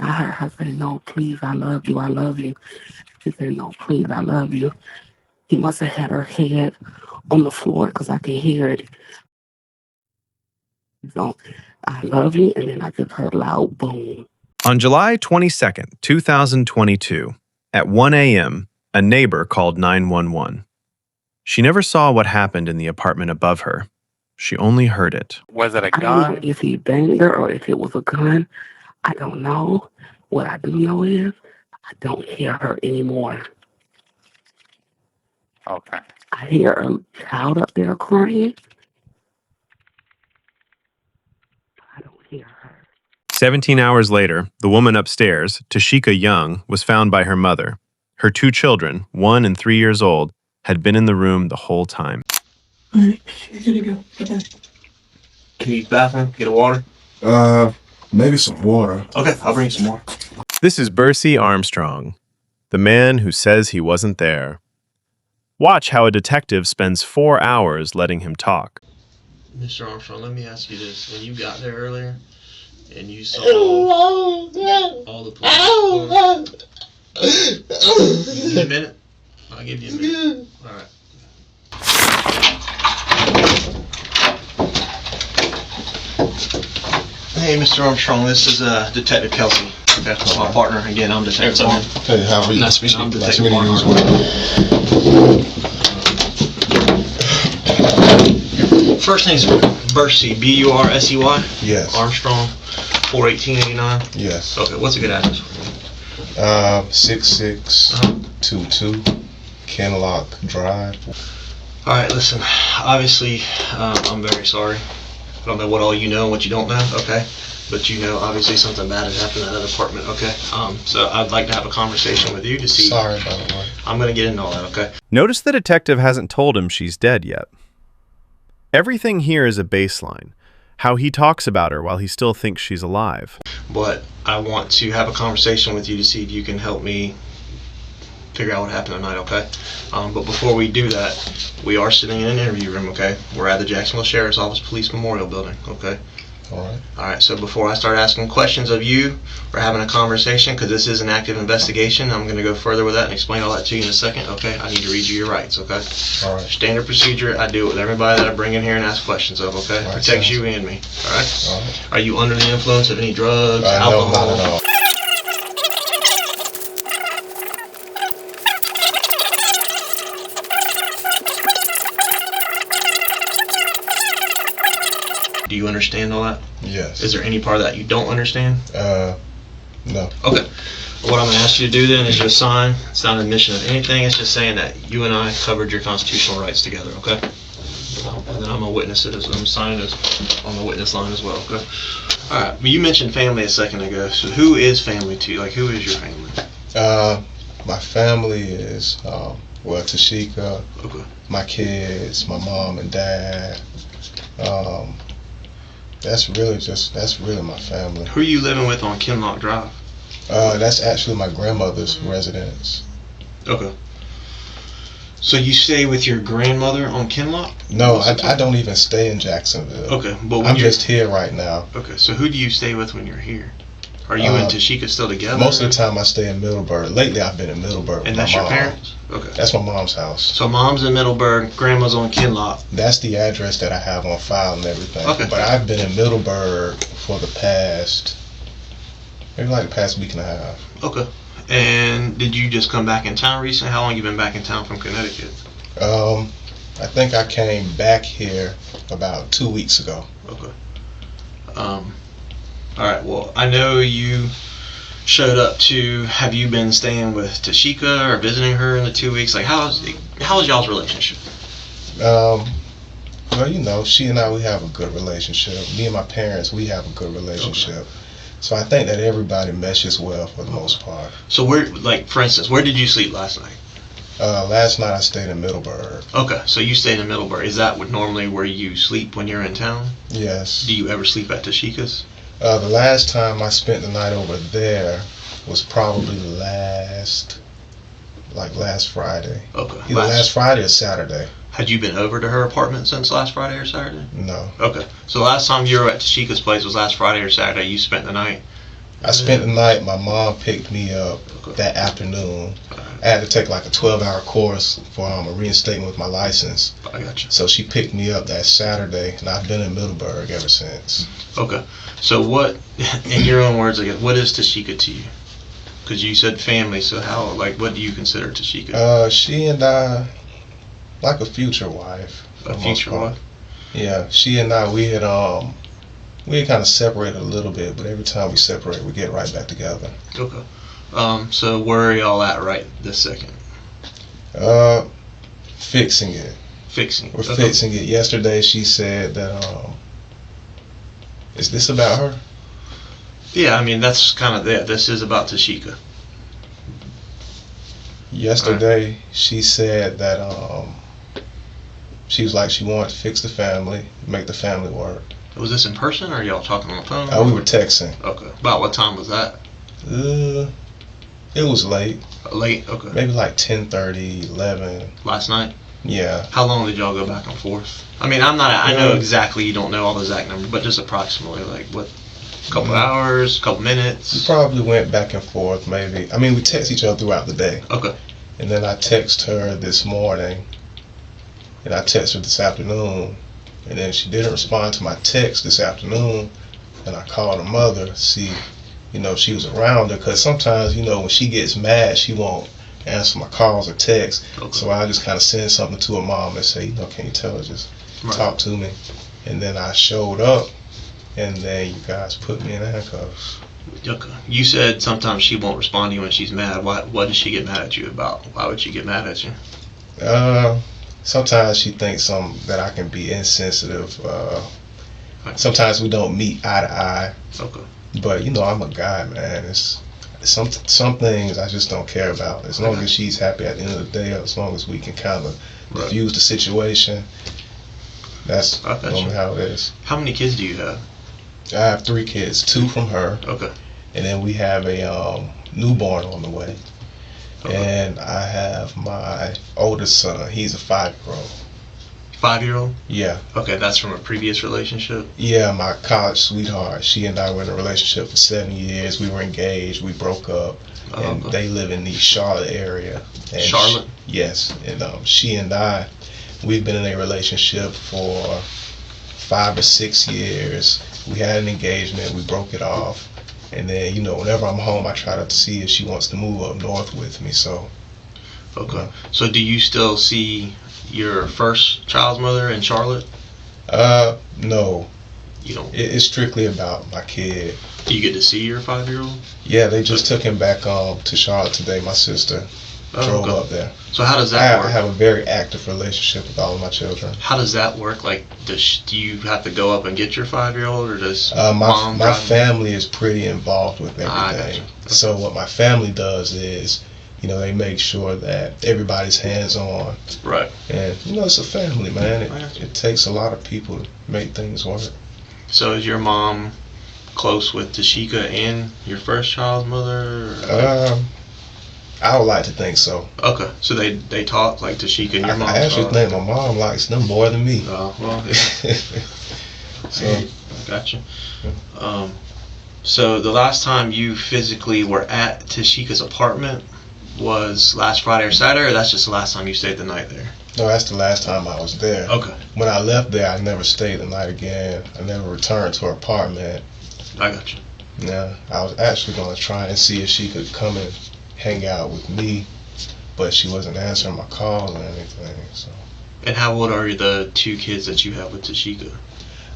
I heard her say, no, please, I love you, I love you. She said, no, please, I love you. He must have had her head on the floor because I could hear it. So, I love you, and then I just heard a loud boom. On July 22nd, 2022, at 1 a.m., a neighbor called 911. She never saw what happened in the apartment above her. She only heard it. Was it a I don't know gun? if he banged her or if it was a gun. I don't know. What I do know is I don't hear her anymore. Okay. I hear a child up there crying. I don't hear her. 17 hours later, the woman upstairs, Tasheka Young, was found by her mother. Her 2 children, 1 and 3 years old, had been in the room the whole time. All right, you're good to go. Okay. Can you use the bathroom? Get a water? Maybe some water. Okay, I'll bring you some more. This is Bursey Armstrong, the man who says he wasn't there. Watch how a detective spends 4 hours letting him talk. Mr. Armstrong, let me ask you this. When you got there earlier and you saw all the police, give me a minute. I'll give you a minute. All right. Hey, Mr. Armstrong, this is Detective Kelsey. That's my partner. Again, I'm Detective Warren. Hey, how are you? Nice to meet you. I'm Nice to Detective meet you Warren. as well. First name's Bursey, B-U-R-S-E-Y. Yes. Armstrong, 41889. Yes. Okay, what's a good address for you? 6622 Kenlock Drive. All right, listen. Obviously, I'm very sorry. I don't know what all you know and what you don't know, okay? But you know, obviously, something bad has happened in that apartment, okay? So I'd like to have a conversation with you to see. Sorry about that. I'm going to get into all that, okay? Notice the detective hasn't told him she's dead yet. Everything here is a baseline. How he talks about her while he still thinks she's alive. But I want to have a conversation with you to see if you can help me figure out what happened tonight, okay? But before we do that, we are sitting in an interview room, okay? We're at the Jacksonville Sheriff's Office Police Memorial Building, okay? All Alright, so before I start asking questions of you, we're having a conversation because this is an active investigation. I'm going to go further with that and explain all that to you in a second, okay? I need to read you your rights, okay? All right. Standard procedure, I do it with everybody that I bring in here and ask questions of, okay? All right, Protects sounds you and me, alright? All right. Are you under the influence of any drugs, No, alcohol? not at all. Do you understand all that? Yes. Is there any part of that you don't understand? No. Okay. What I'm going to ask you to do then is just sign. It's not an admission of anything. It's just saying that you and I covered your constitutional rights together, okay? And then I'm going to witness it. I'm signing this on the witness line as well, okay? All right. Well, you mentioned family a second ago. So who is family to you? Like, who is your family? My family is, Tashika, Okay. my kids, my mom and dad. That's really my family. Who are you living with on Kinlock Drive? That's actually my grandmother's residence. Okay. So you stay with your grandmother on Kinlock? No, I don't even stay in Jacksonville. Okay, but when I'm you're just here right now. okay, so who do you stay with when you're here? Are you and Tashika still together? Most of the time I stay in Middleburg. Lately I've been in Middleburg And with that's my your mom. parents? Okay. That's my mom's house. So mom's in Middleburg, grandma's on Kinlock. That's the address that I have on file and everything. Okay. But I've been in Middleburg for the past week and a half. Okay. And did you just come back in town recently? How long you been back in town from Connecticut? I think I came back here about 2 weeks ago. Okay. All right. Well, I know you showed up to. Have you been staying with Tashika or visiting her in the 2 weeks? Like, how's y'all's relationship? Well, she and I, we have a good relationship. Me and my parents, we have a good relationship. Okay. So I think that everybody meshes well for the most part. So for instance, where did you sleep last night? Last night I stayed in Middleburg. Okay, so you stayed in Middleburg. Is that normally where you sleep when you're in town? Yes. Do you ever sleep at Tashika's? The last time I spent the night over there was probably last Friday. Okay. Either last Friday or Saturday. Had you been over to her apartment since last Friday or Saturday? No. Okay. So last time you were at Tashika's place was last Friday or Saturday. You spent the night I spent the night. My mom picked me up that afternoon. I had to take like a 12-hour course for a reinstatement with my license. I got you. So she picked me up that Saturday, and I've been in Middleburg ever since. Okay. So what, in your own words, again, what is Tashika to you? Because you said family, so how, like, what do you consider Tashika? She and I, like a future wife. A future wife? Yeah, she and I, we had kind of separated a little bit, but every time we separate, we get right back together. Okay. So where are y'all at right this second? Fixing it. Fixing. We're fixing it. Yesterday, she said that, is this about her? Yeah, I mean, that's kind of it. This is about Tashika. Yesterday, she said that, she was like, she wanted to fix the family, make the family work. Was this in person, or are y'all talking on the phone? We were texting. Okay. About what time was that? It was late. Late? Okay. Maybe like 10:30, 11. Last night? Yeah. How long did y'all go back and forth? I mean, I know exactly, you don't know all the exact number, but just approximately, like, what, couple hours, couple minutes? We probably went back and forth, maybe. I mean, we text each other throughout the day. Okay. And then I text her this morning, and I text her this afternoon, and then she didn't respond to my text this afternoon, and I called her mother to see, if she was around her, because sometimes, when she gets mad, she won't answer my calls or texts. Okay. So I just kind of send something to her mom and say, can you tell her, just talk to me? And then I showed up, and then you guys put me in handcuffs. Okay. You said sometimes she won't respond to you when she's mad. What does she get mad at you about? Why would she get mad at you? Sometimes she thinks that I can be insensitive. Sometimes we don't meet eye to eye. Okay. But I'm a guy, man. It's some things I just don't care about. As long as she's happy at the end of the day, as long as we can kind of diffuse the situation, that's normally how it is. How many kids do you have? I have 3 kids, 2 from her. Okay. And then we have a newborn on the way. Okay. And I have my oldest son. He's a 5-year-old. 5-year-old? Yeah. Okay, that's from a previous relationship? Yeah, my college sweetheart. She and I were in a relationship for 7 years. We were engaged. We broke up. And they live in the Charlotte area. And Charlotte? Yes. And she and I, we've been in a relationship for 5 or 6 years. We had an engagement. We broke it off. And then, whenever I'm home, I try to see if she wants to move up north with me. So. Okay. So do you still see your first child's mother in Charlotte? No. You don't? It's strictly about my kid. Do you get to see your 5-year-old? Yeah, they just took him back to Charlotte today. My sister drove up there. So how does that work? I have a very active relationship with all of my children. How does that work? Like, do you have to go up and get your 5-year-old, or does my family is pretty involved with everything. So what my family does is, they make sure that everybody's hands-on. Right. And, it's a family, man. It takes a lot of people to make things work. So is your mom close with Tashika and your first child's mother? I would like to think so. Okay. So they talk, like Tashika and your mom? I actually think my mom likes them more than me. Oh, well, yeah. So, gotcha. So the last time you physically were at Tashika's apartment was last Friday or Saturday, or that's just the last time you stayed the night there? No, that's the last time I was there. Okay. When I left there, I never stayed the night again. I never returned to her apartment. I got you. Yeah, I was actually going to try and see if she could come and hang out with me, but she wasn't answering my calls or anything. So. And how old are the 2 kids that you have with Tashika?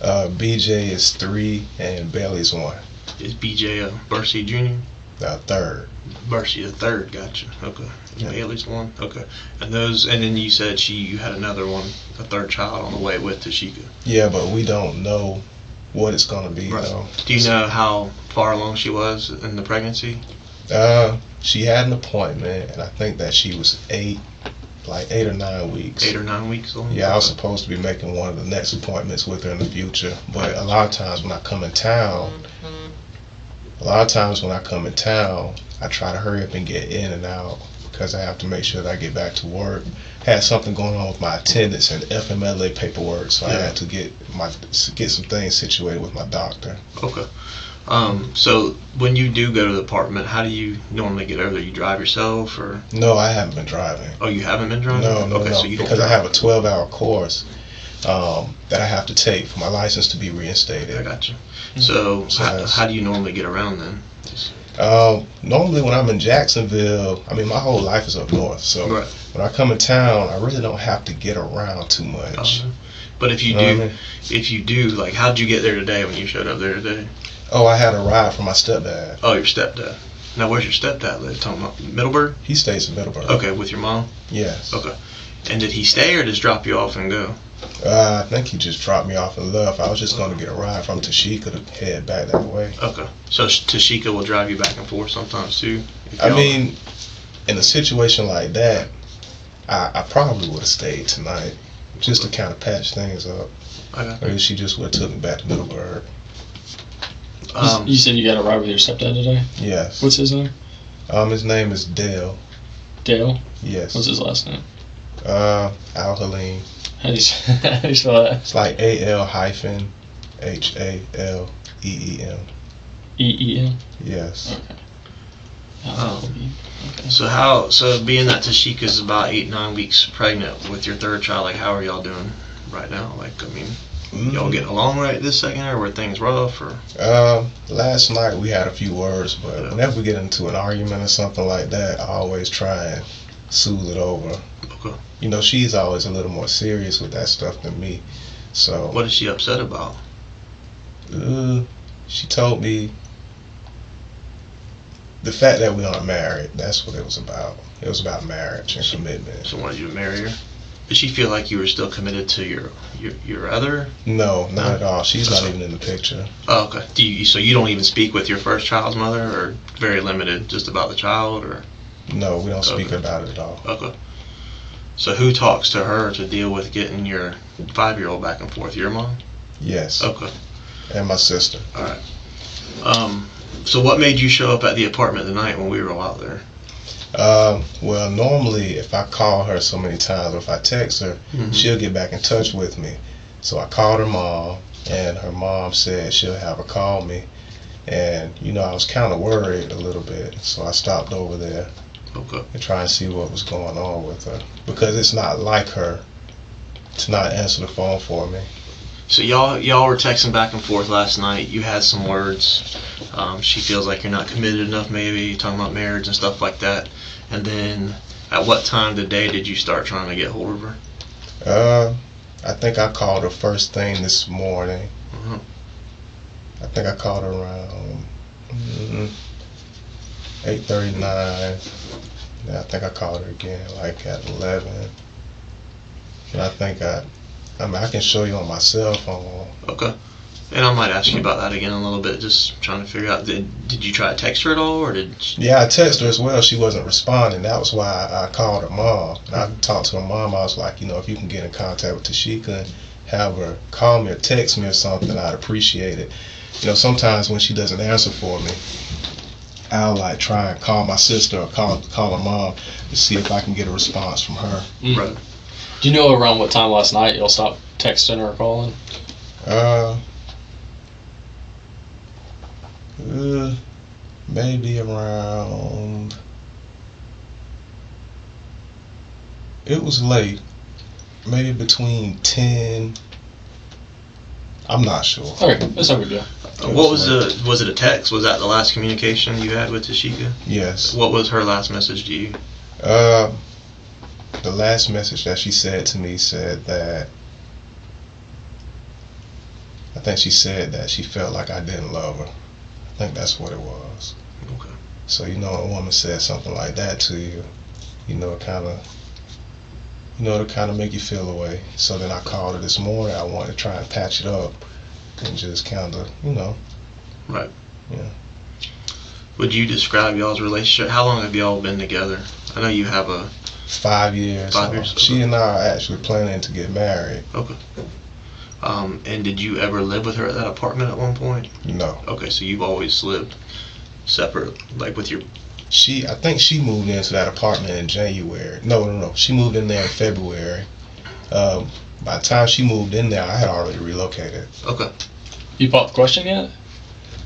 BJ is 3 and Bailey's 1. Is BJ a Bursey Jr.? 3rd. Bursey the 3rd, gotcha. Okay. Yeah. Bailey's 1. Okay. And then you said you had another one, a 3rd child on the way with Tashika. Yeah, but we don't know what it's gonna be though. Do you know how far along she was in the pregnancy? She had an appointment, and I think that she was 8 or 9 weeks. 8 or 9 weeks old? Yeah, I was supposed to be making one of the next appointments with her in the future. But a lot of times when I come in town, I try to hurry up and get in and out because I have to make sure that I get back to work. Had something going on with my attendance and FMLA paperwork, so I had to get some things situated with my doctor. Okay. So when you do go to the apartment, how do you normally get over there? You drive yourself, or? No, I haven't been driving. Oh, you haven't been driving? No, okay, no, so you don't because I drive. have a 12-hour course that I have to take for my license to be reinstated. I got you. So So how do you normally get around then? Normally when I'm in Jacksonville, I mean, my whole life is up north, so Right. when I come in town, I really don't have to get around too much. But if you You know do, what I mean? if you do, like, how did you get there today when you showed up there today? Oh, I had a ride from my stepdad. Oh, your stepdad. Now, where's your stepdad live? Talking about Middleburg? He stays in Middleburg. Okay, with your mom? Yes. Okay. And did he stay or just drop you off and go? I think he just dropped me off and left. I was just going to get a ride from Tashika to head back that way. Okay. So Tashika will drive you back and forth sometimes too? I mean, in a situation like that, I probably would have stayed tonight just to kind of patch things up. Okay. Or she just would have took me back to Middleburg. You said you got a ride with your stepdad today? Yes. What's his name? His name is Dale. Dale? Yes. What's his last name? Al Halim. How do you spell that? It's like AL-HALEEM. E-E-M? Yes. Okay. Okay. So being that Tashika's about 8-9 weeks pregnant with your third child, like, how are y'all doing right now? Like, I mean, y'all getting along right this second, or were things rough, or? Last night we had a few words, but whenever we get into an argument or something like that, I always try and soothe it over. Okay. You know, she's always a little more serious with that stuff than me. So What is she upset about? she told me the fact that we aren't married. That's what it was about. It was about marriage and commitment. She wanted you to marry her? Did she feel like you were still committed to your other? No, not at all. She's not even in the picture. Oh, okay. So you don't even speak with your first child's mother, or very limited, just about the child, or? No, we don't speak Okay. about it at all. Okay. So who talks to her to deal with getting your 5-year-old back and forth? Your mom? Yes. Okay. And my sister. All right. So what made you show up at the apartment tonight when we were all out there? Well, normally if I call her so many times, or if I text her, she'll get back in touch with me. So I called her mom, and her mom said she'll have her call me. And, you know, I was kind of worried a little bit, so I stopped over there Okay. and try and see what was going on with her. Because it's not like her to not answer the phone for me. So y'all were texting back and forth last night. You had some words. She feels like you're not committed enough, maybe talking about marriage and stuff like that. And then, at what time today did you start trying to get hold of her? I think I called her first thing this morning. Uh-huh. I think I called her around 8:39. And I think I called her again like at 11. And I think I can show you on my cell phone. Okay. And I might ask you about that again in a little bit, just trying to figure out, did you try to text her at all, or did she... Yeah, I texted her as well. She wasn't responding. That was why I called her mom. And I talked to her mom. I was like, you know, if you can get in contact with Tashika and have her call me or text me or something, I'd appreciate it. You know, sometimes when she doesn't answer for me, I'll like try and call my sister or call her mom to see if I can get a response from her. Right. Do you know around what time last night you'll stop texting or calling? Maybe around. It was late. Maybe between 10. I'm not sure. Okay, that's no big deal. What was it a text? Was that the last communication you had with Tashika? Yes. What was her last message to you? The last message that she said to me said that, I think she said that she felt like I didn't love her. I think that's what it was. Okay. So, you know, a woman says something like that to you, you know, it'll kind of make you feel away. So then I called her this morning. I wanted to try and patch it up and just kind of, you know. Right. Yeah. Would you describe y'all's relationship? How long have y'all been together? I know you have a... 5 years. 5 years. She and I are actually planning to get married. Okay. And did you ever live with her at that apartment at one point? No. Okay, so you've always lived separate, like with your... I think she moved into that apartment in January. No. She moved in there in February. By the time she moved in there, I had already relocated. Okay. You popped the question yet?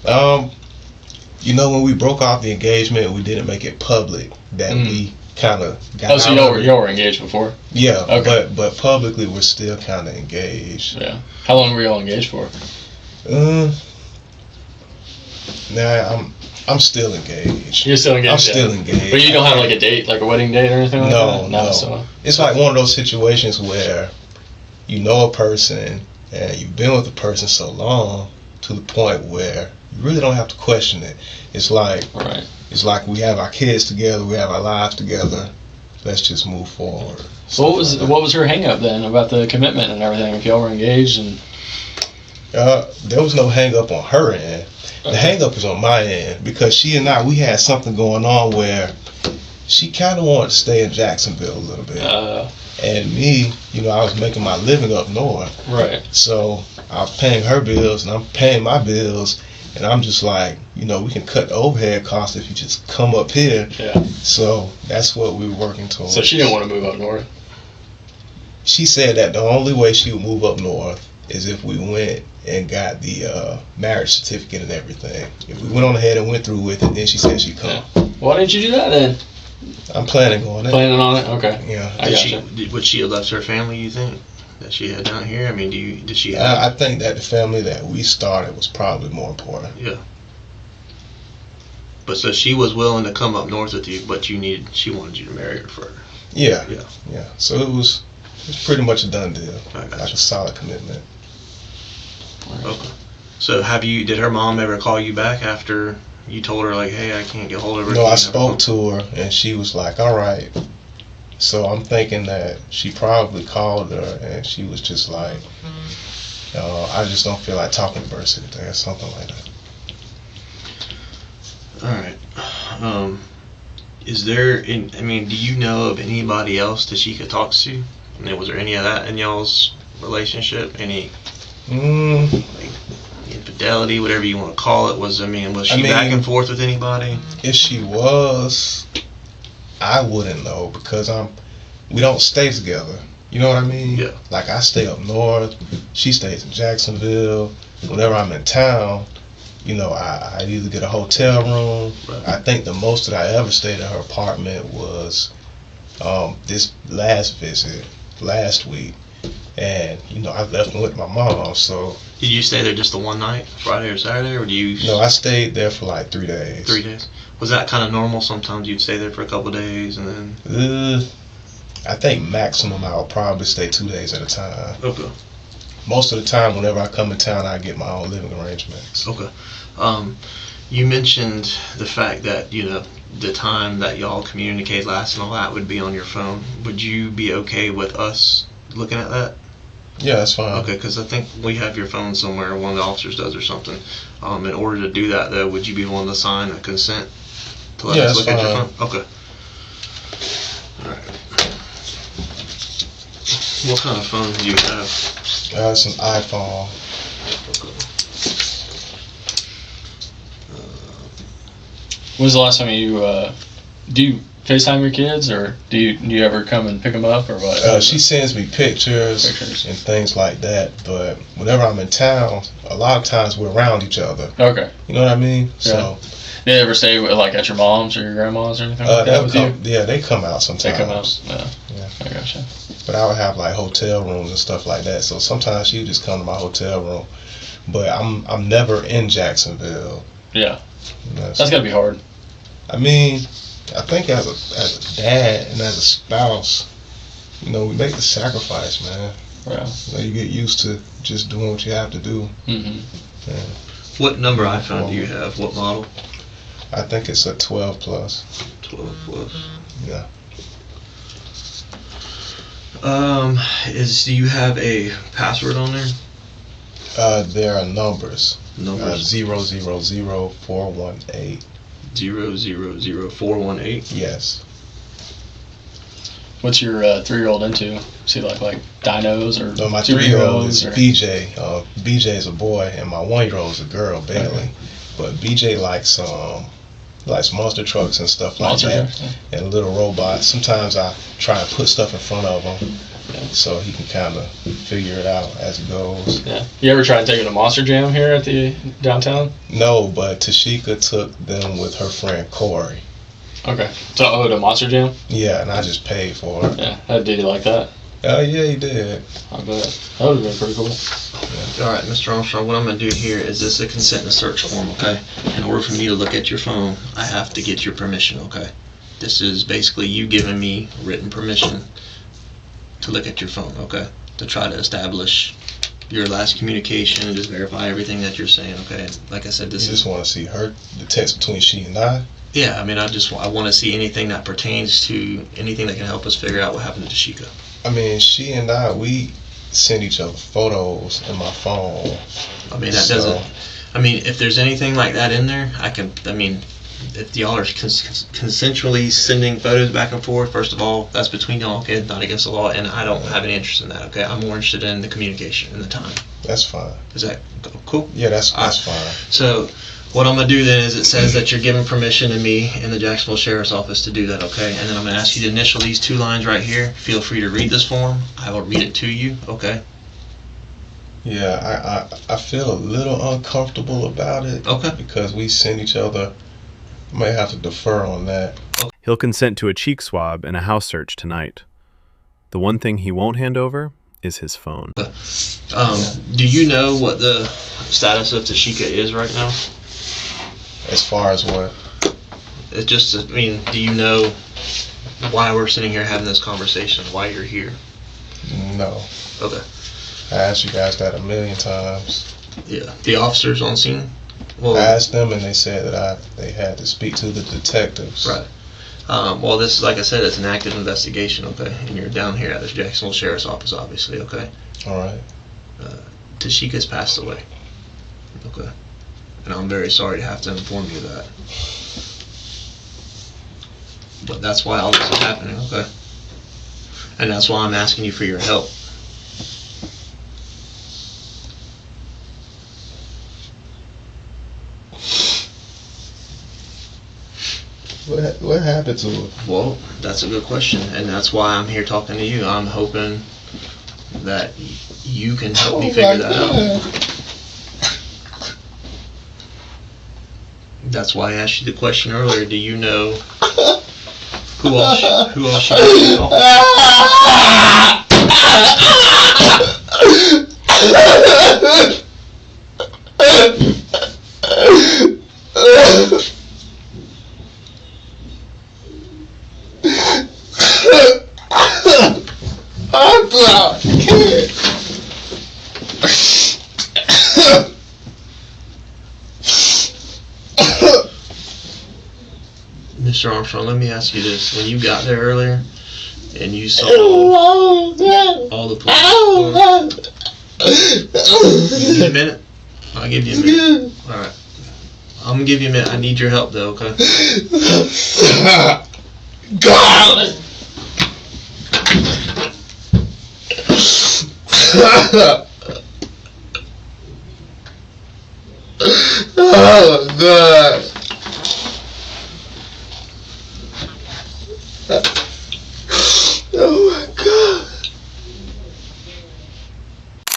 You know, when we broke off the engagement, we didn't make it public that we kind of got. Oh, so y'all were engaged before? Yeah, okay. but publicly we're still kind of engaged. Yeah. How long were y'all engaged for? Nah, I'm still engaged. You're still engaged. I'm still engaged. But you don't have like a date, like a wedding date or anything like that? No. So. It's like one of those situations where you know a person and you've been with a person so long to the point where you really don't have to question it. It's like we have our kids together, we have our lives together. Let's just move forward. So what was her hang up then about the commitment and everything? If y'all were engaged and there was no hang up on her end. The hang up was on my end because she and I, we had something going on where she kind of wanted to stay in Jacksonville a little bit. And me, you know, I was making my living up north. Right. So I was paying her bills and I'm paying my bills. And I'm just like, you know, we can cut the overhead costs if you just come up here. Yeah. So that's what we were working towards. So she didn't want to move up north? She said that the only way she would move up north is if we went and got the marriage certificate and everything. If we went on ahead and went through with it, then she said she'd come. Yeah. Why didn't you do that then? I'm planning on it. Planning on it? Okay. Yeah. Would she have left her family, you think, that she had down here? I mean, did she have... I think that the family that we started was probably more important. Yeah. But so she was willing to come up north with you, but she wanted you to marry her first. Yeah. Yeah. Yeah. So it was pretty much a done deal. I got like you. a solid commitment. Okay. So did her mom ever call you back after you told her, like, hey, I can't get hold of her? No, I spoke to her and she was like, all right. So I'm thinking that she probably called her and she was just like, I just don't feel like talking to Bursey today or something like that. All right. Is there, do you know of anybody else that she could talk to? I mean, was there any of that in y'all's relationship? Any like infidelity, whatever you want to call it? Was she back and forth with anybody? If she was, I wouldn't know because we don't stay together. You know what I mean? Yeah. Like I stay up north, she stays in Jacksonville. Whenever I'm in town, you know, I either get a hotel room. Right. I think the most that I ever stayed at her apartment was this last visit last week, and you know I left with my mom. So did you stay there just the one night, Friday or Saturday, or do you? No, I stayed there for like 3 days. 3 days. Was that kind of normal? Sometimes you'd stay there for a couple of days and then. I think maximum I would probably stay 2 days at a time. Okay. Most of the time, whenever I come in town, I get my own living arrangements. Okay. You mentioned the fact that, you know, the time that y'all communicate last and all that would be on your phone. Would you be okay with us looking at that? Yeah, that's fine. Okay, because I think we have your phone somewhere, one of the officers does or something. In order to do that, though, would you be willing to sign a consent to let us look at your phone? Okay. All right. What kind of phone do you have? It's an iPhone. When's the last time you do you FaceTime your kids, or do you ever come and pick them up, or what? She sends me pictures and things like that, but whenever I'm in town, a lot of times we're around each other. Okay. You know what I mean? Yeah. So. Do they ever stay like at your mom's or your grandma's or anything like that with you? Yeah, they come out sometimes. They come out. Yeah. I gotcha. But I would have like hotel rooms and stuff like that. So sometimes she would just come to my hotel room. But I'm never in Jacksonville. Yeah. That's gotta be hard. I mean, I think as a dad and as a spouse, you know, we make the sacrifice, man. Yeah. You know, you get used to just doing what you have to do. Mm-hmm. Yeah. What number iPhone do you have? What model? I think it's a 12 plus. 12 plus. Yeah. Do you have a password on there? There are numbers. Numbers. 000418. 000418. Yes. What's your 3-year-old into? Is he like dinos or? No, my 3-year-old is BJ. BJ is a boy, and my 1-year-old is a girl, Bailey. Okay. But BJ likes monster trucks and stuff like that, and little robots. Sometimes I try and put stuff in front of him, so he can kind of figure it out as it goes. Yeah. You ever tried taking a Monster Jam here at the downtown? No, but Tashika took them with her friend Corey. Okay. To Monster Jam? Yeah, and I just paid for it. Yeah. Did he like that? Oh, yeah, he did. I bet. That would have been pretty cool. All right, Mr. Armstrong, what I'm going to do here is this is a consent and search form, okay? In order for me to look at your phone, I have to get your permission, okay? This is basically you giving me written permission to look at your phone, okay? To try to establish your last communication and just verify everything that you're saying, okay? Like I said, You just want to see the text between she and I? Yeah, I mean, I want to see anything that pertains to anything that can help us figure out what happened to Tashika. I mean, she and I, we send each other photos in my phone. I mean, that doesn't. I mean, if there's anything like that in there, if y'all are consensually sending photos back and forth, first of all, that's between y'all, okay, not against the law, and I don't have any interest in that, okay? I'm more interested in the communication and the time. That's fine. Is that cool? Yeah, that's fine. So, what I'm going to do then is it says that you're giving permission to me in the Jacksonville Sheriff's Office to do that, okay? And then I'm going to ask you to initial these 2 lines right here. Feel free to read this form. I will read it to you, okay? Yeah, I feel a little uncomfortable about it. Okay. Because we send each other. I may have to defer on that. He'll consent to a cheek swab and a house search tonight. The one thing he won't hand over is his phone. Do you know what the status of Tashika is right now? As far as what? It's just, I mean, do you know why we're sitting here having this conversation? Why you're here? No. Okay. I asked you guys that a million times. Yeah. The officers on scene? Well, I asked them and they said that they had to speak to the detectives. Right. Well, this is, like I said, it's an active investigation, okay? And you're down here at the Jacksonville Sheriff's Office, obviously, okay? All right. Tashika's passed away. Okay. And I'm very sorry to have to inform you of that. But that's why all this is happening, okay? And that's why I'm asking you for your help. What happened to her? Well, that's a good question, and that's why I'm here talking to you. I'm hoping that you can help me figure that out. That's why I asked you the question earlier. Do you know who else she knows? Mr. Armstrong, let me ask you this. When you got there earlier and you saw all the police, give me a minute. I'll give you a minute. Alright. I'm gonna give you a minute. I need your help though, okay? God! Oh, God. Oh, my God.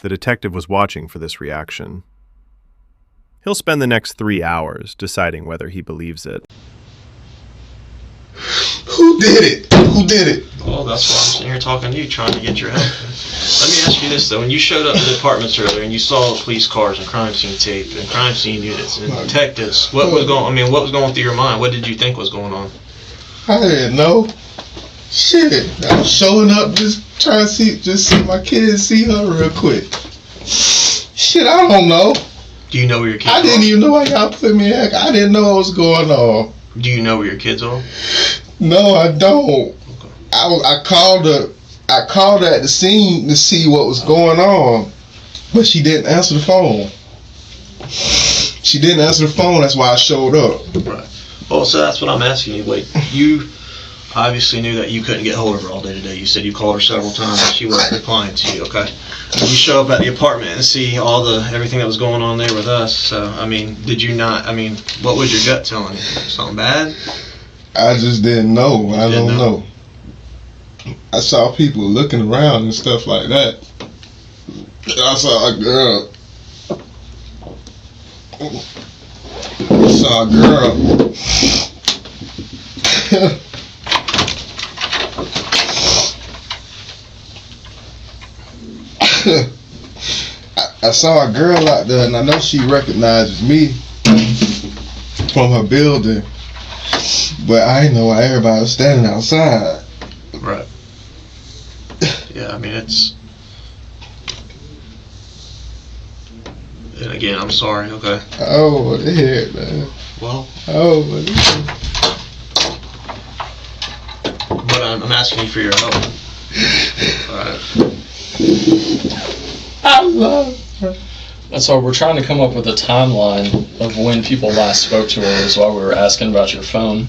The detective was watching for this reaction. He'll spend the next 3 hours deciding whether he believes it. Who did it? Who did it? Well, that's why I'm sitting here talking to you, trying to get your help. Let me ask you this though: when you showed up to the apartments earlier and you saw police cars and crime scene tape and crime scene units and detectives, what was going through your mind? What did you think was going on? I didn't know. Shit, I was showing up just trying to see my kids, see her real quick. Shit, I don't know. Do you know where your kids are? I didn't even know why y'all put me in. I didn't know what was going on. Do you know where your kids are? No, I don't. I called her at the scene to see what was going on, but she didn't answer the phone. She didn't answer the phone. That's why I showed up. Right. Well, so that's what I'm asking you. Like, you obviously knew that you couldn't get hold of her all day today. You said you called her several times and she wasn't replying to you. Okay. And you show up at the apartment and see everything that was going on there with us. So, I mean, did you not? I mean, what was your gut telling you? Something bad? I just didn't know. I don't know. I saw people looking around and stuff like that. I saw a girl. I saw a girl. I saw a girl out there, and I know she recognizes me from her building, but I didn't know why everybody was standing outside. Right. Yeah, I mean, it's... And again, I'm sorry, okay? Oh, what the heck, man? Well... Oh, what the heck? But I'm asking you for your help. Alright. I love her. That's why we're trying to come up with a timeline of when people last spoke to her. Is why we were asking about your phone.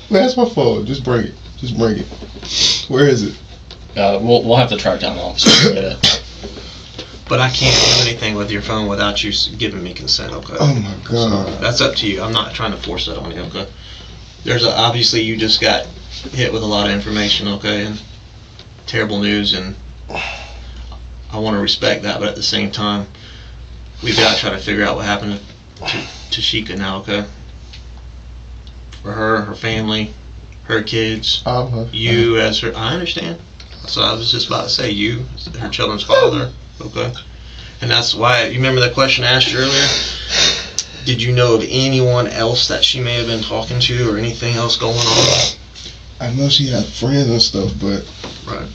Where's my phone? Just bring it. Just bring it. Where is it? We'll have to track down the officer to get it. But I can't do anything with your phone without you giving me consent, okay? Oh my God. So that's up to you. I'm not trying to force that on you, okay? Obviously you just got hit with a lot of information, okay? And terrible news, and I want to respect that, but at the same time, we've got to try to figure out what happened to Tashika now, okay? For her family, her kids, you as her... I understand. So I was just about to say, you, her children's father, okay? And that's why, you remember that question I asked you earlier? Did you know of anyone else that she may have been talking to or anything else going on? I know she had friends and stuff, but... Right.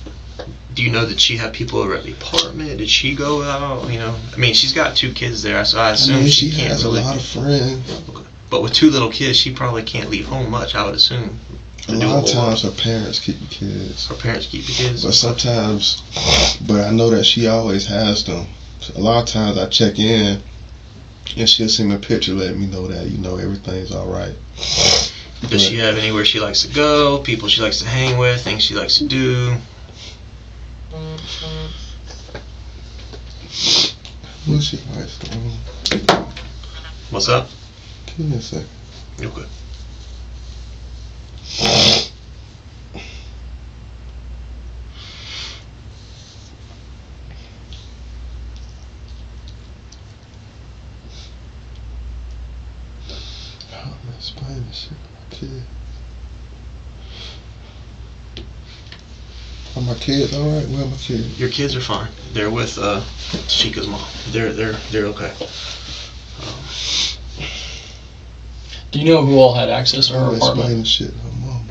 Do you know that she had people over at the apartment? Did she go out? You know, I mean, she's got 2 kids there, so I assume she can't has really... a lot of friends. Okay. But with 2 little kids, she probably can't leave home much, I would assume. A lot of times her parents keep the kids. Her parents keep the kids? But sometimes, but I know that she always has them. A lot of times I check in and she'll send me a picture letting me know that, you know, everything's alright. Does she have anywhere she likes to go, people she likes to hang with, things she likes to do? What she likes to do? What's up? Give me a second. Okay. I'm explaining shit to my kid. Are my kids alright? Where are my kids? Your kids are fine. They're with Tashika's mom. They're okay. Do you know who all had access to her I'm apartment? explaining shit to her mom.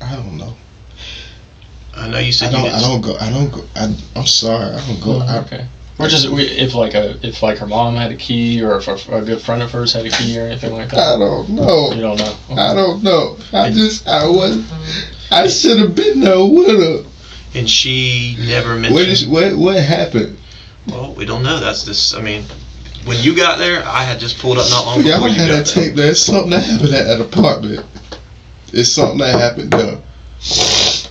I don't know. I know you said I'm sorry. I don't go. Okay. If her mom had a key, or if a good friend of hers had a key or anything like that. I don't know. You don't know. Okay. I don't know. I should have been there with her. And she never mentioned... What happened? Well, we don't know. That's this. I mean, when you got there, I had just pulled up not long before Y'all you had got that there. tape there. It's something that happened at that apartment. It's something that happened there.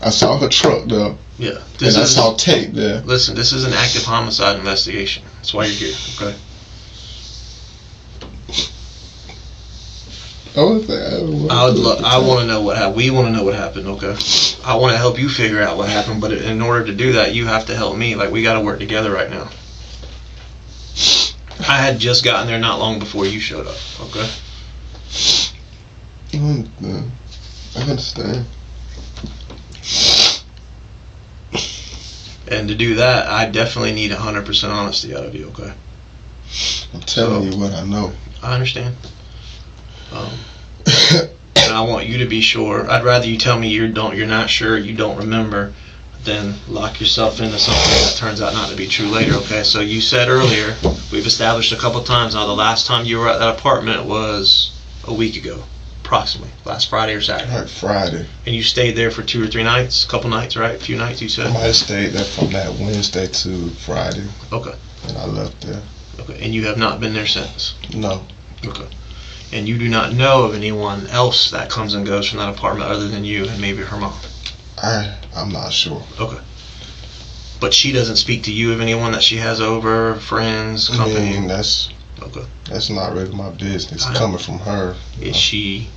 I saw her truck there. Yeah. And I saw tape there. Listen, this is an active homicide investigation. That's why you're here, okay? I want to know what happened. We want to know what happened, okay? I want to help you figure out what happened, but in order to do that, you have to help me. Like, we got to work together right now. I had just gotten there not long before you showed up, okay? I understand. And to do that, I definitely need 100% honesty out of you, okay? I'm telling you what I know. I understand. And I want you to be sure. I'd rather you tell me you're not sure, you don't remember, than lock yourself into something that turns out not to be true later, okay? So you said earlier, we've established a couple times now, the last time you were at that apartment was a week ago, approximately. Last Friday or Saturday. Like Friday. And you stayed there for 2 or 3 nights? A couple nights, right? A few nights, you said? I might have stayed there from that Wednesday to Friday. Okay. And I left there. Okay. And you have not been there since? No. Okay. And you do not know of anyone else that comes and goes from that apartment other than you and maybe her mom? I'm not sure. Okay. But she doesn't speak to you of anyone that she has over, friends, company? I mean, that's Okay. That's not really my business. I- Coming from her. Does she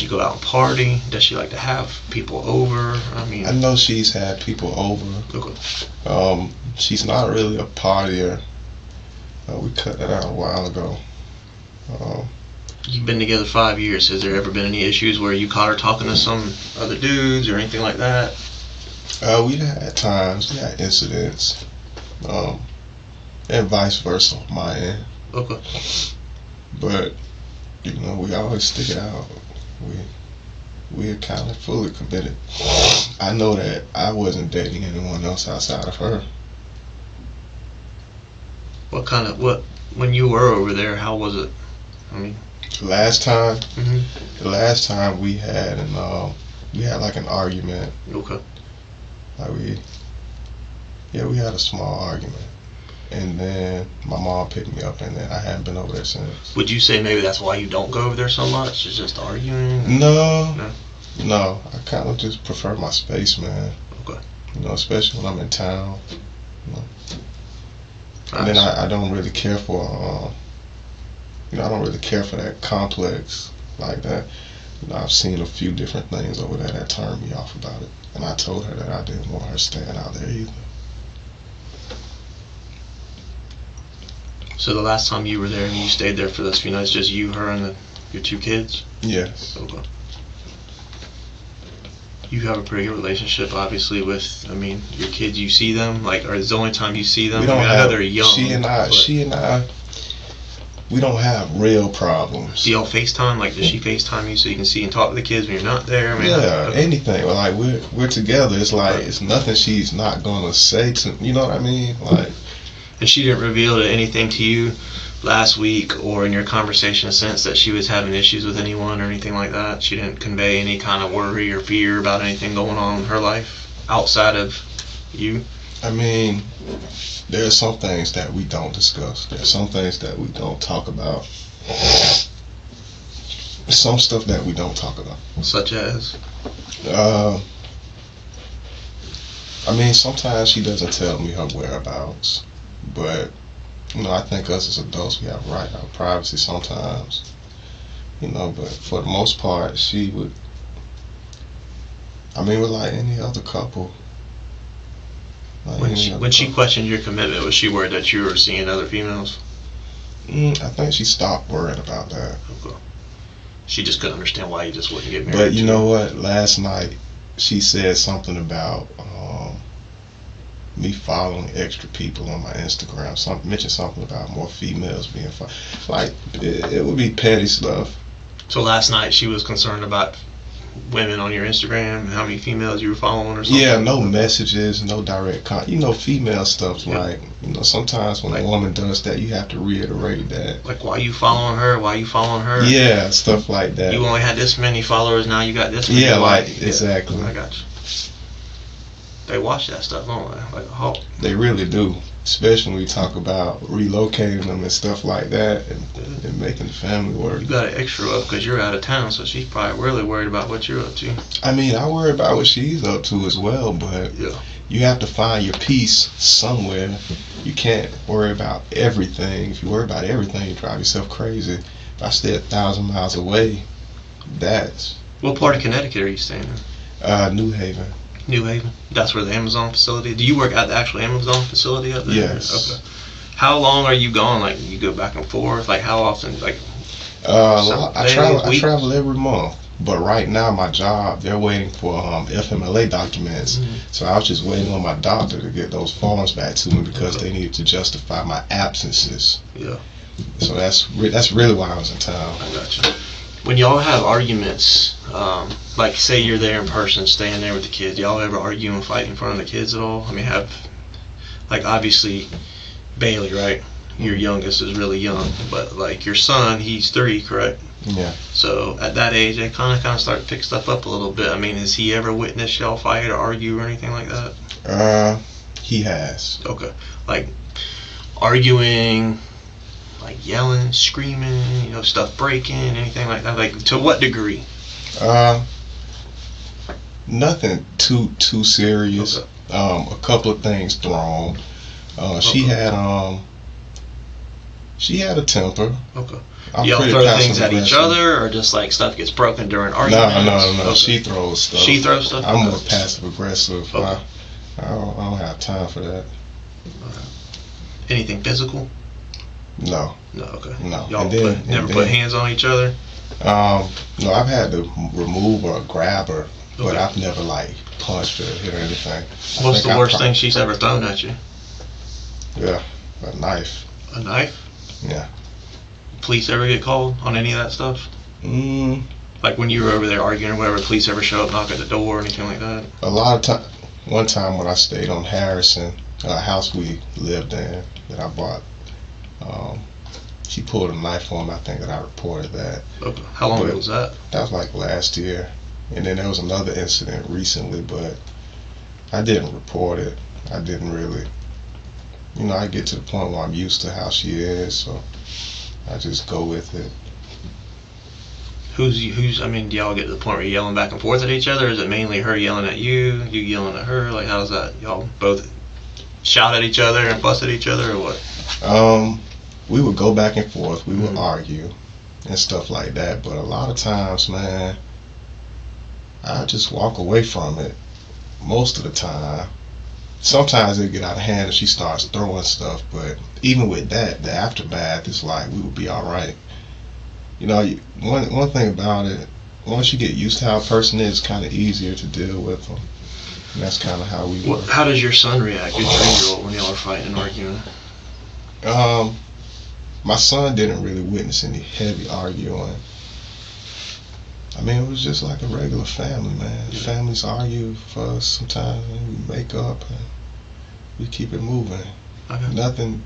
go out and party? Does she like to have people over? I mean, I know she's had people over. okay. She's not really a partier. We cut that out a while ago. You've been together 5 years. Has there ever been any issues where you caught her talking to some other dudes or anything like that? We had times, we had incidents, and vice versa on my end. Okay. But we always stick it out. We are kind of fully committed. I know that I wasn't dating anyone else outside of her. When you were over there, how was it? I mean, The last time mm-hmm. we had like an argument. Okay. Like we had a small argument, and then my mom picked me up, and then I haven't been over there since. Would you say maybe that's why you don't go over there so much? It's just arguing? No. I kind of just prefer my space, man. Okay. Especially when I'm in town. And then I don't really care for, I don't really care for that complex like that. I've seen a few different things over there that turned me off about it. And I told her that I didn't want her staying out there either. So the last time you were there and you stayed there for those few nights, just you, her, and your 2 kids? Yes. Okay. You have a pretty good relationship, obviously, with, your kids. You see them, or is the only time you see them? We don't I know they're young. She and I, we don't have real problems. Do y'all FaceTime? Does she FaceTime you so you can see and talk to the kids when you're not there? Anything. We're together. It's it's nothing she's not gonna say to. You know what I mean? And she didn't reveal anything to you last week or in your conversation since that she was having issues with anyone or anything like that? She didn't convey any kind of worry or fear about anything going on in her life outside of you? There are some things that we don't discuss. There are some things that we don't talk about. Some stuff that we don't talk about. Such as? Sometimes she doesn't tell me her whereabouts. But I think us as adults, we have right our privacy sometimes. But for the most part, she would. We're like any other couple. When she questioned your commitment, was she worried that you were seeing other females? I think she stopped worrying about that. Okay. She just couldn't understand why you just wouldn't get married. But you know what? Last night, she said something about me following extra people on my Instagram. Mentioned something about more females being followed. It would be petty stuff. So last night she was concerned about women on your Instagram, how many females you were following or something? Yeah, no messages, no direct female stuff. Sometimes when a woman does that, you have to reiterate that. Why you following her? Why you following her? Yeah, stuff like that. You only had this many followers, now you got this many. Yeah, exactly. I got you. They watch that stuff, don't they? Like a hawk. They really do. Especially when we talk about relocating them and stuff like that and making the family work. You got an extra up because you're out of town, so she's probably really worried about what you're up to. I worry about what she's up to as well, but you have to find your peace somewhere. You can't worry about everything. If you worry about everything, you drive yourself crazy. If I stay 1,000 miles away, that's... What part of Connecticut are you staying in? New Haven. New Haven? That's where the Amazon facility. Do you work at the actual Amazon facility up there? Yes. Okay. How long are you gone? You go back and forth? How often? I travel every month. But right now, my job, they're waiting for FMLA documents. Mm-hmm. So I was just waiting on my doctor to get those forms back to me because they needed to justify my absences. Yeah. So that's really why I was in town. I got you. When y'all have arguments, say you're there in person, staying there with the kids, y'all ever argue and fight in front of the kids at all? Obviously, Bailey, right? Your youngest is really young, but your son, he's 3, correct? Yeah. So at that age, they kind of start to pick stuff up a little bit. Has he ever witnessed y'all fight or argue or anything like that? He has. Okay. Arguing, yelling, screaming, stuff breaking, anything like that? To what degree? Nothing too serious. Okay. A couple of things thrown. She had She had a temper. Okay. I'm Do y'all pretty throw passive things at each aggressive. other, or just like stuff gets broken during No, arguments? no. Okay. She throws stuff. She throws stuff? I'm Okay. more passive aggressive. Okay. I don't have time for that. Anything physical? No. No, okay. No. Y'all And never put hands on each other? No, I've had to remove or grab her, but Okay. I've never like punched her or hit her or anything. What's the worst thing she's ever thrown at you? Yeah, a knife. A knife? Yeah. Police ever get called on any of that stuff? Mm, Like when you were over there arguing or whatever, police ever show up, knock at the door or anything like that? a lot of time. One time when I stayed on Harrison, a house we lived in that I bought, she pulled a knife on me. I think that I reported that. Okay. How long ago was that? That was like last year. And then there was another incident recently, but I didn't report it. I didn't really. I get to the point where I'm used to how she is, so I just go with it. Do y'all get to the point where you're yelling back and forth at each other? Or is it mainly her yelling at you, you yelling at her? Like, how does that, y'all both shout at each other and fuss at each other, or what? We would go back and forth. We would argue and stuff like that. But a lot of times, man, I just walk away from it most of the time. Sometimes it get out of hand and she starts throwing stuff. But even with that, the aftermath is like we would be all right. One thing about it, once you get used to how a person is, it's kind of easier to deal with them. And that's kind of how we work. How does your son react, your 3-year-old, when y'all are fighting and arguing? My son didn't really witness any heavy arguing. I mean, it was just like a regular family, man. Yeah. Families argue for us sometimes, and we make up and we keep it moving. Okay. Nothing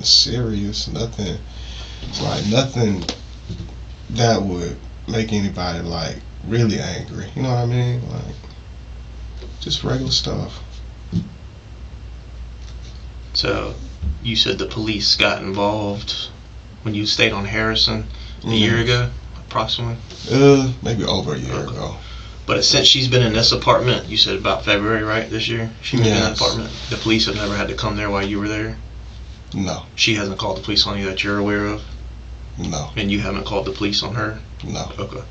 serious. Nothing. It's like nothing that would make anybody like really angry. You know what I mean? Like just regular stuff. So, you said the police got involved when you stayed on Harrison a year ago, approximately? Maybe over a year ago. But since she's been in this apartment, you said about February, right, this year? She moved in that apartment. The police have never had to come there while you were there? No. She hasn't called the police on you that you're aware of? No. And you haven't called the police on her? No. Okay.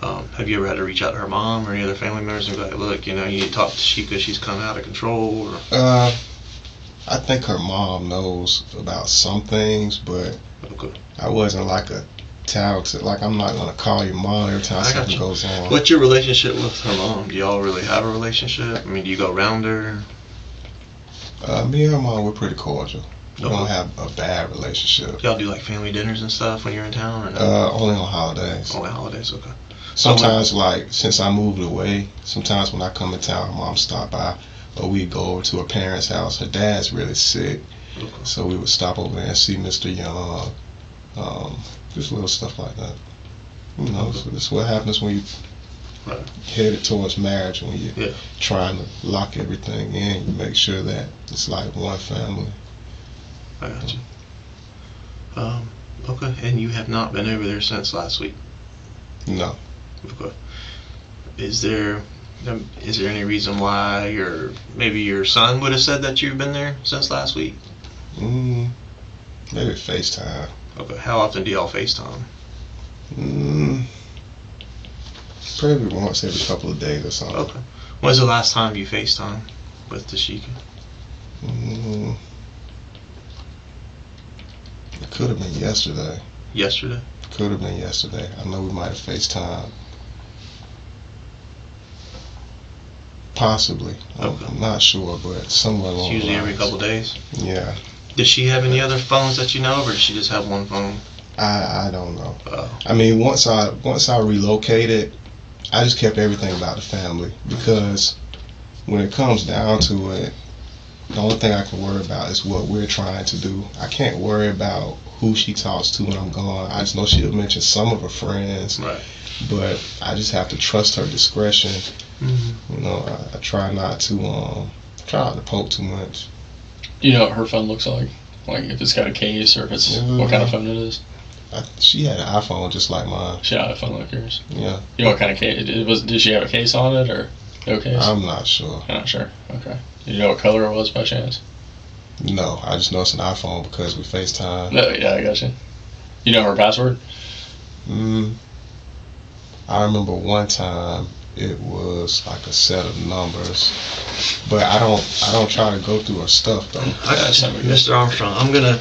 Have you ever had to reach out to her mom or any other family members and be like, look, you need to talk to Tashika, she's kind of out of control? Or? I think her mom knows about some things, but Okay. I wasn't like a talented, like I'm not going to call your mom every time something goes on. What's your relationship with her mom? Do y'all really have a relationship? I mean, do you go around her? Me and her mom, we're pretty cordial. We Okay. don't have a bad relationship. Y'all do like family dinners and stuff when you're in town, or no? Only on holidays. Only holidays, okay. Sometimes, like, since I moved away, sometimes when I come in town, her mom stop by, or we go over to her parents' house. Her dad's really sick, Okay. so we would stop over there and see Mr. Young. Just little stuff like that. So this is what happens when you headed towards marriage, when you're trying to lock everything in. You make sure that it's like one family. I got you. Okay, and you have not been over there since last week? No. Okay. Is there any reason why, or maybe your son would have said that you've been there since last week? Maybe FaceTime. Okay. How often do y'all FaceTime? Probably once every couple of days or something. Okay. When's the last time you FaceTime with Tashika? It could have been yesterday. Yesterday? Could have been yesterday. I know we might have FaceTime. Possibly. Okay. I'm not sure, but somewhere along It's usually the every lines. couple days? Yeah. Does she have any other phones that you know of, or does she just have one phone? I don't know. Oh. I mean, once I relocated, I just kept everything about the family, because when it comes down to it, the only thing I can worry about is what we're trying to do. I can't worry about who she talks to when I'm gone. I just know she'll mention some of her friends, Right. but I just have to trust her discretion. Mm-hmm. I try not to poke too much. Do you know what her phone looks like? Like if it's got a case, or if it's what kind of phone it is? She had an iPhone just like mine. She had a phone like yours. Yeah. You know what kind of case it was? Did she have a case on it, or no case? I'm not sure. I'm not sure. Okay. Do you know what color it was by chance? No, I just know it's an iPhone because we FaceTime. No, yeah, I got you. You know her password? I remember one time it was like a set of numbers, but I don't try to go through her stuff though. I got you, Mr. Armstrong. I'm gonna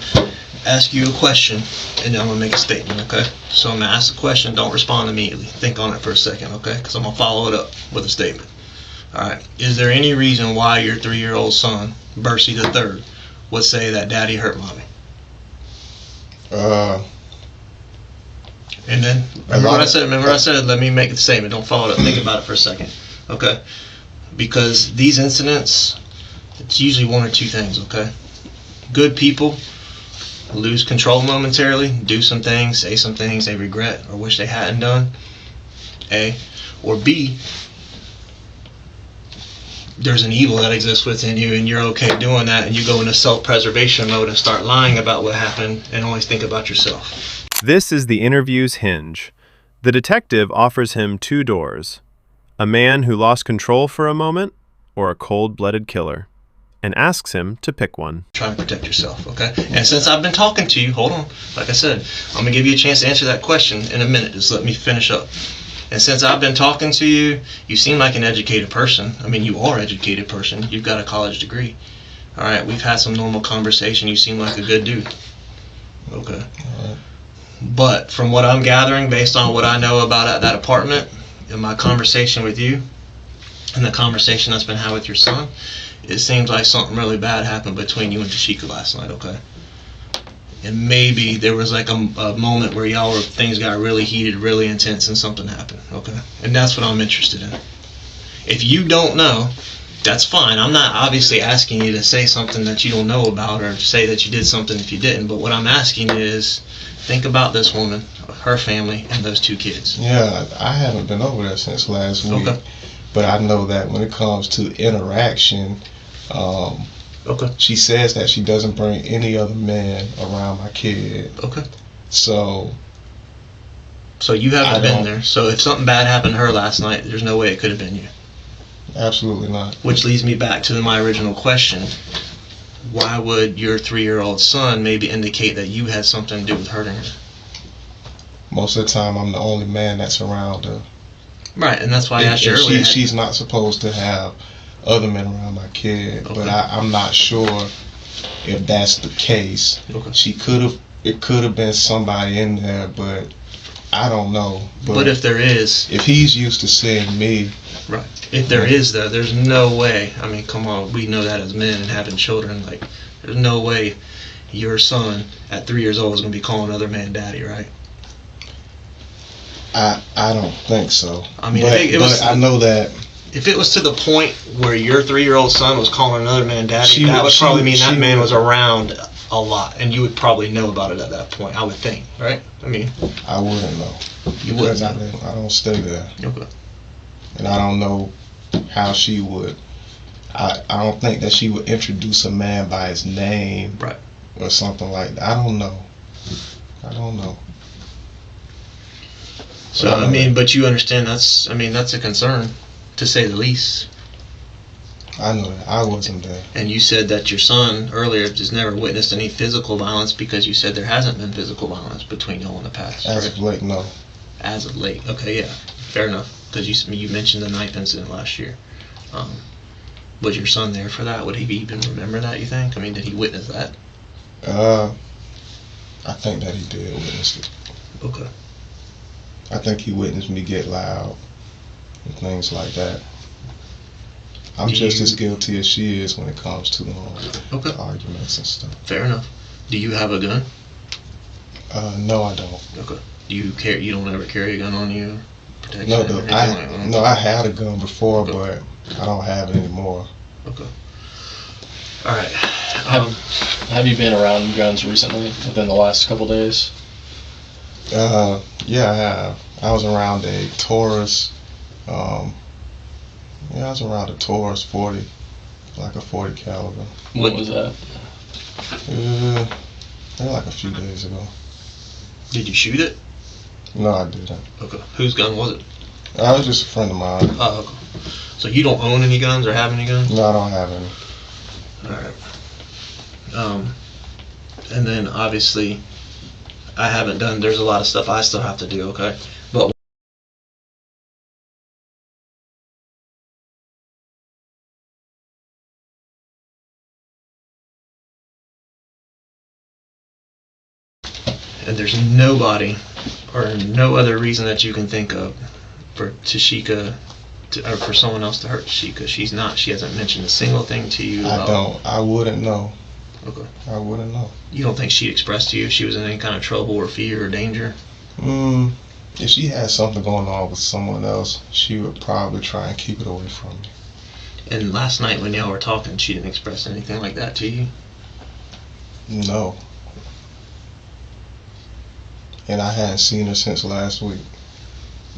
ask you a question, and then I'm gonna make a statement. Okay? So I'm gonna ask the question. Don't respond immediately. Think on it for a second, okay? Because I'm gonna follow it up with a statement. All right. Is there any reason why your 3-year-old son, Bursey III, would say that Daddy hurt Mommy? And then, remember what I said? Let me make the statement. Don't follow it up. Think about it for a second. Okay? Because these incidents, it's usually one or two things, okay? Good people lose control momentarily, do some things, say some things they regret or wish they hadn't done. A. Or B, there's an evil that exists within you and you're okay doing that, and you go into self-preservation mode and start lying about what happened and always think about yourself. This is the interview's hinge. The detective offers him 2 doors: a man who lost control for a moment, or a cold-blooded killer, and asks him to pick one. Trying to protect yourself, okay? And since I've been talking to you, hold on, like I said, I'm gonna give you a chance to answer that question in a minute. Just let me finish up. And since I've been talking to you, you seem like an educated person. I mean, you are an educated person. You've got a college degree. All right, we've had some normal conversation. You seem like a good dude. Okay. But from what I'm gathering, based on what I know about that apartment, in my conversation with you, and the conversation that's been had with your son, it seems like something really bad happened between you and Tashika last night, okay? And maybe there was like a moment where things got really heated, really intense, and something happened, okay? And that's what I'm interested in. If you don't know, that's fine. I'm not obviously asking you to say something that you don't know about or say that you did something if you didn't, but what I'm asking you is, think about this woman, her family, and those 2 kids. Yeah, I haven't been over there since last week. Okay. But I know that when it comes to interaction, Okay. she says that she doesn't bring any other man around my kid. Okay. So you haven't been there. So if something bad happened to her last night, there's no way it could have been you. Absolutely not. Which leads me back to my original question. Why would your 3-year-old son maybe indicate that you had something to do with hurting her? Most of the time, I'm the only man that's around her. Right, and that's why I asked you earlier. She's not supposed to have other men around my kid, but I'm not sure if that's the case. Okay. It could have been somebody in there, but I don't know. But if there is, if he's used to seeing me, right? If there is, though, there's no way. I mean, come on, we know that as men and having children, like, there's no way your son at 3 years old is gonna be calling another man daddy, right? I don't think so. I mean, but I know that if it was to the point where your 3-year-old son was calling another man daddy, that would probably mean that man was around a lot, and you would probably know about it at that point, I would think, right? I mean, I wouldn't know. You wouldn't know. Because I don't stay there. Okay. And I don't know how she would. I don't think that she would introduce a man by his name, right, or something like that. I don't know. So I mean, but you understand that's a concern, to say the least. I know that. I wasn't there. And you said that your son earlier just never witnessed any physical violence, because you said there hasn't been physical violence between y'all in the past. As of late, no. As of late, okay, yeah, fair enough. Because you mentioned the knife incident last year. Was your son there for that? Would he even remember that, you think? I mean, did he witness that? I think that he did witness it. Okay. I think he witnessed me get loud and things like that. I'm just as guilty as she is when it comes to arguments and stuff. Fair enough. Do you have a gun? No, I don't. Okay. Do you care? You don't ever carry a gun on you? No, I had a gun before, but I don't have it anymore. Okay. All right. Have you been around guns recently, within the last couple days? Yeah, I have. I was around a Taurus. I was around a Taurus 40, like a 40 caliber. What was that? Maybe like a few days ago. Did you shoot it? No, I didn't. Okay. Whose gun was it? I was just a friend of mine. Oh, okay. So you don't own any guns or have any guns? No, I don't have any. Alright. And then obviously, I haven't done. There's a lot of stuff I still have to do. Okay, but and there's nobody or no other reason that you can think of for Tashika or for someone else to hurt Tashika. She hasn't mentioned a single thing to you about. I wouldn't know. Okay. I wouldn't know. You don't think she expressed to you if she was in any kind of trouble or fear or danger? If she had something going on with someone else, she would probably try and keep it away from me. And last night when y'all were talking, she didn't express anything like that to you? No. And I hadn't seen her since last week.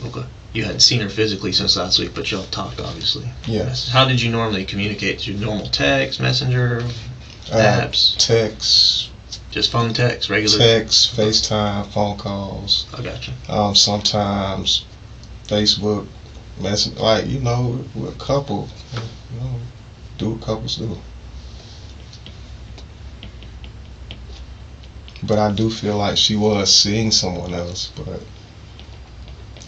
Okay. You hadn't seen her physically since last week, but y'all talked, obviously. Yes. How did you normally communicate? Through normal text, messenger, apps? Text. Just phone text, regular? Text, FaceTime, phone calls. I gotcha. Sometimes Facebook, messenger, like, we're a couple. Do what couples do. But I do feel like she was seeing someone else, but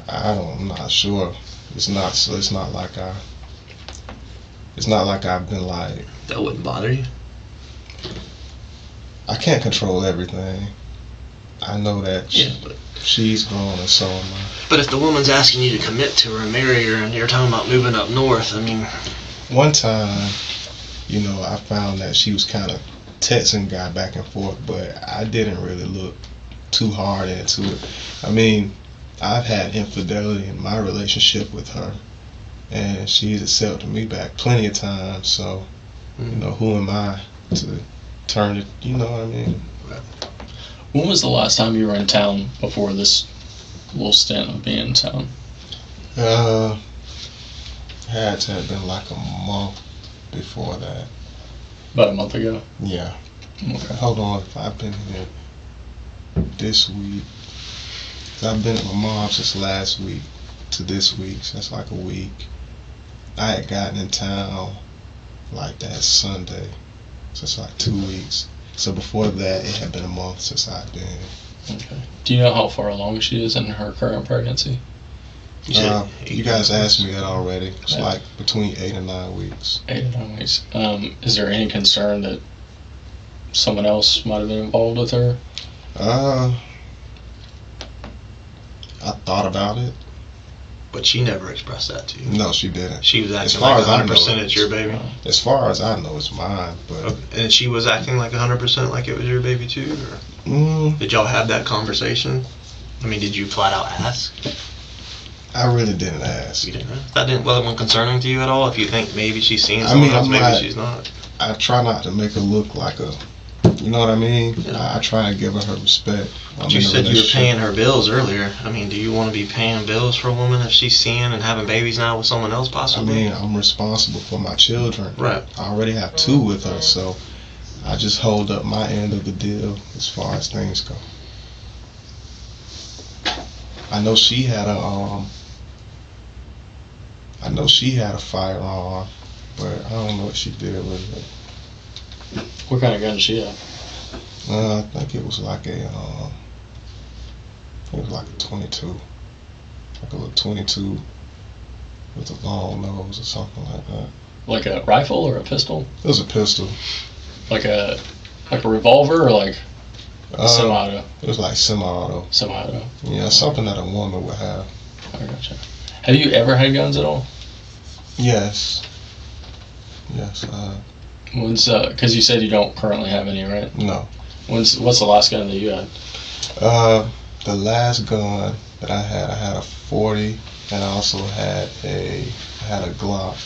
I'm not sure. It's not like I've been like. That wouldn't bother you? I can't control everything. I know that she's grown and so am I. But if the woman's asking you to commit to her and marry her and you're talking about moving up north, I mean. One time, I found that she was kind of texting guy back and forth, but I didn't really look too hard into it. I mean, I've had infidelity in my relationship with her, and she's accepted me back plenty of times, so, who am I to turn it, you know what I mean? When was the last time you were in town before this little stint of being in town? Had to have been like a month before that. About a month ago? Yeah. Okay. Hold on, I've been here this week. I've been at my mom's since last week to this week, so that's like a week. I had gotten in town like that Sunday, so it's like 2 weeks. So before that, it had been a month since I'd been here. Okay. Do you know how far along she is in her current pregnancy? You guys asked me that already. It's like between 8 and 9 weeks. 8 and 9 weeks. Is there any concern that someone else might have been involved with her? I thought about it. But she never expressed that to you? No, she didn't. She was acting like 100% it's your baby? As far as I know, it's mine. But okay. And she was acting like 100% like it was your baby too? Or? Did y'all have that conversation? I mean, did you flat out ask? I really didn't ask. You didn't ask? That wasn't concerning to you at all? If you think maybe she's seeing someone else, maybe she's not? I try not to make her look like a... You know what I mean? Yeah. I try to give her respect. But you said you were paying her bills earlier. I mean, do you want to be paying bills for a woman if she's seeing and having babies now with someone else possibly? I mean, I'm responsible for my children. Right. I already have 2 with her, so I just hold up my end of the deal as far as things go. I know she had a firearm, but I don't know what she did with it. What kind of gun did she have? I think it was like a 22, like a little 22 with a long nose or something like that. Like a rifle or a pistol? It was a pistol. Like a revolver or like a semi-auto? It was like semi-auto. Semi-auto. Yeah, something that a woman would have. I gotcha. Have you ever had guns at all? Yes. When's because you said you don't currently have any, right? No. What's the last gun that you had? The last gun that I had a 40, and I also had a Glock.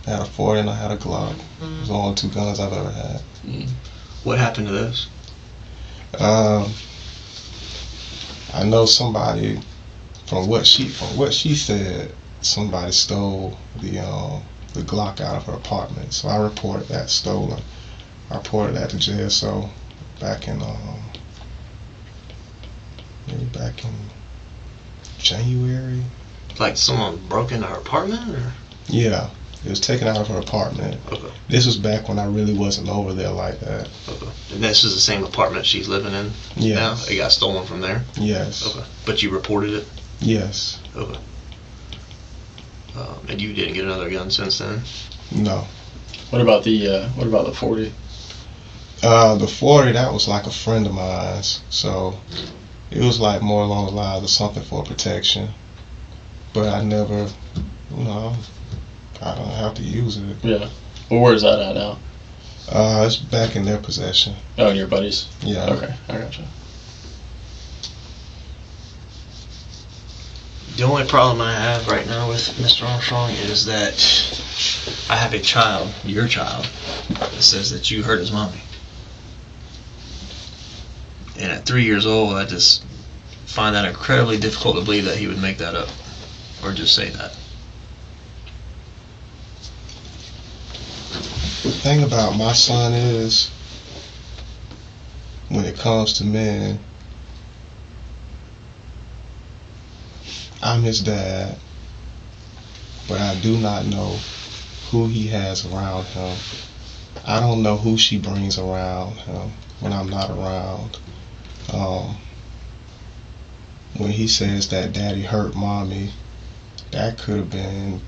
I had a 40 and I had a Glock. Those are the only 2 guns I've ever had. What happened to those? I know somebody, from what she said, somebody stole the Glock out of her apartment. So I reported that stolen. I reported that to JSO back in January. Like someone broke into her apartment, or? Yeah, It was taken out of her apartment. Okay. This was back when I really wasn't over there like that. Okay. And this is the same apartment she's living in now? Yes. It got stolen from there? Yes. Okay. But you reported it? Yes. Okay. And you didn't get another gun since then? No. What about the 40? The 40, that was like a friend of mine's. So it was like more along the lines of something for protection. But I never, I don't have to use it. Yeah. Well, where's that at now? It's back in their possession. Oh, your buddies? Yeah. Okay, I gotcha. The only problem I have right now with Mr. Armstrong is that I have a child, your child, that says that you hurt his mommy. And at 3 years old, I just find that incredibly difficult to believe that he would make that up. Or just say that. The thing about my son is, when it comes to men, I'm his dad, but I do not know who he has around him. I don't know who she brings around him when I'm not around. When he says that daddy hurt mommy, that could have been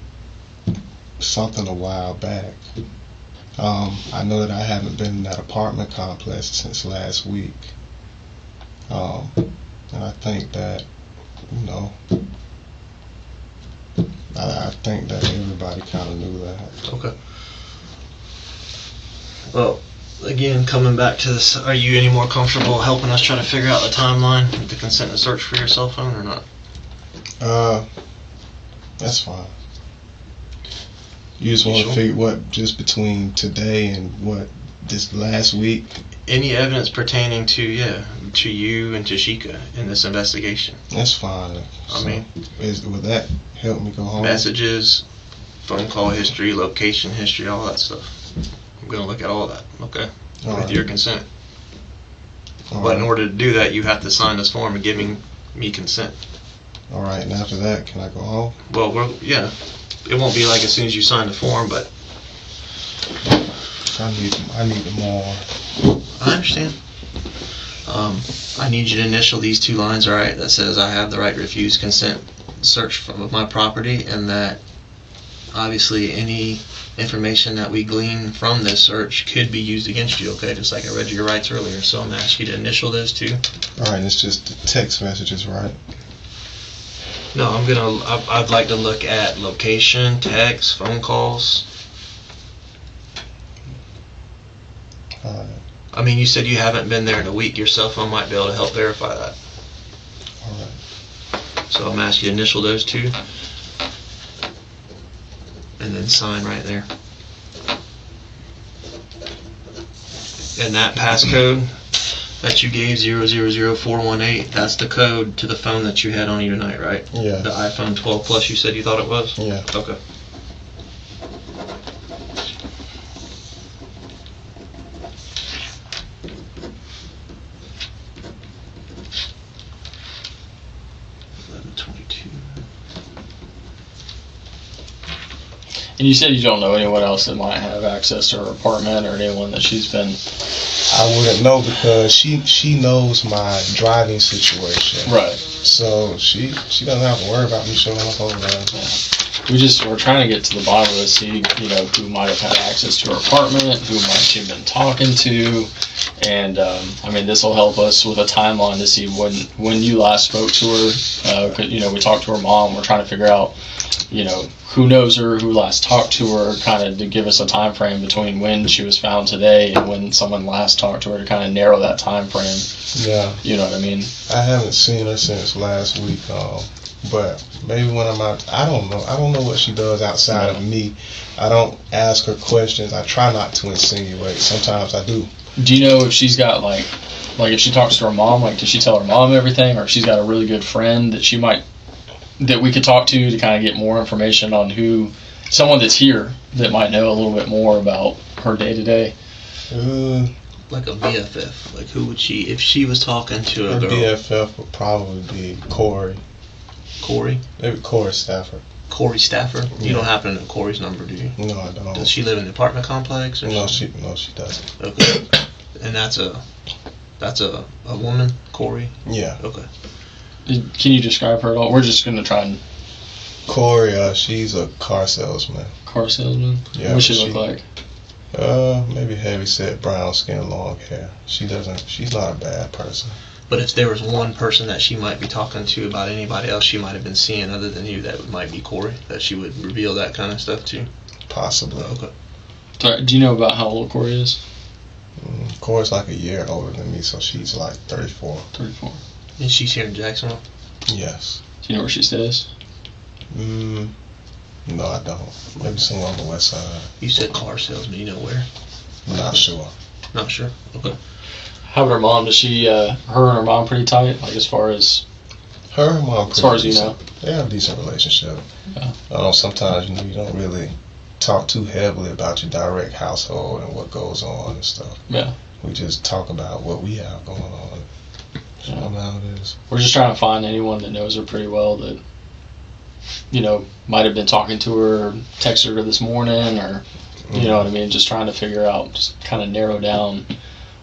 something a while back. I know that I haven't been in that apartment complex since last week. And I think that, I think that everybody kind of knew that. Okay. Well, again, coming back to this, are you any more comfortable helping us try to figure out the timeline with the consent and search for your cell phone or not? That's fine. You just want to figure what, just between today and what, this last week? Any evidence pertaining to you and Tashika in this investigation? That's fine. Would that help me go home? Messages, phone call history, location history, all that stuff. I'm going to look at all that, okay? With your consent. But in order to do that, you have to sign this form and giving me consent. All right, and after that, can I go home? Well, yeah. It won't be like as soon as you sign the form, but I need more. I understand. I need you to initial these 2 lines, all right, that says I have the right to refuse consent search of my property, and that obviously any information that we glean from this search could be used against you, okay, just like I read your rights earlier. So I'm going to ask you to initial those 2. All right, it's just the text messages, right? No, I'd like to look at location, text, phone calls. All right. I mean, you said you haven't been there in a week. Your cell phone might be able to help verify that. All right. So I'm asking you to initial those 2. And then sign right there. And that passcode that you gave, 000418, that's the code to the phone that you had on you tonight, right? Yeah. The iPhone 12 Plus you said you thought it was? Yeah. Okay. And you said you don't know anyone else that might have access to her apartment or anyone that she's been... I wouldn't know because she knows my driving situation. Right. So she doesn't have to worry about me showing up over there. Yeah. We're trying to get to the bottom of this, see, who might have had access to her apartment, who might she have been talking to, and this will help us with a timeline to see when you last spoke to her. We talked to her mom. We're trying to figure out, who knows her, who last talked to her, kind of to give us a time frame between when she was found today and when someone last talked to her to kind of narrow that time frame. Yeah. You know what I mean? I haven't seen her since last week, but maybe when I'm out, I don't know. I don't know what she does outside of me. I don't ask her questions. I try not to insinuate. Sometimes I do. Do you know if she's got like if she talks to her mom, does she tell her mom everything, or if she's got a really good friend that we could talk to kind of get more information on someone that's here that might know a little bit more about her day to day? Like a BFF. Like who would she, if she was talking to a her girl? BFF would probably be Corey. Corey? Maybe Corey Stafford. Corey Stafford? You Yeah. don't happen to know Corey's number, do you? No, I don't. Does she live in the apartment complex? Or No, something? she doesn't. Okay. And that's a woman, Corey? Yeah. Okay. Can you describe her at all? We're just gonna try and Corey, she's a car salesman. car salesman. Yeah, What she look like? Maybe heavy set, brown skin, long hair. She's not a bad person. But if there was one person that she might be talking to about anybody else she might have been seeing other than you, that might be Corey, that she would reveal that kind of stuff to? Possibly. Okay. Sorry, do you know about how old Corey is? Corey's like a year older than me, so she's like 34. 34. And she's here in Jacksonville? Yes. Do you know where she stays? No, I don't. Maybe somewhere on the west side. You said car salesman, you know where? I'm not sure. Not sure? Okay. How about her mom? Does she, her and her mom pretty tight? Like as far as Her and mom, as far as you know? they have a decent relationship. Yeah. Sometimes you don't really talk too heavily about your direct household and what goes on and stuff. Yeah. We just talk about what we have going on. So Yeah. how it is. We're just trying to find anyone that knows her pretty well that, might have been talking to her or texted her this morning or, you know what I mean? Just trying to figure out, just kind of narrow down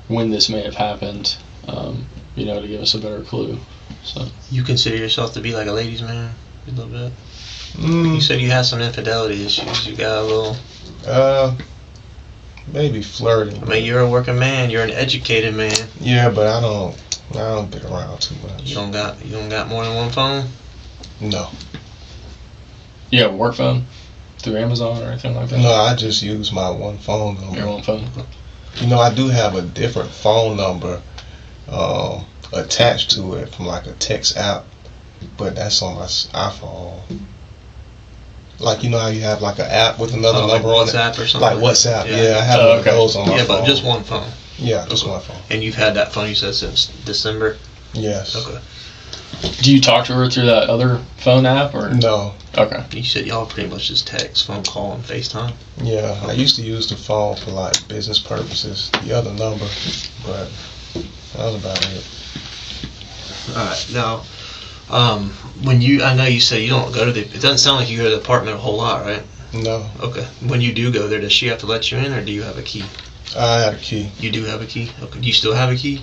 when this may have happened, to give us a better clue. So You consider yourself to be like a ladies' man a little bit? Mm, You said you had some infidelity issues. You got a little... maybe flirting. I mean, you're a working man. You're an educated man. Yeah, but I don't get around too much. You don't got more than one phone? No. you have a work phone through Amazon or anything like that? No, I just use my one phone number. Your own phone? I do have a different phone number attached to it from like a text app, but that's on my iPhone. Like, how you have like an app with another like number on it? WhatsApp or something? Like WhatsApp, Yeah. yeah. I have one of okay. those on my Yeah, phone. but just one phone. Yeah, just Okay. one phone. And you've had that phone, you said, since December? Yes. Okay. Do you talk to her through that other phone app or? No. Okay. You said y'all pretty much just text, phone call, and FaceTime? Yeah, I used to use the phone for like business purposes, the other number, but that was about it. Alright, now, I know you said you don't go to it doesn't sound like you go to the apartment a whole lot, right? No, Okay. When you do go there, does she have to let you in, or do you have a key? I had a key. You do have a key? Okay. Do you still have a key?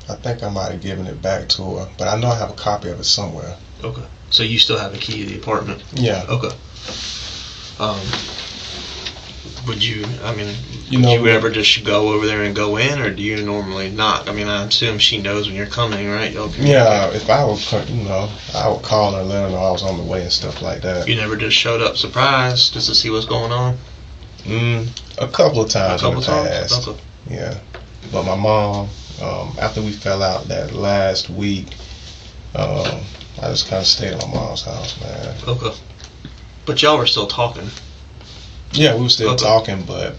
I think I might have given it back to her, but I know I have a copy of it somewhere. Okay. So you still have a key to the apartment? Yeah. Okay. Would you You ever just go over there and go in, or do you normally not? I mean, I assume she knows when you're coming, right? Y'all communicate. Yeah, if I would, I would call her and let her know I was on the way and stuff like that. You never just showed up surprised just to see what's going on? A couple of times A couple in the past. times? Okay. Yeah, but my mom, after we fell out that last week, I just kind of stayed at my mom's house, man. Okay. But y'all were still talking. Yeah, we were still Okay. talking, but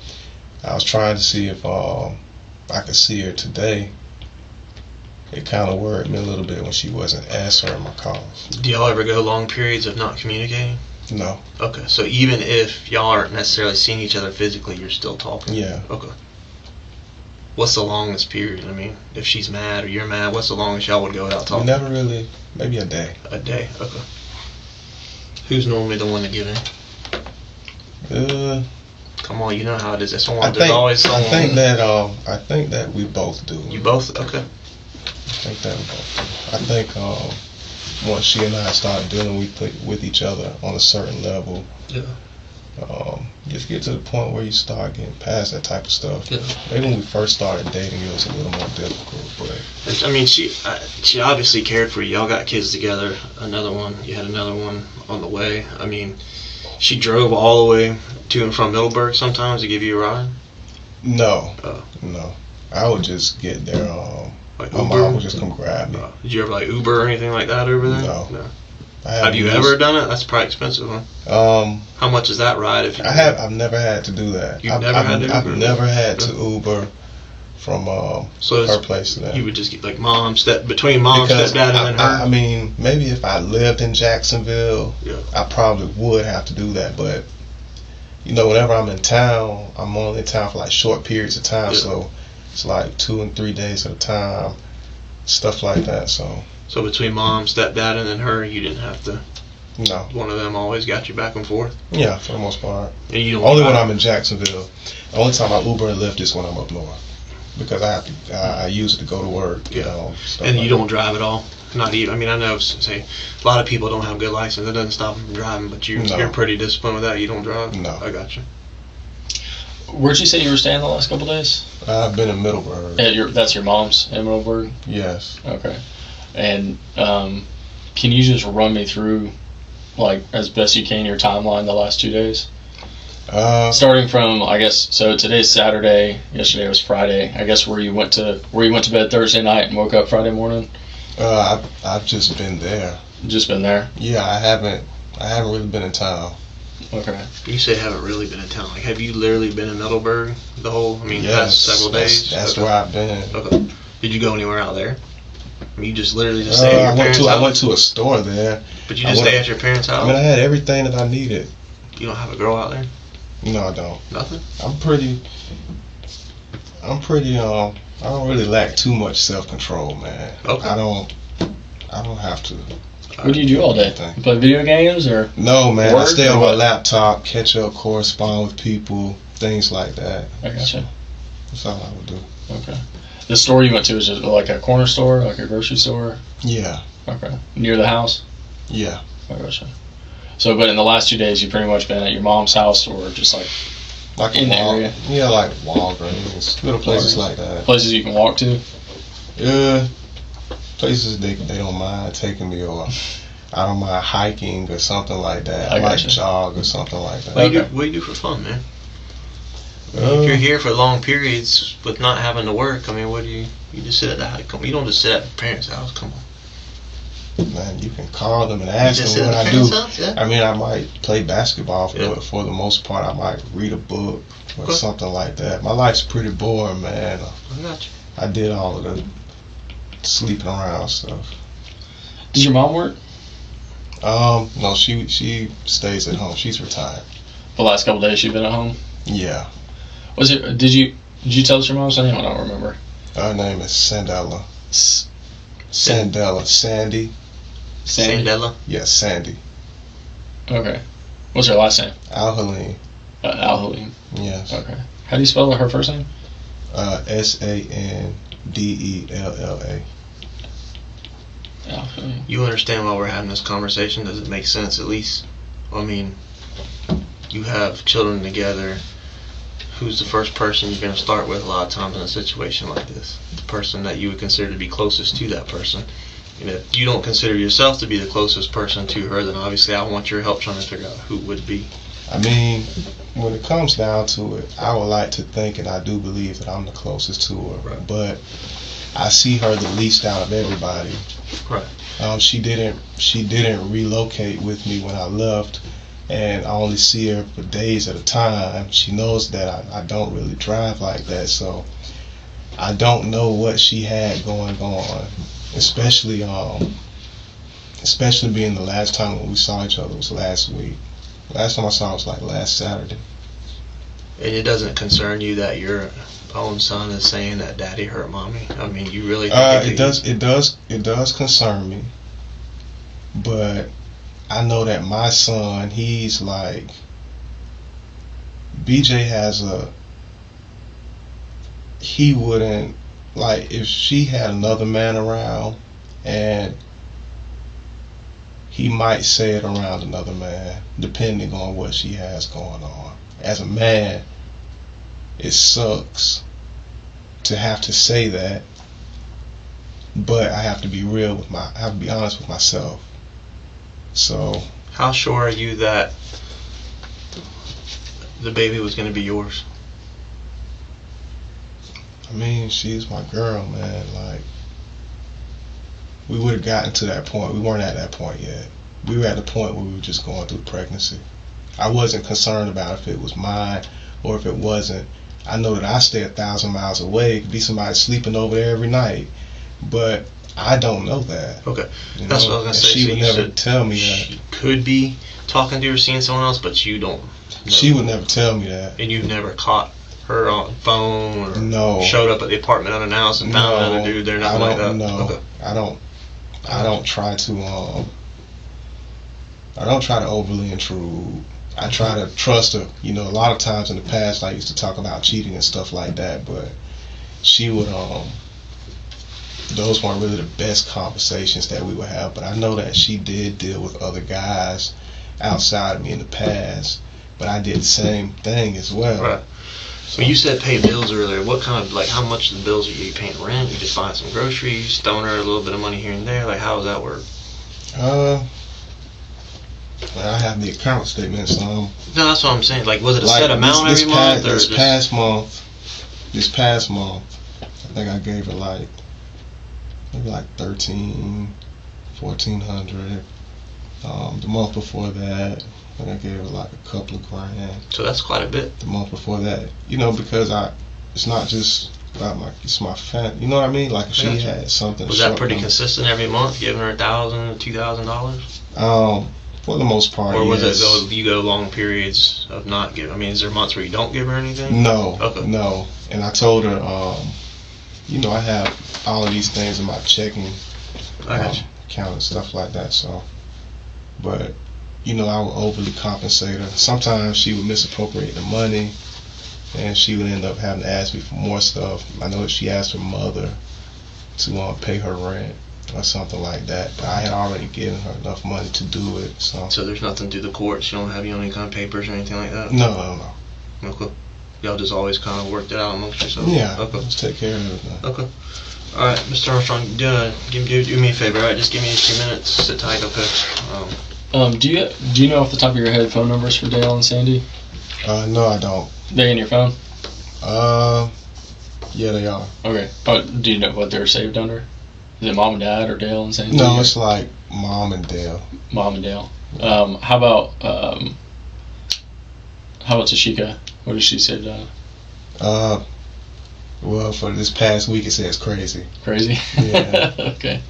I was trying to see if I could see her today. It kind of worried me a little bit when she wasn't answering my calls. Do y'all ever go long periods of not communicating? No. Okay, so even if y'all aren't necessarily seeing each other physically, you're still talking? Yeah. Okay. What's the longest period? I mean, if she's mad or you're mad, what's the longest y'all would go without We talking? never really. Maybe a day. A day, okay. Who's normally the one to give in? Come on, you know how it is. There's always someone. I think that we both do. You both? Okay. I think that we both do. I think once she and I start dealing with each other on a certain level, Yeah. Just get to the point where you start getting past that type of stuff. Yeah. Maybe when we first started dating, it was a little more difficult, but I mean, she obviously cared for you. Y'all got kids together. You had another one on the way. I mean, she drove all the way to and from Middleburg sometimes to give you a ride? no. Oh. No. I would just get there. Like My Uber? mom would just come grab me. Did you ever like Uber or anything like that over there? No. I Have you used- ever done it? That's probably expensive, huh? How much is that ride? If you I've never had to do that. You've never had to I've Uber? never had to Uber from So her place to there. you would just get like between mom, Because stepdad, and then her. I mean, maybe if I lived in Jacksonville, Yeah. I probably would have to do that. But whenever I'm in town, I'm only in town for like short periods of time. Yeah. So it's like 2 and 3 days at a time. stuff like that. So between mom, stepdad, and then her, you didn't have to. no. One of them always got you back and forth. Yeah, for the most part. And you don't Only drive. when I'm in Jacksonville. The only time I Uber and Lyft is when I'm up north, because I have to. I use it to go to work. You know, stuff And like you don't drive at all. Not even. I mean, I know. Say, a lot of people don't have good license. It doesn't stop them from driving. But you're pretty disciplined with that. You don't drive. No. I got you. Where'd you say you were staying the last couple days? I've been in Middleburg. That's your mom's in Middleburg? Yes. Okay. And can you just run me through, like, as best you can, your timeline the last 2 days? Starting from, I guess, so today's Saturday, yesterday was Friday. I guess where you went to bed Thursday night and woke up Friday morning? I've just been there. Just been there? Yeah, I haven't really been in town. Okay. You say haven't really been in town. Like, have you literally been in Middleburg the whole? I mean, past several days. That's where I've been. Okay. Did you go anywhere out there? I mean, you just literally just stay at your parents' house? I went to a store there. But you just stay at your parents' house? I mean, I had everything that I needed. You don't have a girl out there? No, I don't. Nothing? I'm pretty, I don't really lack too much self-control, man. Okay. I don't have to. What do you do all day? You play video games or? No, man. Work I stay or on my what? laptop, catch up, correspond with people, things like that. I gotcha. That's all I would do. Okay. The store you went to is just like a corner store, like a grocery store? Yeah. Okay. Near the house? Yeah. I gotcha. So, but in the last 2 days, you've pretty much been at your mom's house or just like in the area? Yeah, like Walgreens, little places like that. Places you can walk to? Yeah. Places they don't mind taking me, or I don't mind hiking or something like that. I might jog or something like that. What do you do for fun, man? If you're here for long periods with not having to work, I mean, what do you just sit at the house? You don't just sit at your parents' house, come on. Man, you can call them and ask them what I do. House, yeah? I mean, I might play basketball, but for the most part, I might read a book or something like that. My life's pretty boring, man. I got you. I did all of the sleeping around stuff. Does your mom work? No, she stays at home. She's retired. The last couple days she's been at home? Yeah. Was it? Did you tell us your mom's name? I don't remember. Her name is Sandella. Sandella. Sandy. Sandella? Yes, Sandy. Okay. What's her last name? Al-Halim. Al-Halim. Yes. Okay. How do you spell her first name? Sandella. Al-Halim. You understand why we're having this conversation? Does it make sense at least? I mean, you have children together. Who's the first person you're going to start with a lot of times in a situation like this? The person that you would consider to be closest to that person. And if you don't consider yourself to be the closest person to her, then obviously I want your help trying to figure out who would be. I mean, when it comes down to it, I would like to think, and I do believe, that I'm the closest to her. Right. But I see her the least out of everybody. Right. She didn't relocate with me when I left, and I only see her for days at a time. She knows that I don't really drive like that, so I don't know what she had going on. Especially being the last time when we saw each other was last week. Last time I saw her was like last Saturday. And it doesn't concern you that your own son is saying that daddy hurt mommy? I mean, you really think it does concern me. But I know that my son, he's like, BJ he wouldn't, like, if she had another man around, and he might say it around another man, depending on what she has going on. As a man, it sucks to have to say that, but I have to be I have to be honest with myself. So, how sure are you that the baby was going to be yours? I mean, she's my girl, man. Like, we would have gotten to that point. We weren't at that point yet. We were at the point where we were just going through pregnancy. I wasn't concerned about if it was mine or if it wasn't. I know that I stay 1,000 miles away. It could be somebody sleeping over there every night, but I don't know that. Okay, you that's know? what I was gonna say. She would never tell me that. She could be talking to or seeing someone else, but you don't know. She would never tell me that. And you've never caught her phone or No. showed up at the apartment unannounced and found another dude there, nothing like that? No, Okay. I don't try to overly intrude. I try to trust her. You know, a lot of times in the past I used to talk about cheating and stuff like that, but she would those weren't really the best conversations that we would have. But I know that she did deal with other guys outside of me in the past, but I did the same thing as well. Right. So you said pay bills earlier. What kind of, like, how much of the bills are you paying? Rent? You just buying some groceries, throwing her a little bit of money here and there? Like, how does that work? Well, I have the account statement, so No, that's what I'm saying. Like, was it a like set amount every month? Or this just... past month, I think I gave her like maybe like $1,400. The month before that, I think I gave her like a couple of grand. So that's quite a bit. The month before that, you know, because it's not just about it's my family. You know what I mean? Like if she had something. Was that pretty consistent every month, giving her $1,000, $2,000? For the most part, or was yes. you go long periods of not giving? I mean, is there months where you don't give her anything? No. Okay. No. And I told her, you know, I have all of these things in my checking account and stuff like that. So, but you know, I would overly compensate her. Sometimes she would misappropriate the money, and she would end up having to ask me for more stuff. I know that she asked her mother to pay her rent or something like that, but I had already given her enough money to do it. So there's nothing through the courts. You don't have any kind of papers or anything like that? No. Okay. Y'all just always kind of worked it out amongst yourselves? Yeah. Okay. Just take care of everything. Okay. All right, Mr. Armstrong, do me a favor. All right, just give me a few minutes. Sit tight, okay? Do you know off the top of your head phone numbers for Dale and Sandy? No, I don't. They in your phone? Yeah, they are. Okay. Oh, do you know what they're saved under? Is it Mom and Dad or Dale and Sandy? No, it's like Mom and Dale. Mom and Dale. How about Tashika? What does she say down? Well, for this past week, it says crazy. Crazy? Yeah. Okay.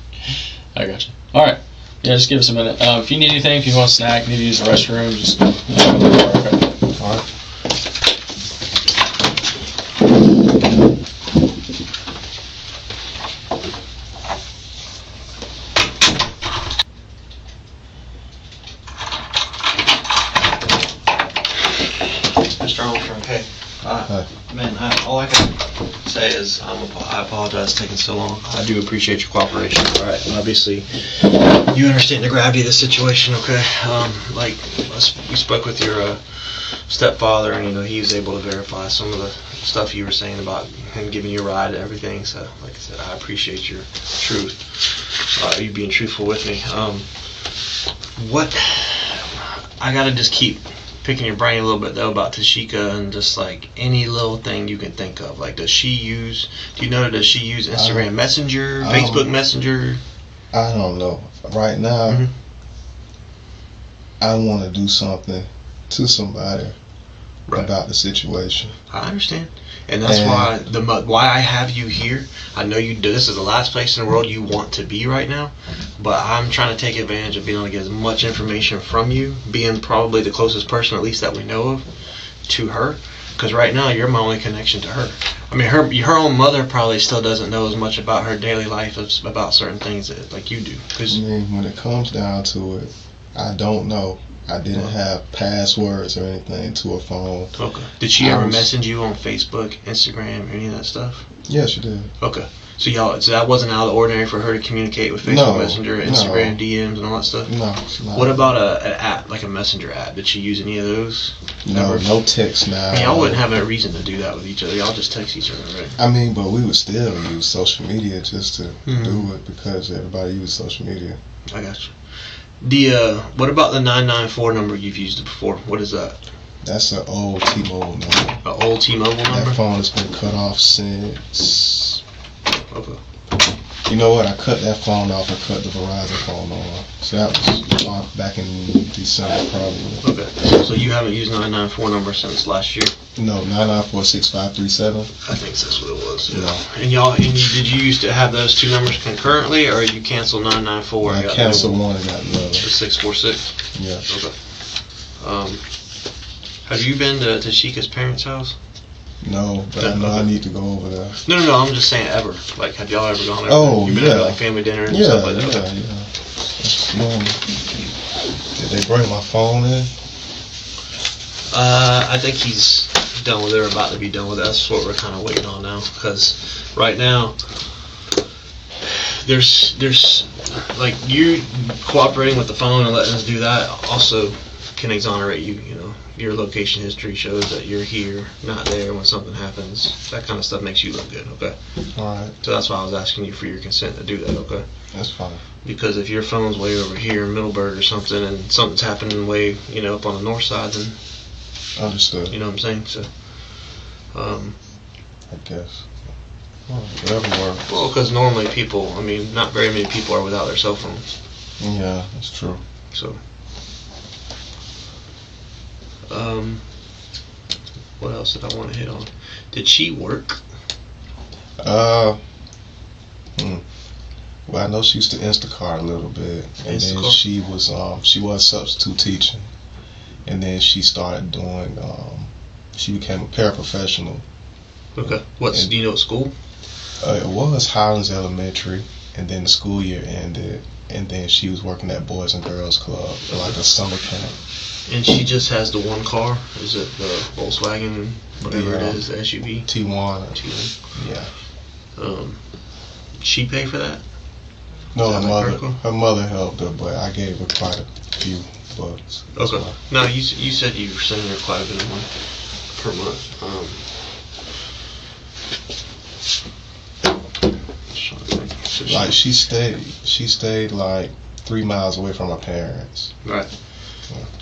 I got you. All right. Yeah, just give us a minute. If you need anything, if you want a snack, need to use the restroom, just come to the door, okay? All right. Mr. Armstrong, hey. Man, all I can say is I apologize for taking so long. I do appreciate your cooperation. All right, obviously you understand the gravity of the situation, okay? Like we spoke with your stepfather, and you know he was able to verify some of the stuff you were saying about him giving you a ride and everything. So, like I said, I appreciate your truth. You being truthful with me. What I gotta just keep picking your brain a little bit though about Tashika, and just like any little thing you can think of. Like, does she use Instagram Messenger, Facebook Messenger? I don't know. Right now, I want to do something to somebody about the situation. I understand. And that's why I have you here. I know you do. This is the last place in the world you want to be right now, but I'm trying to take advantage of being able to get as much information from you, being probably the closest person, at least that we know of, to her. Because right now you're my only connection to her. I mean, her own mother probably still doesn't know as much about her daily life as about certain things that like you do. I mean, when it comes down to it, I don't know. I didn't have passwords or anything to her phone. Okay. Did she ever message you on Facebook, Instagram, any of that stuff? Yeah, she did. Okay. So that wasn't out of the ordinary for her to communicate with Facebook Messenger, Instagram, DMs, and all that stuff? No, it's not. What about an app, like a messenger app? Did she use any of those? No, no text now. I mean, y'all wouldn't have a reason to do that with each other. Y'all just text each other, right? I mean, but we would still use social media just to do it because everybody uses social media. I got you. What about the 994 number you've used before? What is that? That's an old T-Mobile number. An old T-Mobile number? That phone has been cut off since... Okay. You know what? I cut that phone off and cut the Verizon phone on. So that was back in December, probably. Okay. So you haven't used 994 number since last year? No, 994-6537. I think that's what it was. Yeah. And did you used to have those two numbers concurrently, or you canceled 994? I canceled one and got the other. The 646? Yeah. Okay. Have you been to Tashika's parents' house? No, but I know I need to go over there. No. I'm just saying ever. Like, have y'all ever gone there? Oh, You've been to, like, family dinner and Yeah, stuff like that? yeah, Okay. yeah. That's normal. Did they bring my phone in? I think he's done with it or about to be done with it. That's what we're kind of waiting on now. Because right now, there's like, you cooperating with the phone and letting us do that also can exonerate you. You know, your location history shows that you're here, not there when something happens. That kind of stuff makes you look good. Okay. All right. So that's why I was asking you for your consent to do that. Okay. That's fine. Because if your phone's way over here in Middleburg or something, and something's happening way, you know, up on the north side, then Understood. you know what I'm saying. So, I guess. Well, whatever works. well, because normally people, I mean, not very many people are without their cell phones. Yeah, that's true. So, what else did I want to hit on? Did she work? Well, I know she used to Instacart a little bit, and then Instacart? she was substitute teaching, and then she started doing. She became a paraprofessional. Okay. Do you know what school? It was Highlands Elementary, and then the school year ended, and then she was working at Boys and Girls Club for like a summer camp. And she just has the one car? Is it the Volkswagen, whatever it is, the SUV? T1. T1. Yeah. She pay for that? No, Is that like her mother helped her, but I gave her quite a few bucks. Okay. No, you said you were sending her quite a bit of money per month. Like she stayed like 3 miles away from her parents. Right.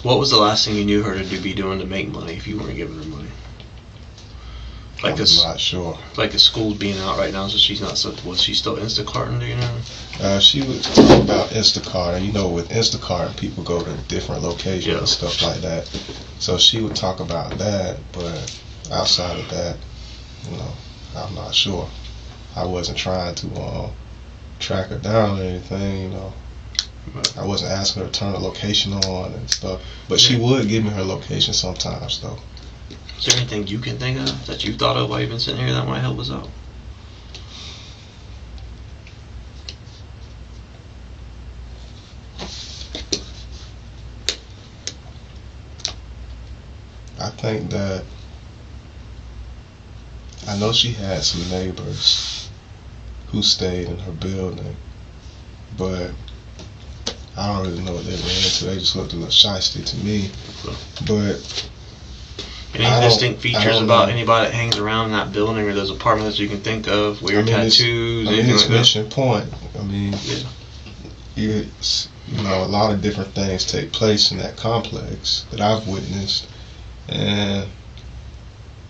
What was the last thing you knew her to be doing to make money if you weren't giving her money? Like I'm not sure. Like the school's being out right now, so she's not. Was she still Instacarting? Do you know? She would talk about Instacart, and you know, with Instacart, people go to different locations and stuff like that. So she would talk about that, but outside of that, you know, I'm not sure. I wasn't trying to track her down or anything, you know. I wasn't asking her to turn her location on and stuff, but she would give me her location sometimes, though. Is there anything you can think of that you thought of while you've been sitting here that might help us out? I think that I know she had some neighbors who stayed in her building, but I don't really know what they were into. They just looked a little shysty to me. But any distinct features about anybody that hangs around in that building or those apartments you can think of? Weird tattoos? It's Mission Point. I mean, it's, you know, a lot of different things take place in that complex that I've witnessed, and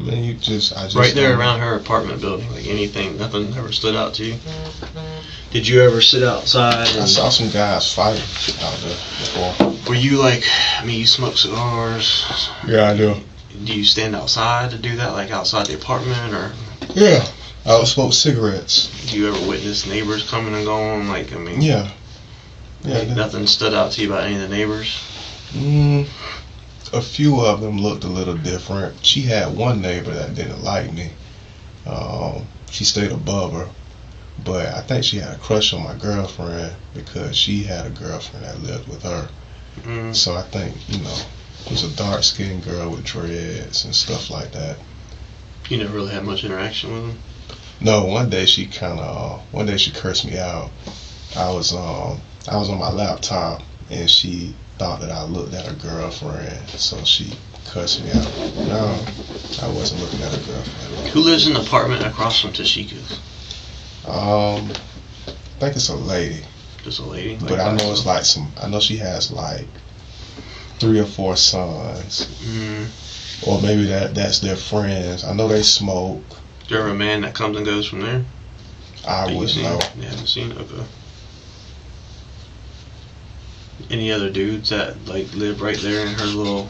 I mean, I just right there around her apartment building, like anything, nothing ever stood out to you? Did you ever sit outside? I saw some guys fighting out there before. Were you like, I mean, you smoke cigars? Yeah, I do. Do you stand outside to do that, like outside the apartment, or? Yeah, I would smoke cigarettes. Do you ever witness neighbors coming and going? Like, I mean, yeah. Like nothing stood out to you about any of the neighbors? A few of them looked a little different. She had one neighbor that didn't like me. She stayed above her, but I think she had a crush on my girlfriend because she had a girlfriend that lived with her. So I think, you know, it was a dark-skinned girl with dreads and stuff like that. You never really had much interaction with them? No, one day she cursed me out. I was on my laptop and she thought that I looked at her girlfriend, so she cussed me out. No, I wasn't looking at her girlfriend. Who lives in the apartment across from Tashika's? I think it's a lady. Just a lady? But I know it's like I know she has like 3 or 4 sons. Or maybe that's their friends. I know they smoke. Is there a man that comes and goes from there? I wouldn't know. You haven't seen it? Okay. Any other dudes that like live right there in her little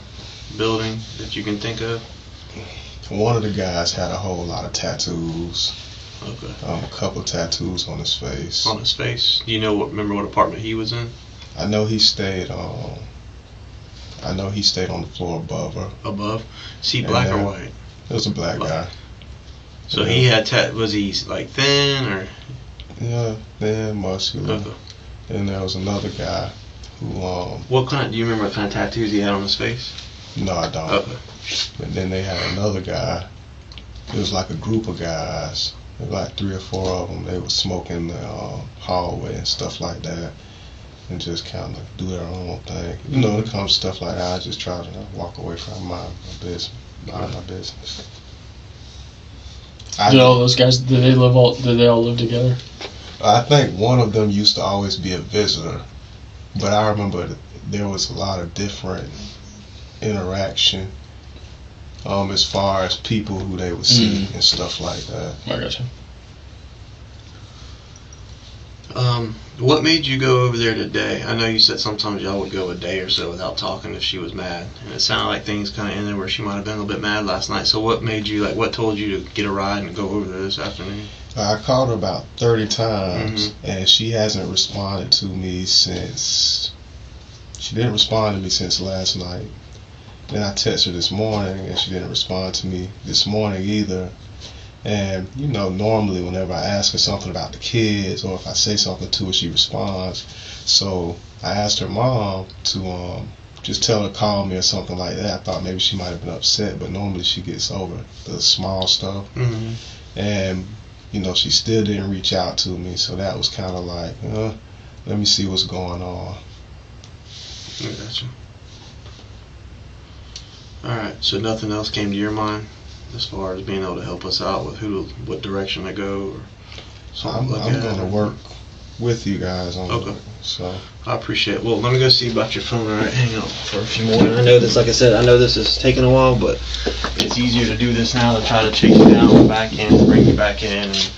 building that you can think of? One of the guys had a whole lot of tattoos. Okay. A couple of tattoos on his face. On his face? Do you remember what apartment he was in? I know he stayed on the floor above her. Above? Is he black or white? It was a black guy. So he had was he like thin or? Yeah, thin, muscular. Okay. And there was another guy who What kind? Do you remember what kind of tattoos he had on his face? no, I don't. Okay. But then they had another guy. It was like a group of guys. There were like 3 or 4 of them. They were smoking in the hallway and stuff like that, and just kind of do their own thing. You know, when it comes to stuff like that, I just try to walk away from my business. Mind my business. Did all those guys? Did they all live together? I think one of them used to always be a visitor, but I remember there was a lot of different interaction as far as people who they would see and stuff like that. I gotcha. What made you go over there today? I know you said sometimes y'all would go a day or so without talking if she was mad, and it sounded like things kind of ended where she might have been a little bit mad last night. So what made you what told you to get a ride and go over there this afternoon? I called her about 30 times, and she hasn't responded to me since. She didn't respond to me since last night. Then I texted her this morning, and she didn't respond to me this morning either. And, you know, normally whenever I ask her something about the kids, or if I say something to her, she responds. So I asked her mom to just tell her to call me or something like that. I thought maybe she might have been upset, but normally she gets over the small stuff. And, you know, she still didn't reach out to me, so that was kind of like, let me see what's going on. I gotcha. Alright, so nothing else came to your mind as far as being able to help us out with what direction to go or something I'm going to work with you guys on it. So I appreciate it. Well, let me go see about your phone. Alright, hang out for a few more. I know this, like I said, I know this is taking a while, but it's easier to do this now to try to chase you down the back end, bring you back in, and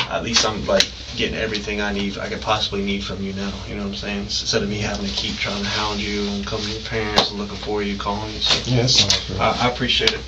at least I'm like getting everything I could possibly need from you now. You know what I'm saying? Instead of me having to keep trying to hound you and come to your parents and looking for you, calling you. So yeah, that sounds good. I appreciate it.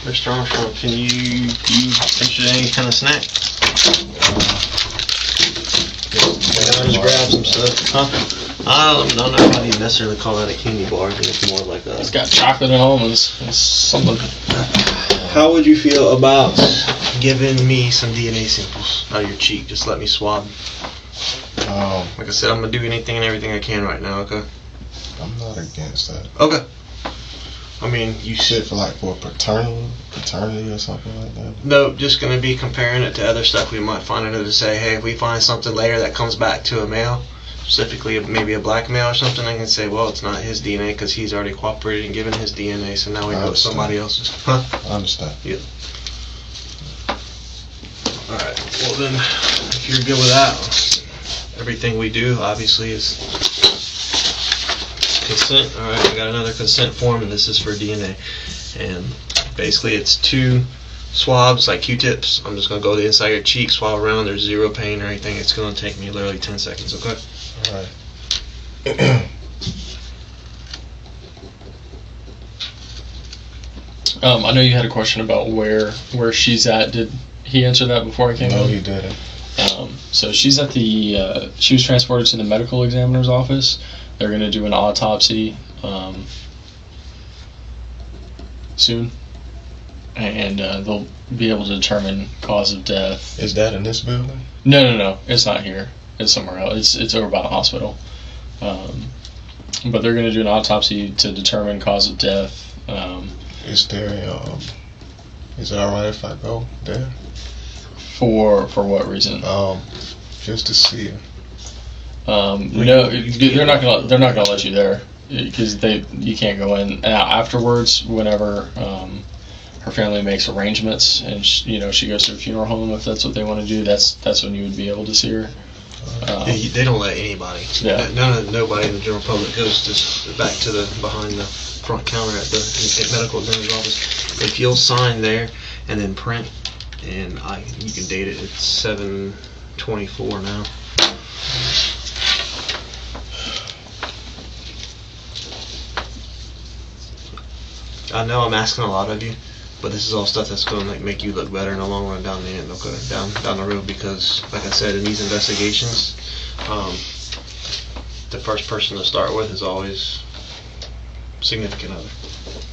Mr. Armstrong, can you interested in any kind of snack? Just grab some stuff. Huh? I don't know how you necessarily call that a candy bar. I think it's more like a... It's got chocolate and almonds. It's something. How would you feel about giving me some DNA samples out of your cheek? Just let me swab. Like I said, I'm going to do anything and everything I can right now, okay? I'm not against that. Okay. I mean, you said for paternity or something like that? No, just going to be comparing it to other stuff we might find in it to say, hey, if we find something later that comes back to a male, specifically maybe a black male or something, I can say, well, it's not his DNA because he's already cooperated and given his DNA, so now we know it's somebody else's. Huh? I understand. Yeah. Alright, well then, if you're good with that, everything we do obviously is consent. Alright, I got another consent form, and this is for DNA. And basically it's 2 swabs, like Q-tips. I'm just going to go to the inside of your cheek, swab around. There's 0 pain or anything. It's going to take me literally 10 seconds, okay? Alright. I know you had a question about where she's at. Did he answer that before I came in? No, he didn't. So she's at the, she was transported to the medical examiner's office. They're going to do an autopsy soon, and they'll be able to determine cause of death. Is that in this building? No, it's not here. It's somewhere else. It's over by the hospital. But they're going to do an autopsy to determine cause of death. Is it alright if I go there? For what reason? Just to see her. No, they're not gonna let you there because you can't go in. Now afterwards, whenever her family makes arrangements and she goes to a funeral home, if that's what they want to do, that's when you would be able to see her. They don't let anybody. Yeah. Nobody in the general public goes back to the behind the front counter at the medical examiner's office. If you'll sign there and then print, and you can date it. It's 7/24 now. I know I'm asking a lot of you, but this is all stuff that's going to make you look better in the long run down the end, okay? Down the road, because, like I said, in these investigations, the first person to start with is always significant other.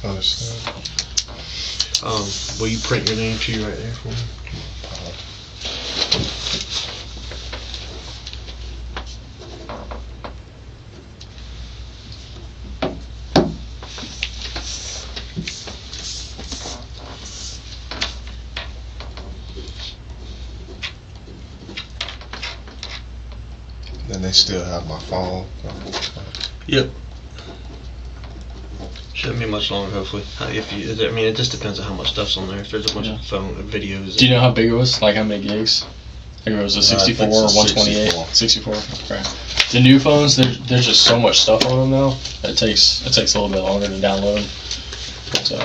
Understand. Will you print your name too right there for me? And they still have my phone. Yep. Shouldn't be much longer, hopefully. It just depends on how much stuff's on there. If there's a bunch of phone videos. Do you know how big it was? Like how many gigs? Like it was a 64 or 128? 64. Okay. The new phones, there's just so much stuff on them now. It takes a little bit longer to download. So,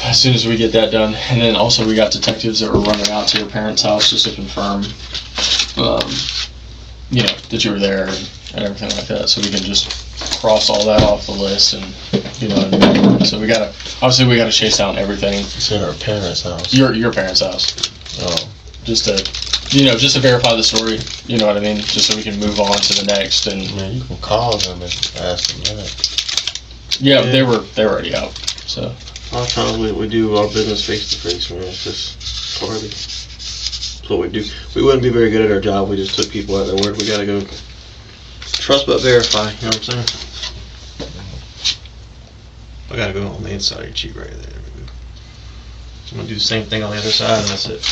as soon as we get that done, and then also we got detectives that were running out to your parents' house just to confirm, that you were there and everything like that. So we can just cross all that off the list, and you know what I mean. So we gotta chase down everything. You said her parents' house. Your parents' house. Oh. Just to verify the story. You know what I mean. Just so we can move on to the next. And Man, you can call them and ask them that. yeah, they were already out. So A lot of times we do our business face to face, man. It's just part of it. That's what we do. We wouldn't be very good at our job. We just took people at their word. We gotta go trust but verify. You know what I'm saying? I gotta go on the inside of your cheek right there. I'm gonna do the same thing on the other side, and that's it.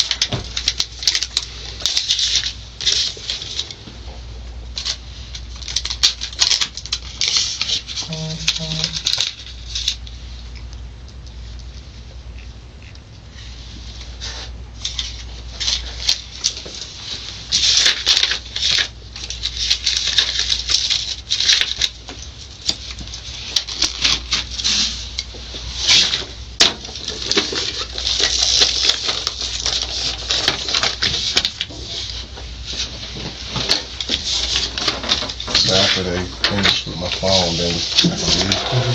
After they finish with my phone, then I can leave.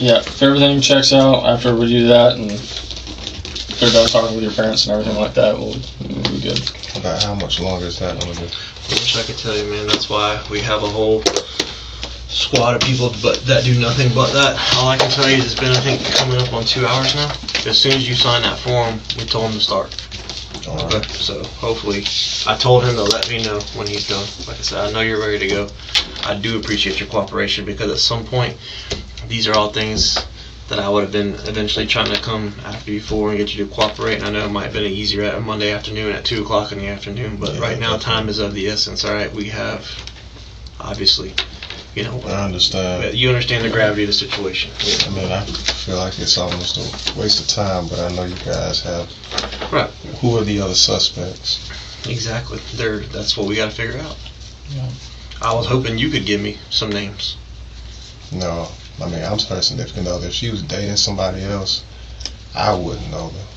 yeah, if everything checks out after we do that, and they're done talking with your parents and everything like that, we'll be good. About how much longer is that going to be? I wish I could tell you, man. That's why we have a whole squad of people that do nothing but that. All I can tell you is it's been, I think, coming up on 2 hours now. As soon as you sign that form, we told him to start. Alright. Okay, so hopefully, I told him to let me know when he's done. Like I said, I know you're ready to go. I do appreciate your cooperation, because at some point, these are all things that I would have been eventually trying to come after you for and get you to cooperate. And I know it might have been easier at a Monday afternoon at 2 o'clock in the afternoon, but Yeah, right now definitely. time is of the essence. All right, we have, obviously, I understand. you understand the gravity of the situation. I mean, I feel like it's almost a waste of time, but I know you guys have. Right. Who are the other suspects? Exactly. That's what we got to figure out. Yeah. I was hoping you could give me some names. No, I mean, I'm her significant other. If she was dating somebody else, I wouldn't know them.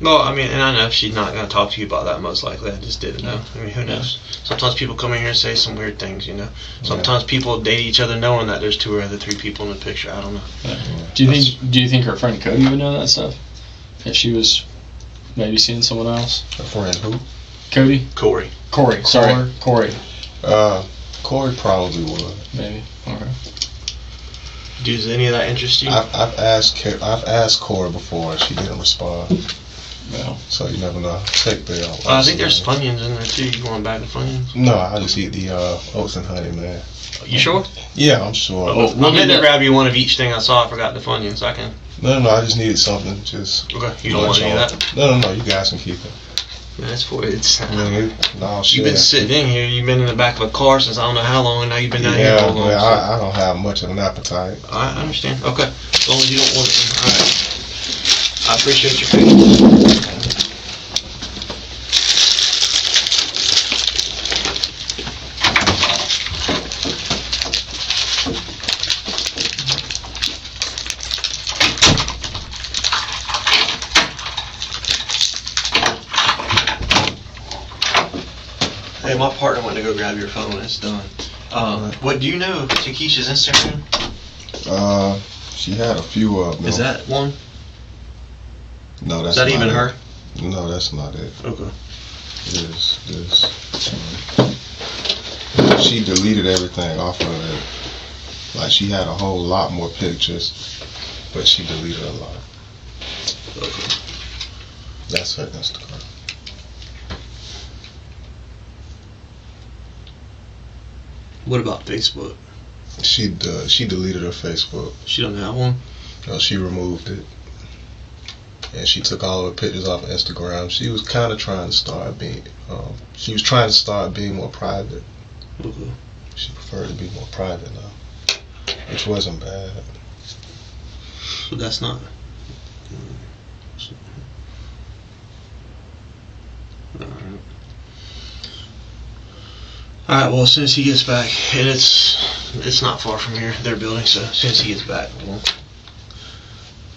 Well, I mean, and I know she's not going to talk to you about that, most likely. I just didn't know. I mean, who knows? Sometimes people come in here and say some weird things, you know. Sometimes people date each other knowing that there's 2 or other 3 people in the picture. I don't know. Do you think her friend Cody would know that stuff? If she was maybe seeing someone else? A friend who? Cody? Corey. Corey. Sorry, Corey. Corey probably would. Maybe. Okay. Does any of that interest you? I've asked Corey before, and she didn't respond. Well, So you never know. Take the. I think there's Funyuns in there too. You going back to Funyuns? No, I just eat the oats and honey, man. You sure? Yeah, I'm sure. Well, I'm going to grab you one of each thing I saw. I forgot the Funyuns. I can. No, I just needed something. Just. Okay. You don't want any of that? No. You guys can keep it. Man, that's for it. It's, No, you've been sitting in here. You've been in the back of a car since I don't know how long, and now you've been down here Yeah, for a long man, time. I don't have much of an appetite. I understand. Okay. As long as you don't want it. All right. I appreciate your patience. Hey, my partner went to go grab your phone. It's done. What do you know of Takesha's Instagram? She had a few of them. Is that one? No, that's Is that not even it. her? No, that's not it. Okay. She deleted everything off of it. Like, she had a whole lot more pictures, but she deleted a lot. Okay. That's her Instagram. What about Facebook? She deleted her Facebook. She don't have one? No, she removed it. And she took all her pictures off of Instagram. She was kind of trying to start being, more private. Okay. She preferred to be more private now, which wasn't bad. So that's not. Alright, well, as soon as he gets back, and it's not far from here, their building, so as soon as he gets back, we'll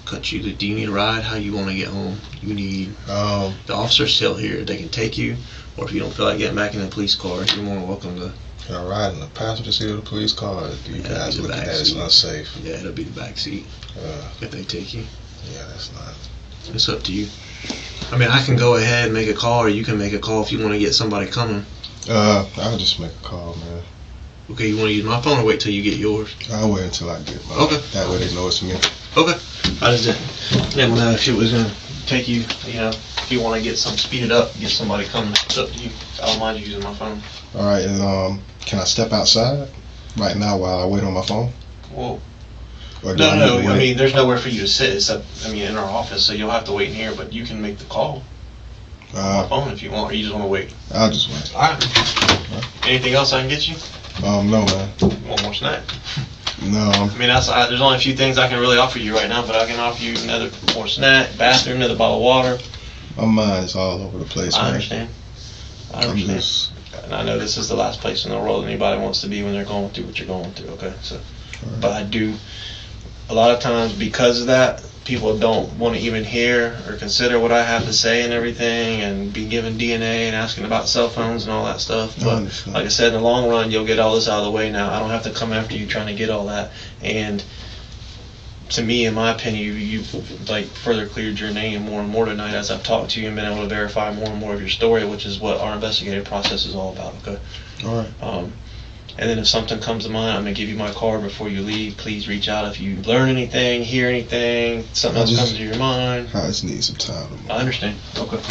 cut you. Do you need a ride? How you want to get home? You need, the officer's still here. They can take you, or if you don't feel like getting back in the police car, you're more than welcome to. Can I ride in the passenger seat of the police car? Or do you guys look at that as unsafe? Yeah, it'll be the back seat if they take you. Yeah, that's not. It's up to you. I mean, I can go ahead and make a call, or you can make a call if you want to get somebody coming. I'll just make a call, man. Okay, you want to use my phone or wait till you get yours? I'll wait until I get mine. Okay. That way they know it's me. Okay. I just didn't know if it was going to take you, if you want to get some speeded up, get somebody coming. It's up to you. I don't mind you using my phone. All right, and can I step outside right now while I wait on my phone? Whoa. Or No. I mean, there's nowhere for you to sit except, in our office, so you'll have to wait in here, but you can make the call on my phone if you want, or you just want to wait. I'll just wait. All right. Anything else I can get you? No, man. One more snack? No. There's only a few things I can really offer you right now, but I can offer you another more snack, bathroom, another bottle of water. My mind's all over the place, man. I understand. And I know this is the last place in the world anybody wants to be when they're going through what you're going through, okay? So, right. But I do, a lot of times because of that, people don't want to even hear or consider what I have to say and everything, and be given DNA and asking about cell phones and all that stuff. But like I said, in the long run, you'll get all this out of the way now. I don't have to come after you trying to get all that. And to me, in my opinion, you've further cleared your name more and more tonight as I've talked to you and been able to verify more and more of your story, which is what our investigative process is all about, okay? All right. And then if something comes to mind, I'm going to give you my card before you leave. Please reach out if you learn anything, hear anything, something else comes to your mind. I just need some time. I understand. Okay.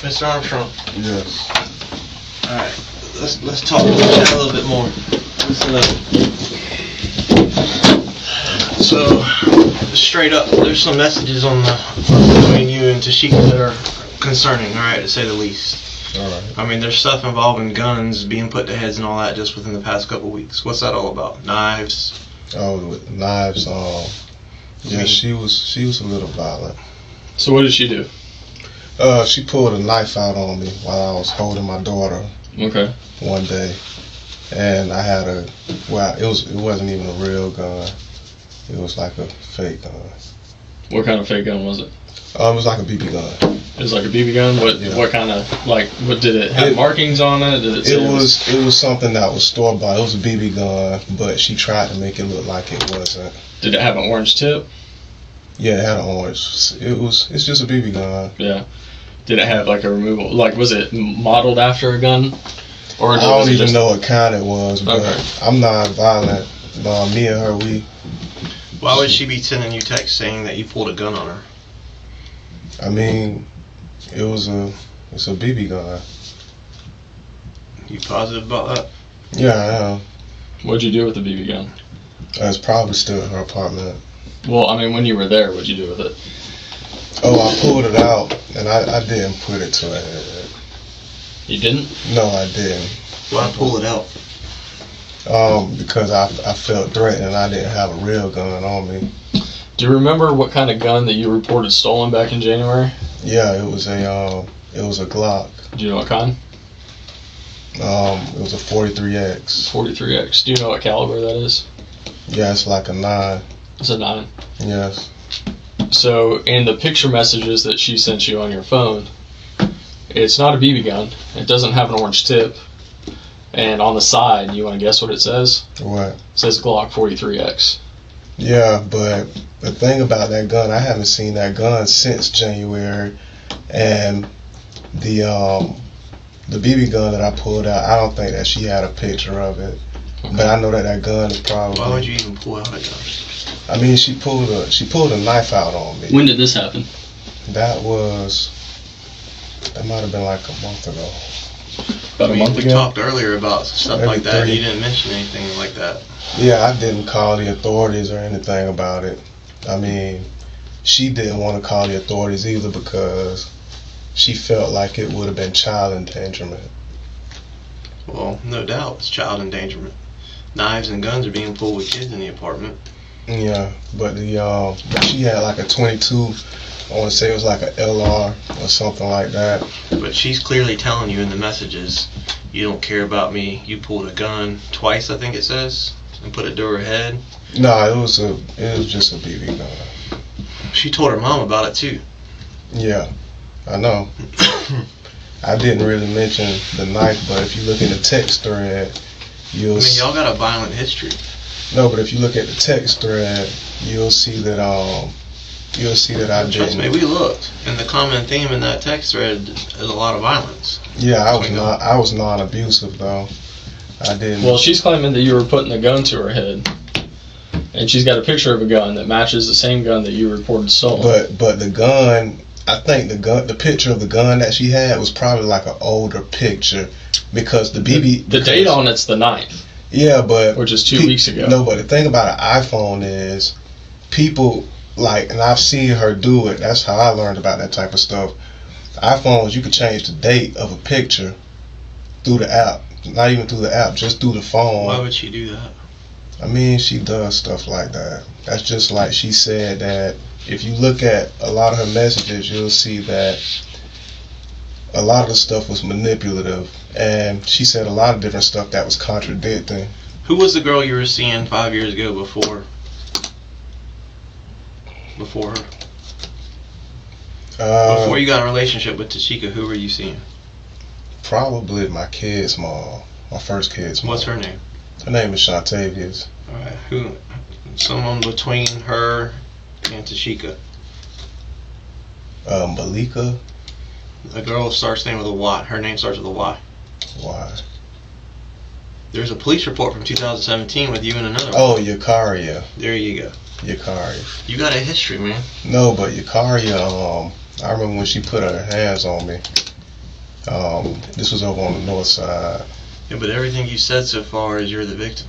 Mr. Armstrong. Yes. All right. Let's talk chat a little bit more. Listen up. So, straight up, there's some messages between you and Tashika that are concerning, all right, to say the least. All right. I mean, there's stuff involving guns being put to heads and all that just within the past couple weeks. What's that all about? Knives? Oh, with knives. Yeah, she was a little violent. So what did she do? She pulled a knife out on me while I was holding my daughter. Okay. One day, and I had it wasn't even a real gun. It was like a fake gun. What kind of fake gun was it? It was like a BB gun. It was like a BB gun. What kind of what did it have markings on it? Did it was something that was store bought. It was a BB gun, but she tried to make it look like it wasn't. Did it have an orange tip? Yeah, it had an orange. It's just a BB gun. Yeah. Did it have like a removable? Like, was it modeled after a gun? Or I don't even know what kind it was, but okay. I'm non-violent. Me and her, Why would she be sending you texts saying that you pulled a gun on her? I mean, it's a BB gun. You positive about that? Yeah, I am. What'd you do with the BB gun? It's probably still in her apartment. Well, I mean, when you were there, what'd you do with it? Oh, I pulled it out, and I didn't put it to her head. You didn't? No, I didn't. Why pull it out? Because I felt threatened and I didn't have a real gun on me. Do you remember what kind of gun that you reported stolen back in January? Yeah, it was a Glock. Do you know what kind? It was a 43X. 43X. Do you know what caliber that is? Yeah, it's like a 9. It's a 9. Yes. So, in the picture messages that she sent you on your phone, it's not a BB gun. It doesn't have an orange tip. And on the side, you want to guess what it says? What? It says Glock 43X. Yeah, but the thing about that gun, I haven't seen that gun since January. And the BB gun that I pulled out, I don't think that she had a picture of it. Okay. But I know that gun is probably... Why would you even pull out a gun? I mean, she pulled a knife out on me. When did this happen? That might have been like a month ago. About a month ago? We talked earlier about stuff Maybe like that. 3. You didn't mention anything like that. Yeah, I didn't call the authorities or anything about it. I mean, she didn't want to call the authorities either because she felt like it would have been child endangerment. Well, no doubt it's child endangerment. Knives and guns are being pulled with kids in the apartment. Yeah, but she had like a 22. I want to say it was like a LR or something like that. But she's clearly telling you in the messages, you don't care about me. You pulled a gun twice, I think it says, and put it to her head. No, it was just a BB gun. She told her mom about it too. Yeah, I know. I didn't really mention the knife, but if you look in the text thread, you'll. I mean, y'all got a violent history. No, but if you look at the text thread, you'll see that I didn't. Trust me, we looked, and the common theme in that text thread is a lot of violence. Yeah, I was non-abusive though. I didn't. Well, she's claiming that you were putting a gun to her head, and she's got a picture of a gun that matches the same gun that you reported stolen. But the gun, I think the picture of the gun that she had was probably like an older picture because the date on it's the 9th. Yeah, but which is 2 weeks ago. No, but the thing about an iPhone is people like, and I've seen her do it. That's how I learned about that type of stuff. iPhones, you can change the date of a picture through the app. Not even through the app, just through the phone. Why would she do that? I mean, she does stuff like that. That's just like she said that if you look at a lot of her messages, you'll see that a lot of the stuff was manipulative. And she said a lot of different stuff that was contradicting. Who was the girl you were seeing 5 years ago before her? Before you got in a relationship with Tashika, who were you seeing? Probably my kid's mom. My first kid's mom. What's her name? Her name is Shantavius. Alright, someone between her and Tashika. Malika. The girl starts name with a Y. Her name starts with a Y. Why? There's a police report from 2017 with you and another one. Oh, Yakaria. There you go. Yakaria. You got a history, man. No, but Yakaria, I remember when she put her hands on me. This was over on the north side. Yeah, but everything you said so far is you're the victim.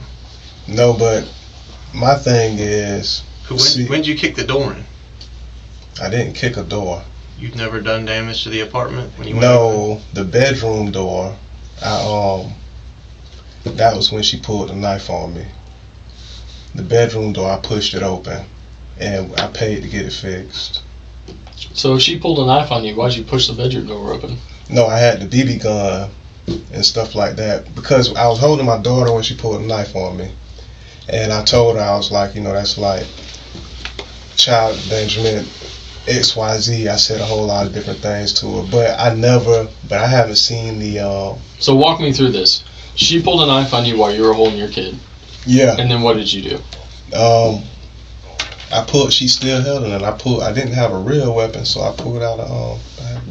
No, but my thing is... When did you kick the door in? I didn't kick a door. You've never done damage to the apartment when you No, the bedroom door, that was when she pulled the knife on me. The bedroom door, I pushed it open, and I paid to get it fixed. So if she pulled a knife on you, why'd you push the bedroom door open? No, I had the BB gun and stuff like that because I was holding my daughter when she pulled the knife on me. And I told her, I was like, that's like child Benjamin XYZ. I said a whole lot of different things to her, but I haven't seen the... So walk me through this. She pulled a knife on you while you were holding your kid. Yeah. And then what did you do? She still held it, and I didn't have a real weapon, so I pulled out I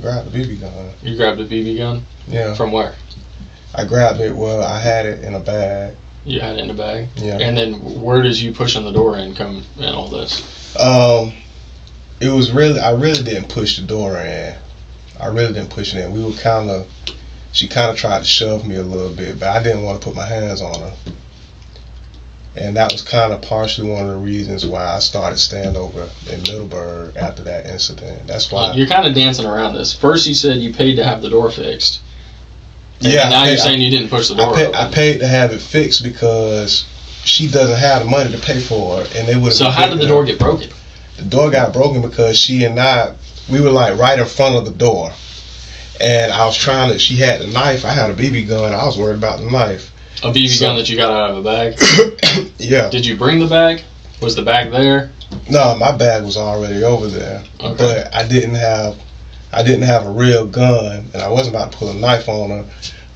grabbed the BB gun. You grabbed a BB gun? Yeah. From where? I grabbed it, I had it in a bag. You had it in a bag? Yeah. And then where does you pushing the door in come in all this? It was I really didn't push the door in. I really didn't push it in. She kind of tried to shove me a little bit, but I didn't want to put my hands on her. And that was kind of partially one of the reasons why I started staying over in Middleburg after that incident. That's why. You're kind of dancing around this. First you said you paid to have the door fixed. And now you're saying you didn't push the door open. I paid to have it fixed because she doesn't have the money to pay for it, and they would. So how did the door get broken? The door got broken because she and we were like right in front of the door, and I was she had the knife, I had a BB gun, I was worried about the knife. A BB gun that you got out of a bag? Yeah. Did you bring the bag? Was the bag there? No, my bag was already over there. Okay. But I didn't have a real gun, and I wasn't about to pull a knife on her.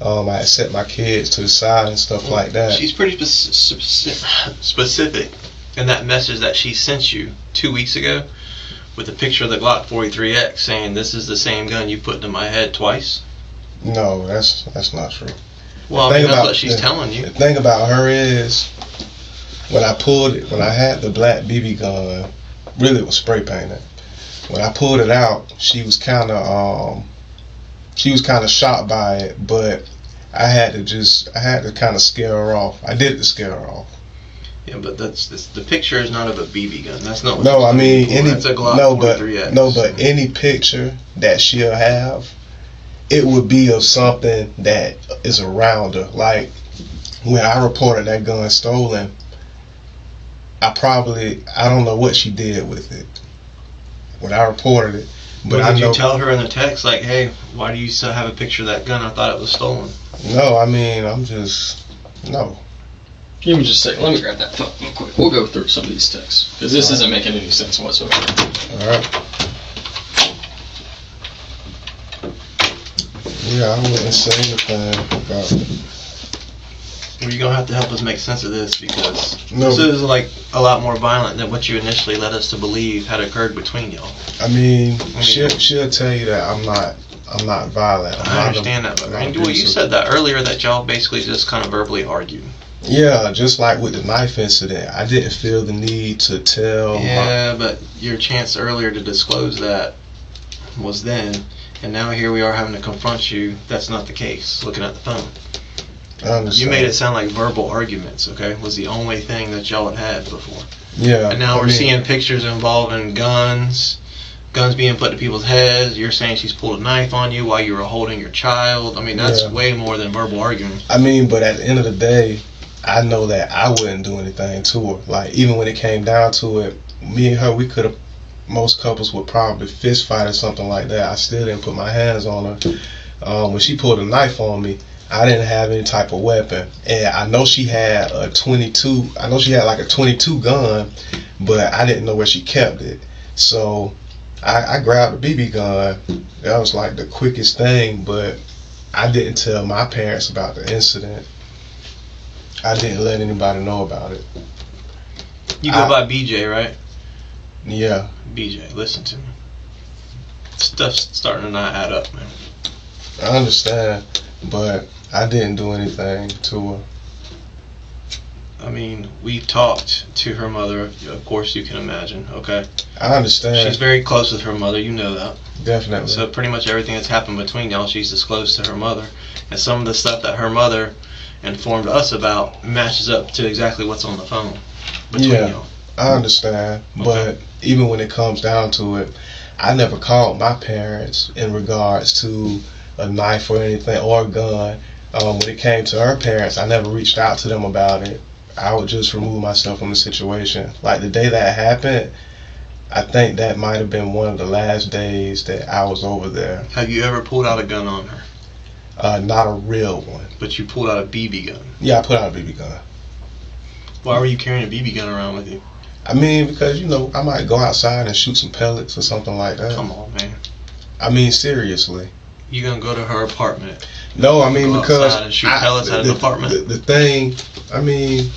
I had set my kids to the side and stuff like that. She's pretty specific in that message that she sent you 2 weeks ago with a picture of the Glock 43X saying this is the same gun you put in my head twice. No, that's not true. Well, that's what she's telling you. The thing about her is, when I had the black BB gun, really it was spray painted. When I pulled it out, she was kind of shocked by it, but I had to kind of scare her off. I did to scare her off. Yeah, but the picture is not of a BB gun. That's not. No, I mean that's a Glock 43X. But any picture that she'll have, it would be of something that is around her. Like when I reported that gun stolen, I don't know what she did with it when I reported it. But did you tell her in the text, like, hey, why do you still have a picture of that gun? I thought it was stolen. No, I mean, no. Give me just a second. Let me grab that phone real quick. We'll go through some of these texts because this isn't making any sense whatsoever. All right. Yeah, I wouldn't say anything about it. Well, you're going to have to help us make sense of this because this is like a lot more violent than what you initially led us to believe had occurred between y'all. I mean, she'll tell you that I'm not violent. I understand that, but well, you said that earlier that y'all basically just kind of verbally argued. Yeah, just like with the knife incident, I didn't feel the need to tell. Yeah, but your chance earlier to disclose that was then, and now here we are having to confront you. That's not the case. Looking at the phone. You made it sound like verbal arguments, okay? Was the only thing that y'all had before. Yeah. And now we're seeing pictures involving guns being put to people's heads. You're saying she's pulled a knife on you while you were holding your child. I mean, that's way more than verbal argument. I mean, but at the end of the day, I know that I wouldn't do anything to her. Like, even when it came down to it, me and her, most couples would probably fist fight or something like that. I still didn't put my hands on her. When she pulled a knife on me, I didn't have any type of weapon, and I know she had a 22. I know she had like a 22 gun, but I didn't know where she kept it. So I grabbed a BB gun. That was like the quickest thing, but I didn't tell my parents about the incident. I didn't let anybody know about it. You go by BJ, right? Yeah. BJ, listen to me. Stuff's starting to not add up, man. I understand, but I didn't do anything to her. I mean, we've talked to her mother, of course you can imagine, okay? I understand. She's very close with her mother, you know that. Definitely. So pretty much everything that's happened between y'all, she's disclosed to her mother. And some of the stuff that her mother informed us about matches up to exactly what's on the phone between y'all. I understand. Okay. But even when it comes down to it, I never called my parents in regards to a knife or anything or a gun. When it came to her parents, I never reached out to them about it. I would just remove myself from the situation. Like the day that happened, I think that might have been one of the last days that I was over there. Have you ever pulled out a gun on her? Not a real one. But you pulled out a BB gun. Yeah, I put out a BB gun. Why were you carrying a BB gun around with you? I mean, because, I might go outside and shoot some pellets or something like that. Come on, man. I mean, seriously. You gonna go to her apartment? No, I mean, go because outside and shoot pellets out of the apartment? The thing, I mean,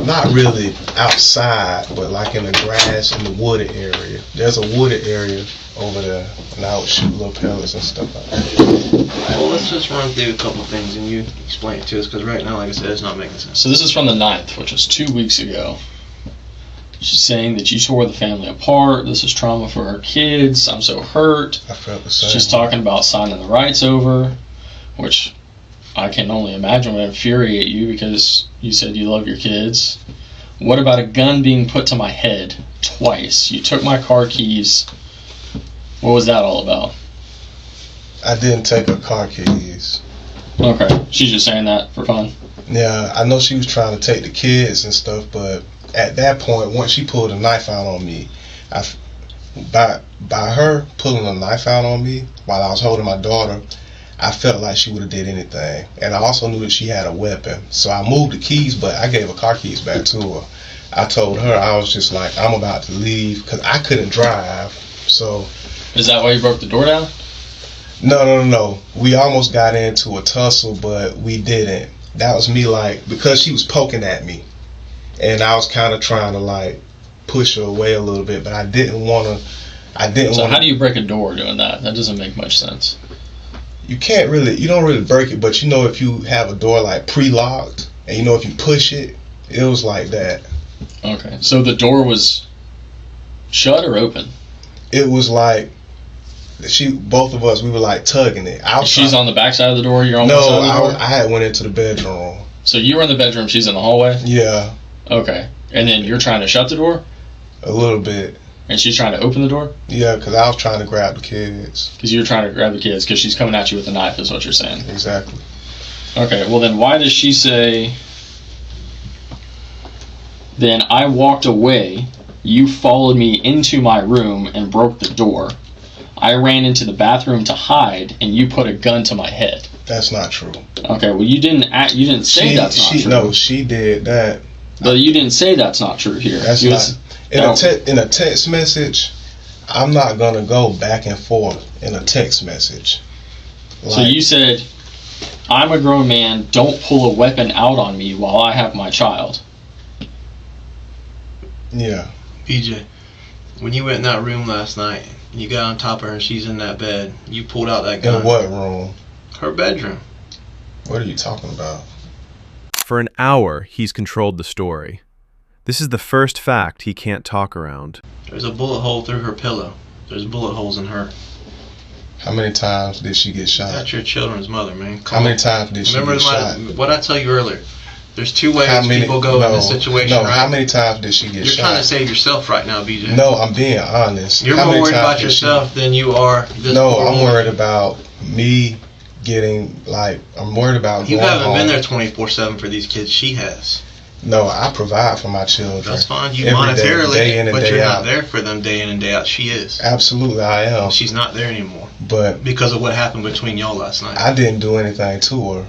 not really outside, but like in the grass in the wooded area. There's a wooded area over there, and I would shoot little pellets and stuff like that. Alright, well, let's just run through a couple things and you explain it to us, because right now, like I said, it's not making sense. So this is from the 9th, which was 2 weeks ago. She's saying that you tore the family apart. This is trauma for her kids. I'm so hurt. I felt the same. She's talking about signing the rights over, which I can only imagine would infuriate you because you said you love your kids. What about a gun being put to my head twice? You took my car keys. What was that all about? I didn't take her car keys. Okay, she's just saying that for fun. Yeah, I know she was trying to take the kids and stuff, but at that point, once she pulled a knife out on me, by her pulling a knife out on me while I was holding my daughter, I felt like she would have did anything. And I also knew that she had a weapon. So I moved the keys, but I gave her car keys back to her. I told her, I was just like, I'm about to leave because I couldn't drive. So. Is that why you broke the door down? No. We almost got into a tussle, but we didn't. That was me, like, because she was poking at me. And I was kind of trying to, like, push her away a little bit, but I didn't want to. So how do you break a door doing that? That doesn't make much sense. You don't really break it, but if you have a door, like, pre-locked, and if you push it, it was like that. Okay, so the door was shut or open? It was like, both of us, we were, like, tugging it. She's on the back side of the door, you're on the side of the door? No, I had went into the bedroom. So you were in the bedroom, she's in the hallway? Yeah. Okay. And then you're trying to shut the door? A little bit. And she's trying to open the door? Yeah, because I was trying to grab the kids. Because you were trying to grab the kids, because she's coming at you with a knife, is what you're saying. Exactly. Okay, well then why does she say, then I walked away, you followed me into my room and broke the door. I ran into the bathroom to hide, and you put a gun to my head. That's not true. Okay, well you didn't say that's not true. No, she did that. But you didn't say that's not true here. That's not. In a text message, I'm not gonna go back and forth in a text message. So you said, I'm a grown man, don't pull a weapon out on me while I have my child. Yeah. BJ, when you went in that room last night, you got on top of her and she's in that bed, you pulled out that gun. In what room? Her bedroom. What are you talking about? For an hour, he's controlled the story. This is the first fact he can't talk around. There's a bullet hole through her pillow. There's bullet holes in her. How many times did she get shot? That's your children's mother, man. How many times did she get shot? What I tell you earlier. There's two ways people go in this situation, right? How many times did she get shot? You're trying to save yourself right now, BJ. No, I'm being honest. You're more worried about yourself than you are this. No, I'm worried about me getting, I'm worried about you going haven't home. Been there 24/7 for these kids. She has. No, I provide for my children. That's fine. You every monetarily, day in and but day you're out. not there for them day in and day out. She is. Absolutely, I am. She's not there anymore. But because of what happened between y'all last night. I didn't do anything to her.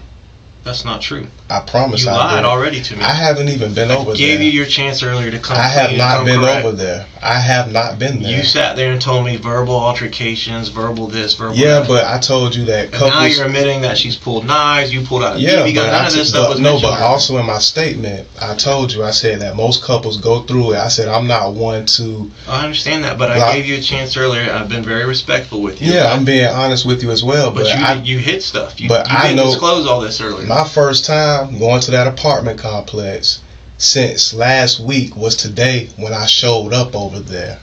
That's not true. I promise you I lied did. Already to me. I haven't even been over there. I gave you your chance earlier to come. I have not been correct. over there. I have not been there. You sat there and told me verbal altercations, verbal this, verbal yeah, that. but I told you that. And now you're admitting that she's pulled knives. You pulled out a BB gun. None of this stuff was mentioned. No, but also in my statement, I told you. I said that most couples go through it. I said I'm not one to. I understand that, but I gave you a chance earlier. I've been very respectful with you. Yeah, I'm being honest with you as well. But you hit stuff. You I didn't disclose all this earlier. My first time going to that apartment complex since last week was today when I showed up over there.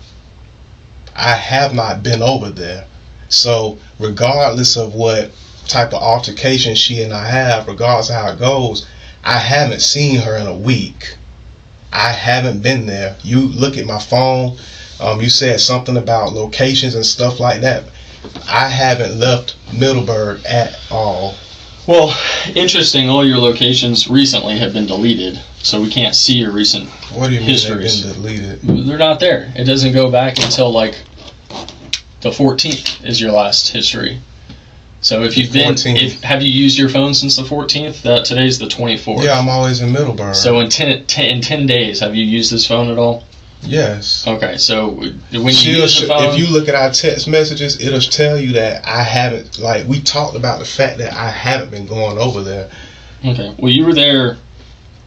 I have not been over there. So regardless of what type of altercation she and I have, regardless of how it goes, I haven't seen her in a week. I haven't been there. You look at my phone, you said something about locations and stuff like that. I haven't left Middleburg at all. Well, interesting, all your locations recently have been deleted, so we can't see your recent What do you mean histories. they've been deleted? They're not there. It doesn't go back until like the 14th is your last history. So if you've been, 14th. have you used your phone since the 14th? Today's the 24th. Yeah, I'm always in Middleburg. So in 10 days, have you used this phone at all? Yes. Okay, so when you use the phone, if you look at our text messages, it'll tell you that I haven't, like, we talked about the fact that I haven't been going over there. okay, well you were there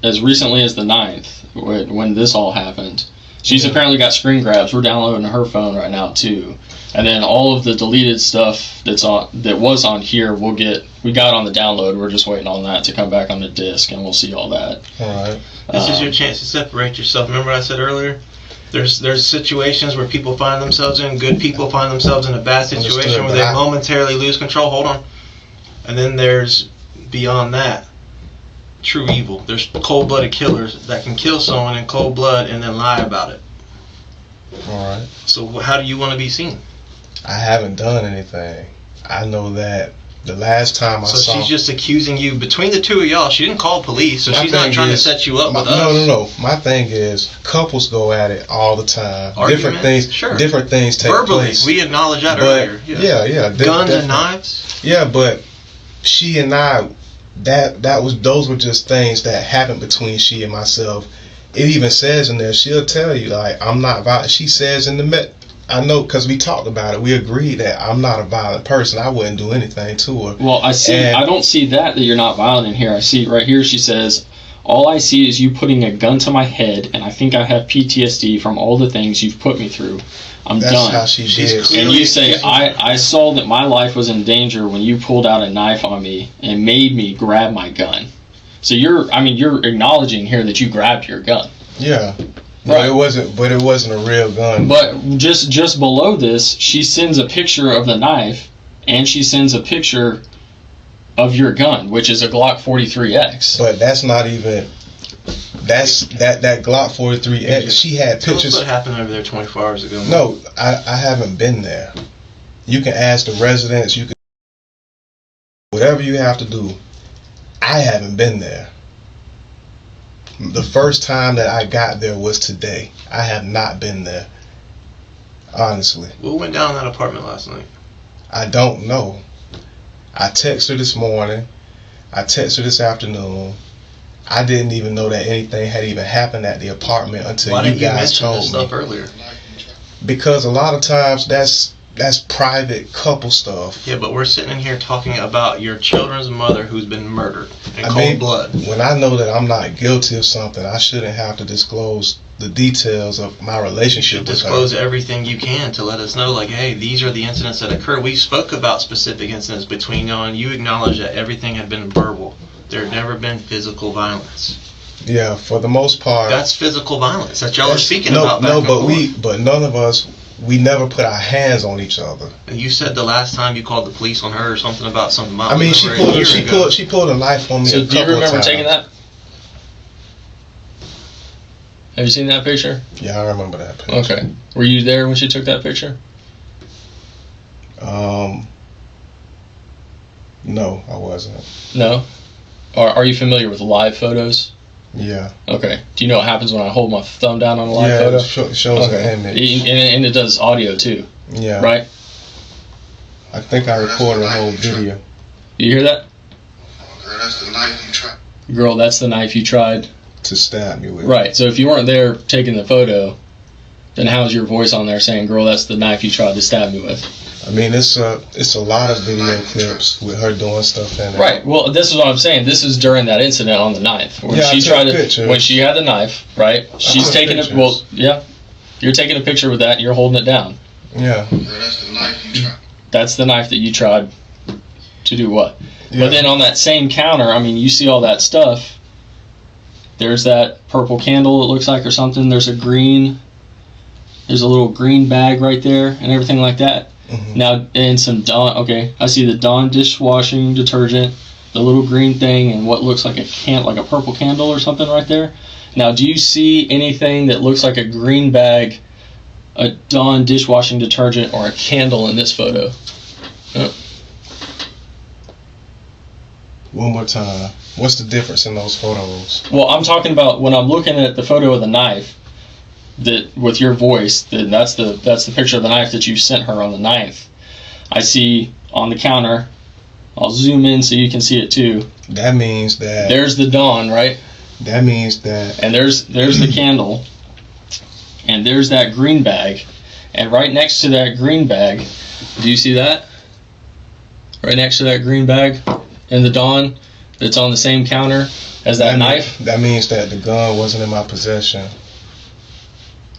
as recently as the 9th when this all happened. She's apparently got screen grabs. We're downloading her phone right now too, and then all of the deleted stuff that was on here, we got on the download. We're just waiting on that to come back on the disc, and we'll see all that. All right. This is your chance to separate yourself. Remember I said earlier? There's situations where people find themselves in, good people find themselves in a bad situation where they momentarily lose control. Hold on. And then there's, beyond that, true evil. There's cold-blooded killers that can kill someone in cold blood and then lie about it. All right. So how do you want to be seen? I haven't done anything. I know that the last time I saw... So she's just accusing you. Between the two of y'all, she didn't call police, so she's not trying to set you up with us. No. My thing is, couples go at it all the time. Arguments? Different things take Verbally, place. we acknowledged that earlier. Yeah. Guns and knives? Yeah, but she and I, those were just things that happened between she and myself. It even says in there, she'll tell you, like, I'm not violent. She says in the I know, because we talked about it. We agreed that I'm not a violent person. I wouldn't do anything to her. Well, I don't see that you're not violent in here. I see right here she says, all I see is you putting a gun to my head, and I think I have PTSD from all the things you've put me through. I'm That's done. how she did. And you say, I saw that my life was in danger when you pulled out a knife on me and made me grab my gun. So you're acknowledging here that you grabbed your gun. Yeah. Right. But it wasn't a real gun. But just below this, she sends a picture of the knife, and she sends a picture of your gun, which is a Glock 43X. But that's not even. That Glock 43X. She had Tell us pictures. what happened over there 24 hours ago. No, I haven't been there. You can ask the residents. You can whatever you have to do. I haven't been there. The first time that I got there was today. I have not been there. Honestly. What went down in that apartment last night? I don't know. I texted her this morning. I texted her this afternoon. I didn't even know that anything had even happened at the apartment until you guys told me. Why didn't you mention this stuff earlier? Because a lot of times that's private couple stuff. Yeah, but we're sitting in here talking about your children's mother who's been murdered in cold blood. When I know that I'm not guilty of something, I shouldn't have to disclose the details of my relationship with her. Disclose everything you can to let us know, like, hey, these are the incidents that occurred. We spoke about specific incidents between y'all, and you acknowledged that everything had been verbal. There had never been physical violence. Yeah, for the most part. That's physical violence that y'all are speaking about. But none of us. We never put our hands on each other. And you said the last time you called the police on her or something about something. I mean, she pulled a knife on me. So do you remember taking that? Have you seen that picture? Yeah, I remember that picture. Okay. Were you there when she took that picture? No, I wasn't. No? Are you familiar with live photos? Yeah. Okay. Do you know what happens when I hold my thumb down on a live photo? Yeah, it shows an image. And it does audio too. Yeah. Right? I think I recorded a whole video. You hear that? Girl, that's the knife you tried. Girl, that's the knife you tried to stab me with. Right. So if you weren't there taking the photo, then how's your voice on there saying, girl, that's the knife you tried to stab me with? I mean, it's a lot of video clips with her doing stuff in it. Right. Well, this is what I'm saying. This is during that incident on the 9th. When when she had the knife, right? She's taking it. Well, yeah. You're taking a picture with that and you're holding it down. Yeah. That's the knife you tried. That's the knife that you tried To do what? Yeah. But then on that same counter, I mean, you see all that stuff. There's that purple candle, it looks like, or something. There's a little green bag right there and everything like that. Mhm. Now, and some Dawn, okay, I see the Dawn dishwashing detergent, the little green thing, and what looks like a purple candle or something right there. Now, do you see anything that looks like a green bag, a Dawn dishwashing detergent, or a candle in this photo? One more time. What's the difference in those photos? Well, I'm talking about when I'm looking at the photo of the knife, that with your voice, then that's the picture of the knife that you sent her on the 9th. I see on the counter. I'll zoom in so you can see it too. That means that There's the Dawn, right? that means that And there's the candle, and there's that green bag, and right next to that green bag, do you see that? Right next to that green bag and the Dawn that's on the same counter as that knife. That means that the gun wasn't in my possession.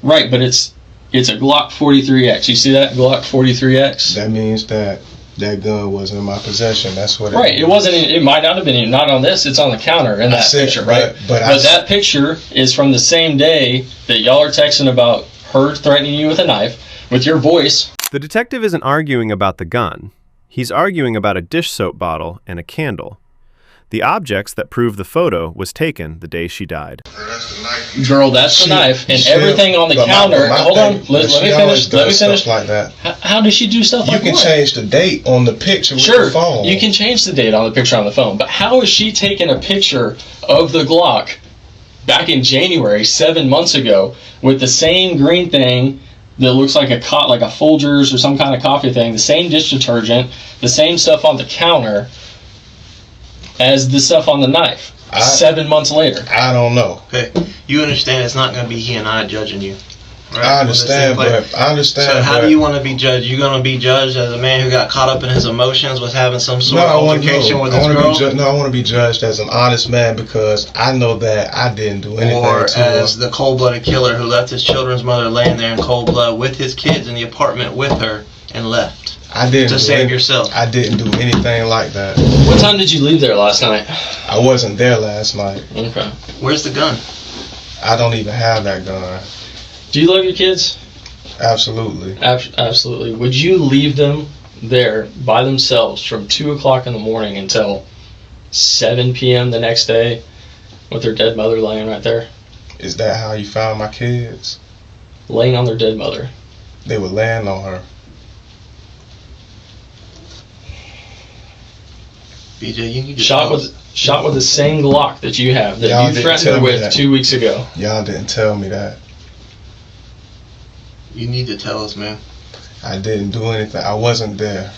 Right, but it's a Glock 43X. You see that Glock 43X? That means that gun wasn't in my possession. That's what. Right. It wasn't. It might not have been. Not on this. It's on the counter in that picture, right? But that picture is from the same day that y'all are texting about her threatening you with a knife with your voice. The detective isn't arguing about the gun. He's arguing about a dish soap bottle and a candle. The objects that prove the photo was taken the day she died. That's the knife you Girl, that's the knife, and everything on the counter. Hold on, let me finish. Let me finish. Like that. How does she do stuff like that? You can change the date on the picture with Sure, the phone. you can change the date on the picture on the phone, but how is she taking a picture of the Glock back in January, 7 months ago, with the same green thing that looks like a Folgers or some kind of coffee thing, the same dish detergent, the same stuff on the counter as the stuff on the knife 7 months later? I don't know. Okay, you understand it's not going to be he and I judging you. Right? I understand, So how do you want to be judged? You're going to be judged as a man who got caught up in his emotions with having some sort of altercation with his girl? I want to be judged as an honest man because I know that I didn't do anything or to as her. the cold-blooded killer who left his children's mother laying there in cold blood with his kids in the apartment with her and left to save yourself. I didn't do anything like that. What time did you leave there last night? I wasn't there last night. Okay. Where's the gun? I don't even have that gun. Do you love your kids? Absolutely. Absolutely. Would you leave them there by themselves from 2 o'clock in the morning until 7 p.m. the next day with their dead mother laying right there? Is that how you found my kids? Laying on their dead mother. They were laying on her. BJ, you need to shot with the same Glock that you have that Y'all you didn't threatened tell her me with that. 2 weeks ago. Y'all didn't tell me that. You need to tell us, man. I didn't do anything. I wasn't there.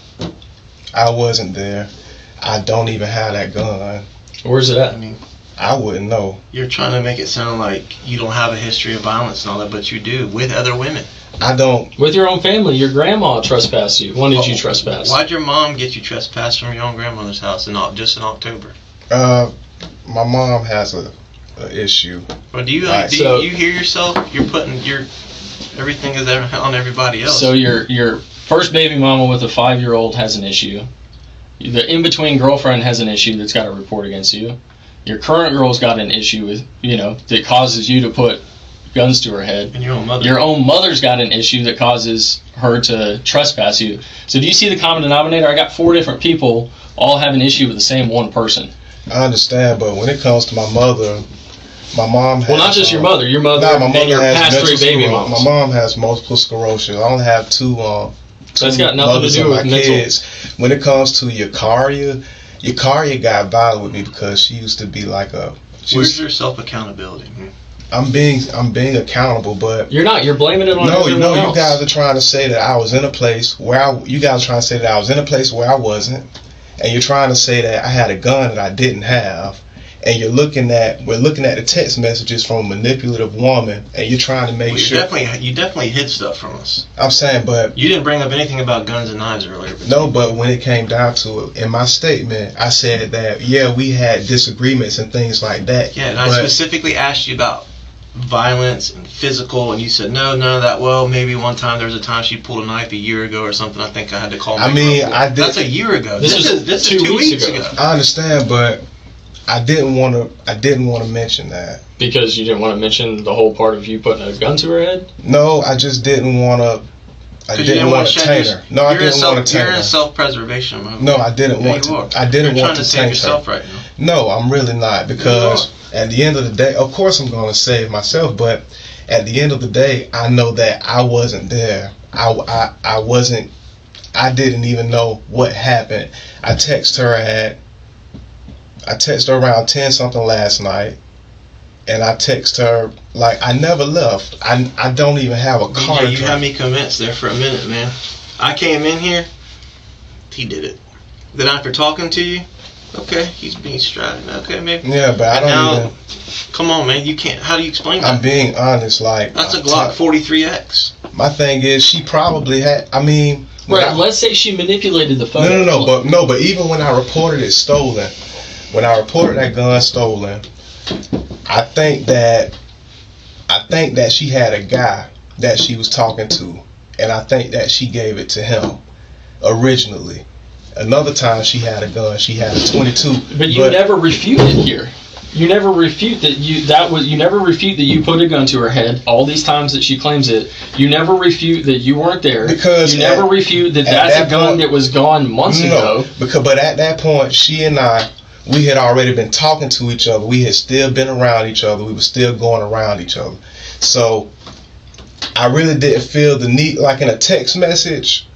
I don't even have that gun. Where's it at? I mean, I wouldn't know. you're trying to make it sound like you don't have a history of violence and all that, but you do with other women. I don't. With your own family. Your grandma trespassed you. When did you trespass? Why'd your mom get you trespassed from your own grandmother's house just in October? My mom has a issue. Or do you Right. you hear yourself? You're putting everything is on everybody else. So your first baby mama with a 5-year-old has an issue. The in-between girlfriend has an issue that's got a report against you. Your current girl's got an issue with, that causes you to put guns to her head. And your own mother. Your own mother's got an issue that causes her to trespass you. So do you see the common denominator? I got 4 different people all have an issue with the same one person. I understand, but when it comes to my mother, my mom has... Well, not just your mother my mother and your has past 3 baby sclerosis. mamas. My mom has multiple sclerosis. I only have two That's got nothing to mothers do of with my mental. kids. When it comes to Yakaria got violent with me because she used to be like a... Where's your self-accountability? I'm being accountable, but... You're not. You're blaming it on everyone else. You guys are trying to say that I was in a place where I wasn't, and you're trying to say that I had a gun that I didn't have, and we're looking at the text messages from a manipulative woman, and you're trying to make sure. You definitely hid stuff from us. I'm saying, but You didn't bring up anything about guns and knives earlier. no, but when it came down to it, in my statement, I said that we had disagreements and things like that. Yeah, and I specifically asked you about violence and physical, and you said no, none of that. Well, maybe one time there was a time she pulled a knife a year ago or something. I think I had to call. I mean, I did. That's a year ago. This is 2 weeks ago. I understand, but I didn't want to mention that. Because you didn't want to mention the whole part of you putting a gun to her head? No, I just didn't want to. I didn't want to taint her. No, I didn't want to taint her. You're in self-preservation mode. No, I didn't want to. I didn't want to taint yourself her. Right now. No, I'm really not, because at the end of the day, of course I'm going to save myself, but at the end of the day, I know that I wasn't there. I wasn't. I didn't even know what happened. I texted her around 10 something last night, and I texted her like I never left. I don't even have a car. DJ, you had me convinced there for a minute, man. I came in here. He did it. Then after talking to you, okay, he's being strident. Okay, maybe. Yeah, but I don't even. Come on, man. You can't. How do you explain that? I'm being honest. Like, that's a Glock 43X. My thing is, she probably had. I mean. Right. Let's say she manipulated the photo. No. But even when I reported it stolen, when I reported that gun stolen, I think that she had a guy that she was talking to, and I think that she gave it to him originally. Another time she had a gun, she had a 22. But you never refuted here. You never refute that you never refute that you put a gun to her head. All these times that she claims it, you never refute that you weren't there. Because you never refute that that's a gun that was gone months ago. But at that point, she and I, we had already been talking to each other. We had still been around each other. We were still going around each other. So I really didn't feel the need, like in a text message.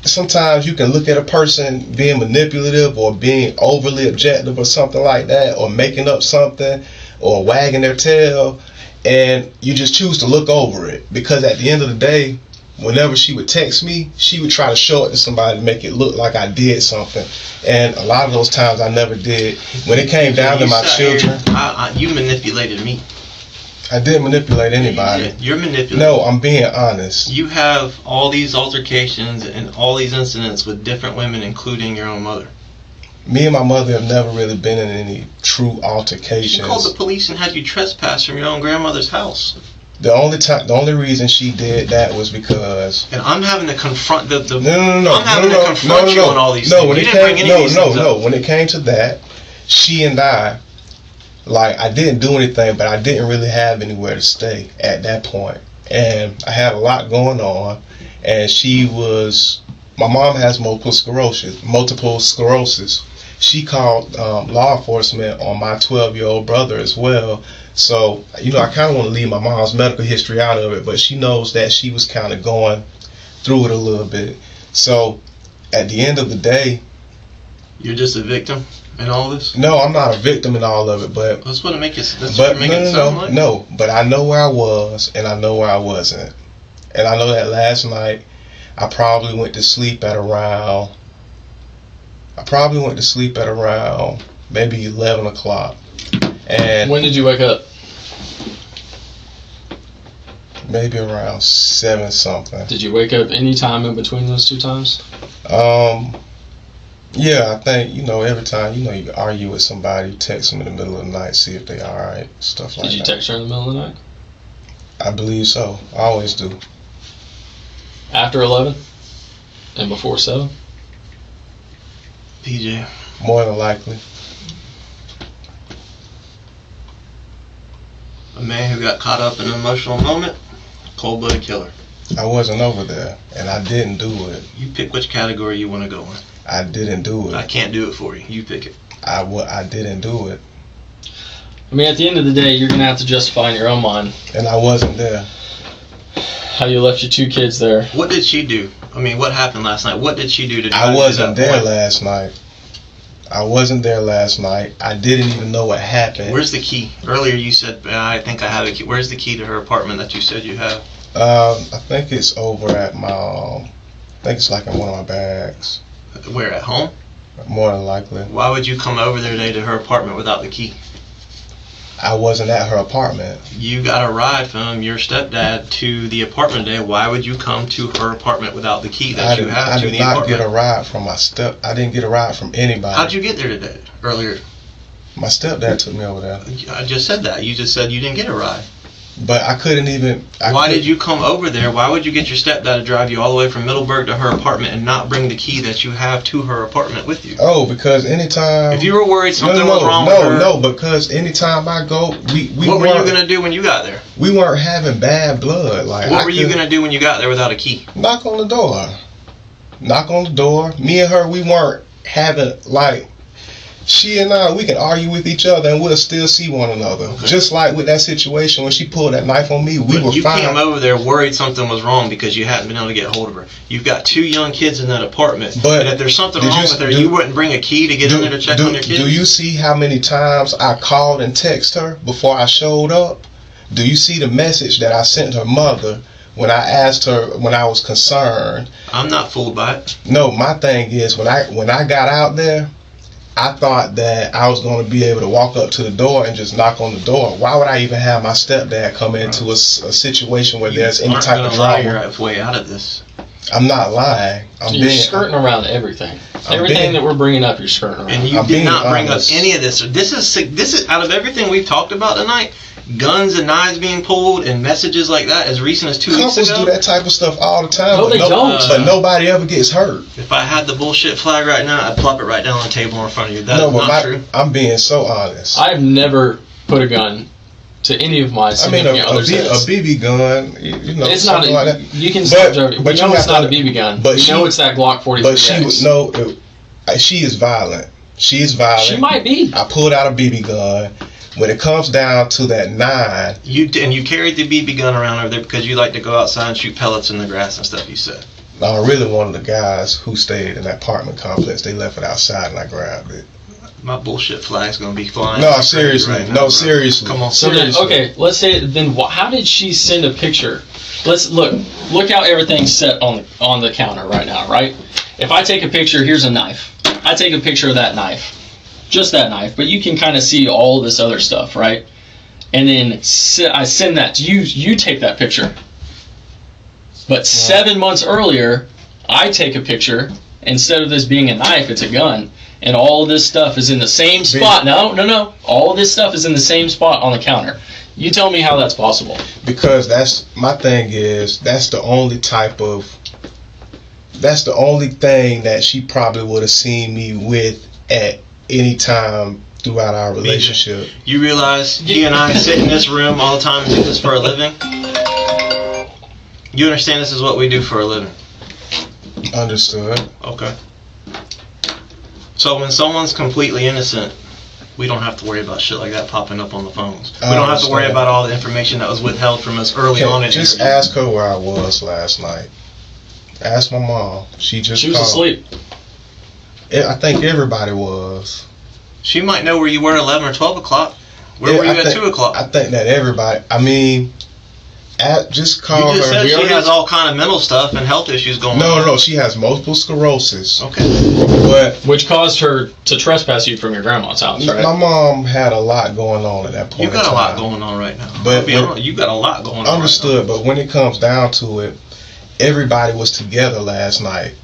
Sometimes you can look at a person being manipulative or being overly objective or something like that, or making up something or wagging their tail, and you just choose to look over it, because at the end of the day, whenever she would text me, she would try to show it to somebody to make it look like I did something, and a lot of those times I never did. When it came down to my children, you manipulated me. I didn't manipulate anybody. You're manipulating. No, I'm being honest. You have all these altercations and all these incidents with different women, including your own mother. Me and my mother have never really been in any true altercations. She called the police and had you trespass from your own grandmother's house. The only reason she did that was because. And I'm having to confront the. No. I'm having to confront you on all these things. When it came to that, she and I. Like, I didn't do anything, but I didn't really have anywhere to stay at that point. And I had a lot going on. And my mom has multiple sclerosis. She called law enforcement on my 12-year-old brother as well. So, I kind of want to leave my mom's medical history out of it, but she knows that she was kind of going through it a little bit. So, at the end of the day. You're just a victim? In all this? No, I'm not a victim in all of it, but that's what it makes it. That's what it sound like. No, but I know where I was and I know where I wasn't, and I know that last night I probably went to sleep at around. Maybe 11 o'clock. And when did you wake up? Maybe around 7 something. Did you wake up any time in between those two times? Yeah, I think, every time, you argue with somebody, you text them in the middle of the night, see if they alright, stuff like that. Did you text her in the middle of the night? I believe so. I always do. After 11? And before 7? PJ. More than likely. A man who got caught up in an emotional moment, cold-blooded killer. I wasn't over there, and I didn't do it. You pick which category you want to go in. I didn't do it. I can't do it for you. You pick it. I didn't do it. I mean, at the end of the day, you're going to have to justify in your own mind. And I wasn't there. How you left your 2 kids there. What did she do? I mean, what happened last night? What did she do to I wasn't there last night. I wasn't there last night. I didn't even know what happened. Where's the key? Earlier you said, I think I have a key. Where's the key to her apartment that you said you have? I think it's over at my, I think it's like in one of my bags. Where, at home? More than likely. Why would you come over there today to her apartment without the key? I wasn't at her apartment. You got a ride from your stepdad to the apartment today. Why would you come to her apartment without the key that you have to the apartment? I did not get a ride from I didn't get a ride from anybody. How'd you get there today, earlier? My stepdad took me over there. I just said that. You just said you didn't get a ride. But I couldn't even. Why did you come over there? Why would you get your stepdad to drive you all the way from Middleburg to her apartment and not bring the key that you have to her apartment with you? Oh, because anytime. If you were worried something was wrong with her. No, because anytime I go, we What were you gonna do when you got there? We weren't having bad blood. Like, what were you gonna do when you got there without a key? Knock on the door. Knock on the door. Me and her, we weren't having, like, she and I, we can argue with each other and we'll still see one another. Okay. Just like with that situation when she pulled that knife on me, we were fine. You came over there worried something was wrong because you hadn't been able to get hold of her. You've got 2 young kids in that apartment. But if there's something wrong with her, you wouldn't bring a key to get in there to check on your kids? Do you see how many times I called and texted her before I showed up? Do you see the message that I sent her mother when I asked her, when I was concerned? I'm not fooled by it. No, my thing is, when I got out there, I thought that I was going to be able to walk up to the door and just knock on the door. Why would I even have my stepdad come into a situation where there's any type of drama? You're way out of this. I'm not lying. You're skirting around everything. Everything that we're bringing up, you're skirting around. And you did not bring up any of this. This is out of everything we've talked about tonight. Guns and knives being pulled and messages like that as recent as 2 weeks ago. Couples do that type of stuff all the time. No, they don't. But nobody ever gets hurt. If I had the bullshit flag right now, I'd plop it right down on the table in front of you. That's not true. I'm being so honest. I've never put a gun to any of my significant others. A BB gun, you know, it's not. Like that. You can stop driving. We know it's not a BB gun. But we know it's that Glock 43. But she is violent. She is violent. She might be. I pulled out a BB gun. When it comes down to that 9, you carried the BB gun around over there because you like to go outside and shoot pellets in the grass and stuff. You said. No, really, one of the guys who stayed in that apartment complex, they left it outside and I grabbed it. My bullshit flag's gonna be flying. No, seriously. Right now, seriously. Come on. So then, okay, let's say then. How did she send a picture? Let's look how everything's set on the counter right now, right? If I take a picture, here's a knife. I take a picture of that knife. Just that knife, but you can kind of see all this other stuff, right? And then I send that to you. You take that picture. But 7 months earlier, I take a picture. Instead of this being a knife, it's a gun. And all of this stuff is in the same spot. No. All of this stuff is in the same spot on the counter. You tell me how that's possible. Because that's my thing is, that's the only thing that she probably would have seen me with at any time throughout our relationship. You realize he and I sit in this room all the time and do this for a living? You understand this is what we do for a living? Understood. Okay. So when someone's completely innocent, we don't have to worry about shit like that popping up on the phones. We don't have to worry about all the information that was withheld from us early on in the Just interview. ask her where I was last night. Ask my mom. She was asleep. I think everybody was. She might know where you were at 11 or 12 o'clock. Where were you at 2 o'clock? I think that everybody, just call her. You just said she has all kind of mental stuff and health issues going on. No, she has multiple sclerosis. Okay. Which caused her to trespass you from your grandma's house, right? My mom had a lot going on at that point. You got a lot going on right now. But you got a lot going on. Understood, but when it comes down to it, everybody was together last night.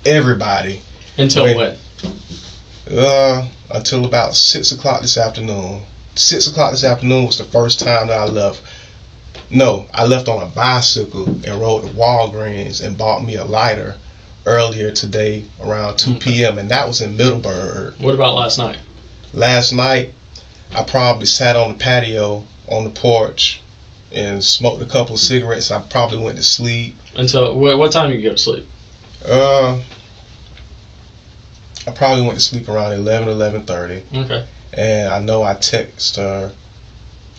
Everybody. Until when? Until about 6 o'clock this afternoon. 6 o'clock this afternoon was the first time that I left. No, I left on a bicycle and rode to Walgreens and bought me a lighter earlier today around 2 p.m. and that was in Middleburg. What about last night? Last night, I probably sat on the patio on the porch and smoked a couple of cigarettes. I probably went to sleep. Until what time did you go to sleep? I probably went to sleep around 11:30. Okay. And I know I texted her.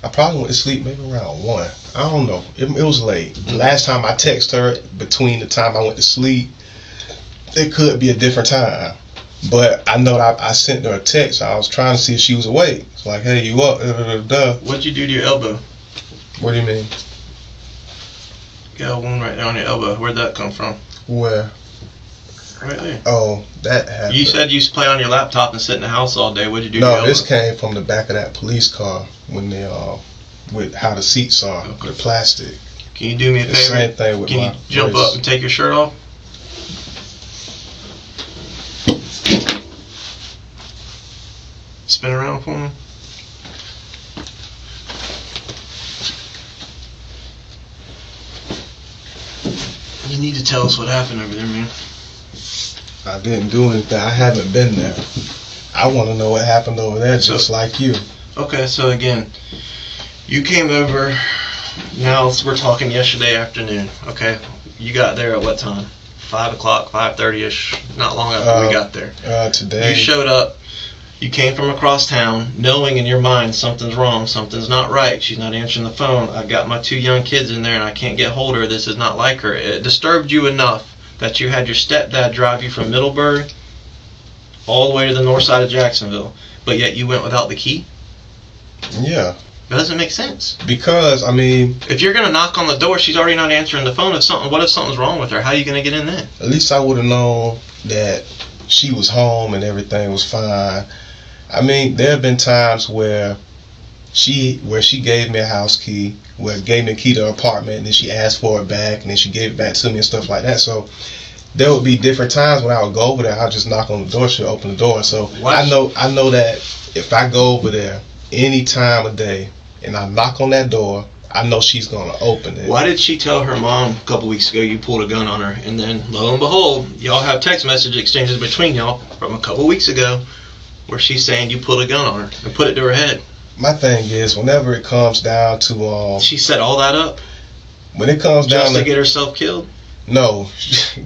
I probably went to sleep maybe around 1. I don't know. It was late. The last time I texted her, between the time I went to sleep, it could be a different time. But I know that I sent her a text. I was trying to see if she was awake. It's like, hey, you up? What'd you do to your elbow? What do you mean? You got a wound right there on your elbow. Where'd that come from? Where? Right there. Oh, that happened. You said you used to play on your laptop and sit in the house all day. What'd you do to your elbow? No, this came from the back of that police car when they with how the seats are, the plastic. Can you do me a favor? Same thing with Can you jump up and take your shirt off? Spin around for me. You need to tell us what happened over there, man. I didn't do anything. I haven't been there. I want to know what happened over there, just like you. Okay, so again, you came over. Now we're talking yesterday afternoon. Okay, you got there at what time? 5 o'clock, 5:30ish. Not long after we got there. Today. You showed up. You came from across town, knowing in your mind something's wrong, something's not right. She's not answering the phone. I've got my 2 young kids in there, and I can't get hold of her. This is not like her. It disturbed you enough that you had your stepdad drive you from Middleburg all the way to the north side of Jacksonville, but yet you went without the key? Yeah. That doesn't make sense. Because, I mean... If you're going to knock on the door, she's already not answering the phone. What if something's wrong with her? How are you going to get in there? At least I would have known that she was home and everything was fine. I mean, there have been times where she gave me a house key, where gave me a key to her apartment, and then she asked for it back, and then she gave it back to me and stuff like that. So there would be different times when I would go over there. I'll just knock on the door, she'll open the door. So I know that if I go over there any time of day and I knock on that door, I know she's going to open it. Why did she tell her mom a couple weeks ago you pulled a gun on her? And then, lo and behold, y'all have text message exchanges between y'all from a couple weeks ago where she's saying you pulled a gun on her and put it to her head. My thing is, whenever it comes down to... she set all that up? When it comes down just to get herself killed? No.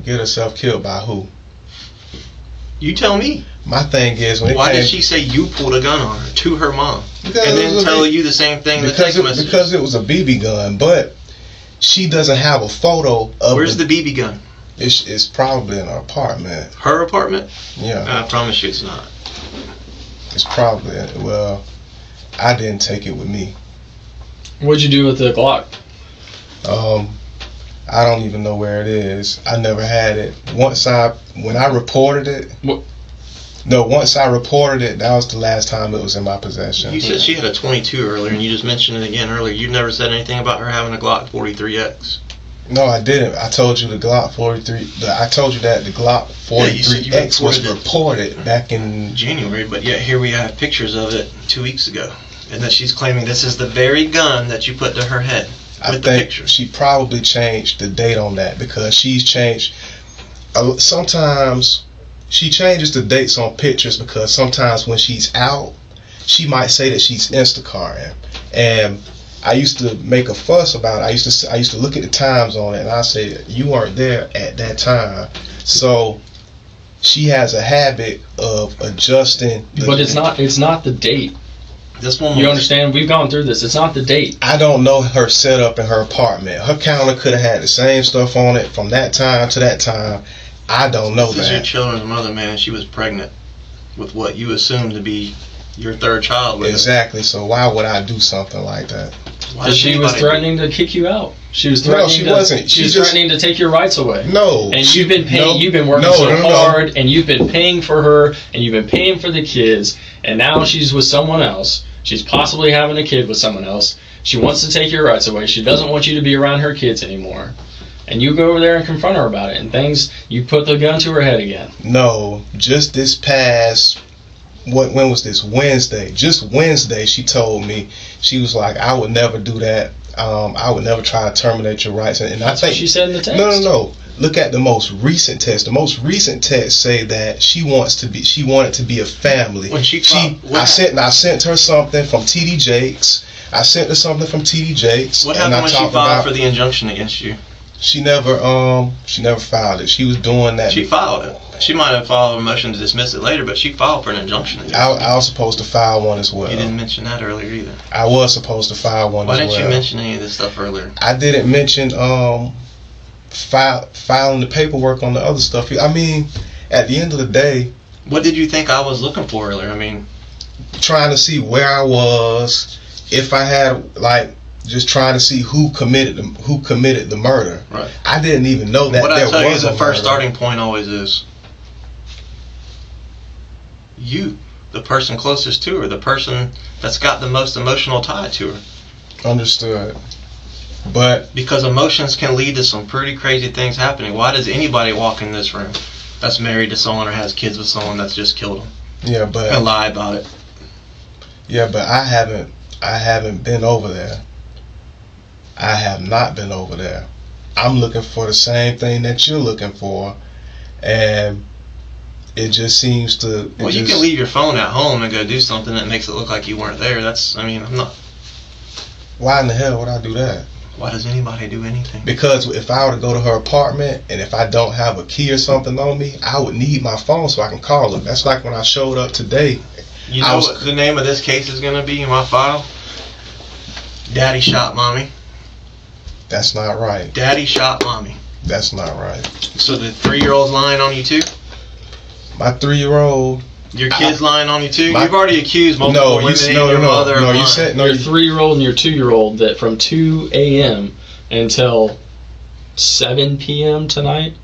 Get herself killed by who? You tell me. My thing is... Why did she say you pulled a gun on her to her mom? And then tell you the same thing in the text message? Because it was a BB gun, but she doesn't have a photo of... Where's the BB gun? It's probably in her apartment. Her apartment? Yeah. I promise you it's not. It's probably... Well, I didn't take it with me. What'd you do with the Glock? I don't even know where it is. I never had it. When I reported it... What? No, once I reported it, that was the last time it was in my possession. You said she had a 22 earlier, and you just mentioned it again earlier. You never said anything about her having a Glock 43X. No, I didn't. I told you the Glock 43... I told you that the Glock 43X was reported back in... January, but yet here we have pictures of it 2 weeks ago. And that she's claiming this is the very gun that you put to her head. I think she probably changed the date on that because she's changed... Sometimes she changes the dates on pictures because sometimes when she's out, she might say that she's Instacarting. And I used to make a fuss about it. I used to look at the times on it, and I say you weren't there at that time. So she has a habit of adjusting. But it's not the date. This one. You understand? We've gone through this. It's not the date. I don't know her setup in her apartment. Her counter could have had the same stuff on it from that time to that time. I don't know that. This is your children's mother, man. She was pregnant with what you assumed to be your third child. With exactly. So why would I do something like that? Because she was threatening to kick you out. She was threatening. No, she wasn't. She was threatening to take your rights away. No. And you've been paying. You've been working so hard, and you've been paying for her, and you've been paying for the kids, and now she's with someone else. She's possibly having a kid with someone else. She wants to take your rights away. She doesn't want you to be around her kids anymore. And you go over there and confront her about it, and you put the gun to her head again. No, just this past, when was this? Wednesday. Just Wednesday, she told me, she was like, I would never do that. I would never try to terminate your rights. And that's what she said in the text. No. Look at the most recent text. The most recent text say that she wanted to be a family. When I sent her something from TD Jakes. I sent her something from TD Jakes. What happened when she filed for the injunction against you? She never filed it. She was doing that. She filed it. She might have filed a motion to dismiss it later, but she filed for an injunction against you. I was supposed to file one as well. You didn't mention that earlier either. I was supposed to file one as well. Why didn't you mention any of this stuff earlier? I didn't mention filing the paperwork on the other stuff. I mean, at the end of the day... What did you think I was looking for earlier? I mean... Trying to see where I was, if I had, just trying to see who committed the murder. Right. I didn't even know that there was a murder. What I tell you the first starting point always is you, the person closest to her, the person that's got the most emotional tie to her. Understood. But because emotions can lead to some pretty crazy things happening. Why does anybody walk in this room that's married to someone or has kids with someone that's just killed them? Yeah, but and lie about it. Yeah, but I haven't been over there. I have not been over there. I'm looking for the same thing that you're looking for, and it just seems to. Well, you can leave your phone at home and go do something that makes it look like you weren't there. I'm not. Why in the hell would I do that? Why does anybody do anything? Because if I were to go to her apartment and if I don't have a key or something on me, I would need my phone so I can call her. That's like when I showed up today. You know what the name of this case is going to be in my file? Daddy shot mommy. That's not right. Daddy shot mommy. That's not right. So the 3-year-old's lying on you too? My 3-year-old. Your kid's lying on you too? You've already accused multiple women and your mother of lying. Your 3-year-old and your 2-year-old that from 2 a.m. until 7 p.m. tonight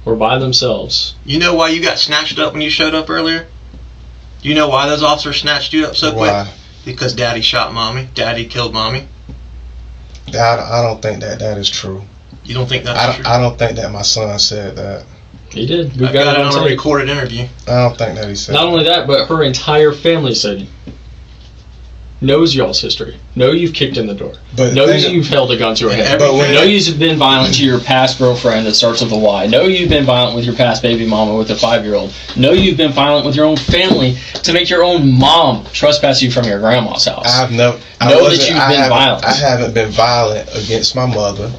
were by themselves. You know why you got snatched up when you showed up earlier? You know why those officers snatched you up so quick? Because Daddy shot mommy. Daddy killed mommy. I don't think that is true. You don't think that's true? I don't think that my son said that. He did. We got it on a recorded interview. I don't think that he said Not only that, but her entire family said knows y'all's history. Know you've kicked in the door. Knows you've held a gun to her head. Know you've been violent to your past girlfriend that starts with a Y. Know you've been violent with your past baby mama with a 5-year-old. Know you've been violent with your own family to make your own mom trespass you from your grandma's house. Know that you've been violent. I haven't been violent against my mother.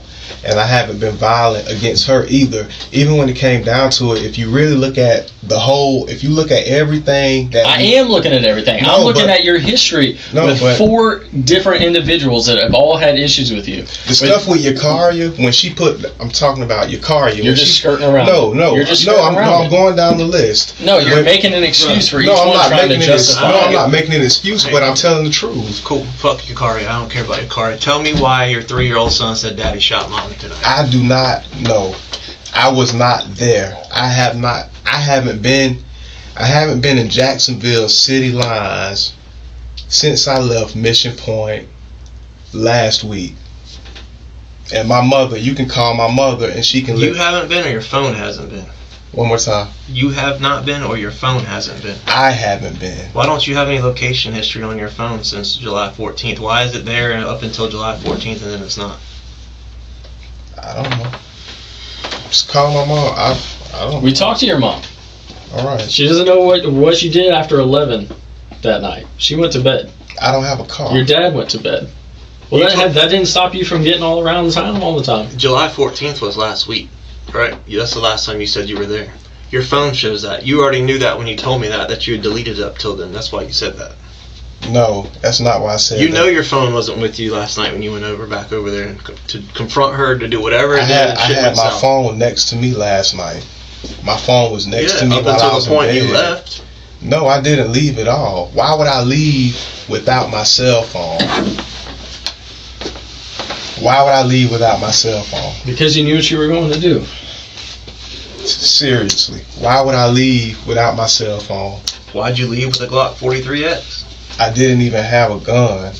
And I haven't been violent against her either. Even when it came down to it, if you really look at if you look at everything that I am looking at everything. I'm looking at your history with 4 different individuals that have all had issues with you. The stuff with Yakaria, when she I'm talking about Yakaria. You're just skirting around. I'm going down the list. No, you're making an excuse for each one trying to justify. No, I'm not making an excuse, but I'm telling the truth. Cool. Fuck Yakaria. I don't care about Yakaria. Tell me why your 3-year-old son said Daddy shot mommy tonight. I do not know. I was not there. I haven't been in Jacksonville city lines since I left Mission Point last week. And my mother, you can call my mother and she can You haven't been, or your phone hasn't been? One more time. You have not been, or your phone hasn't been? I haven't been. Why don't you have any location history on your phone since July 14th? Why is it there up until July 14th and then it's not? I don't know. Just call my mom. I don't know. We talked to your mom. All right. She doesn't know what she did after 11 that night. She went to bed. I don't have a car. Your dad went to bed. Well, that didn't stop you from getting all around town all the time. July 14th was last week, right? That's the last time you said you were there. Your phone shows that. You already knew that when you told me that you had deleted it up till then. That's why you said that. No, that's not why I said that. You know that. your phone wasn't with you last night when you went back over there to confront her, to do whatever it did. I had my phone next to me last night. My phone was next to me up while until I was the point in bed. You left. No, I didn't leave at all. Why would I leave without my cell phone? Why would I leave without my cell phone? Because you knew what you were going to do. Seriously. Why would I leave without my cell phone? Why'd you leave with a Glock 43X? I didn't even have a gun.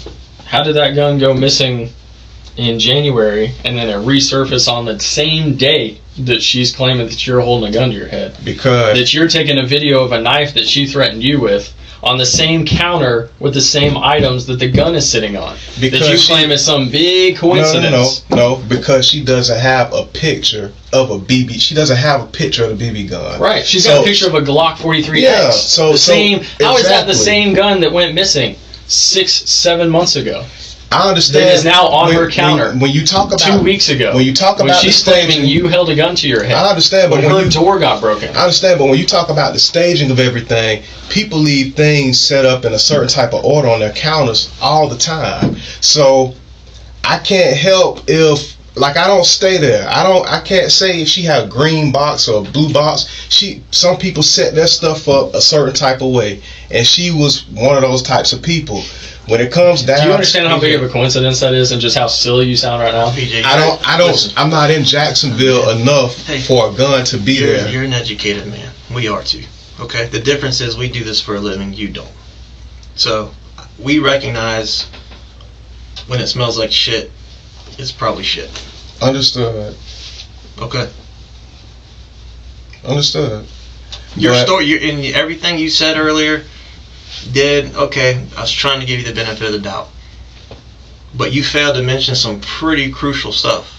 How did that gun go missing in January and then it resurfaced on the same day that she's claiming that you're holding a gun to your head? Because that you're taking a video of a knife that she threatened you with on the same counter with the same items that the gun is sitting on. Because that you claim is some big coincidence. No, because she doesn't have a picture of a BB. She doesn't have a picture of the BB gun. Right. She's got a picture of a Glock 43X. Yeah. How is that the same gun that went missing 6-7 months ago? I understand. That is now on her counter. When you talk about 2 weeks ago, when you talk about she's claiming you held a gun to your head. I understand, but when her door got broken. I understand, but when you talk about the staging of everything, people leave things set up in a certain type of order on their counters all the time. So I can't help if, like, I don't stay there. I can't say if she had a green box or a blue box. Some people set their stuff up a certain type of way, and she was one of those types of people. When it comes down, do you understand how big of a coincidence that is, and just how silly you sound right now? I'm not in Jacksonville enough for a gun to be there. You're an educated man. We are too. Okay. The difference is we do this for a living. You don't. So we recognize when it smells like shit, it's probably shit. Understood. Okay. Understood. Your story, in everything you said earlier. I was trying to give you the benefit of the doubt, but you failed to mention some pretty crucial stuff.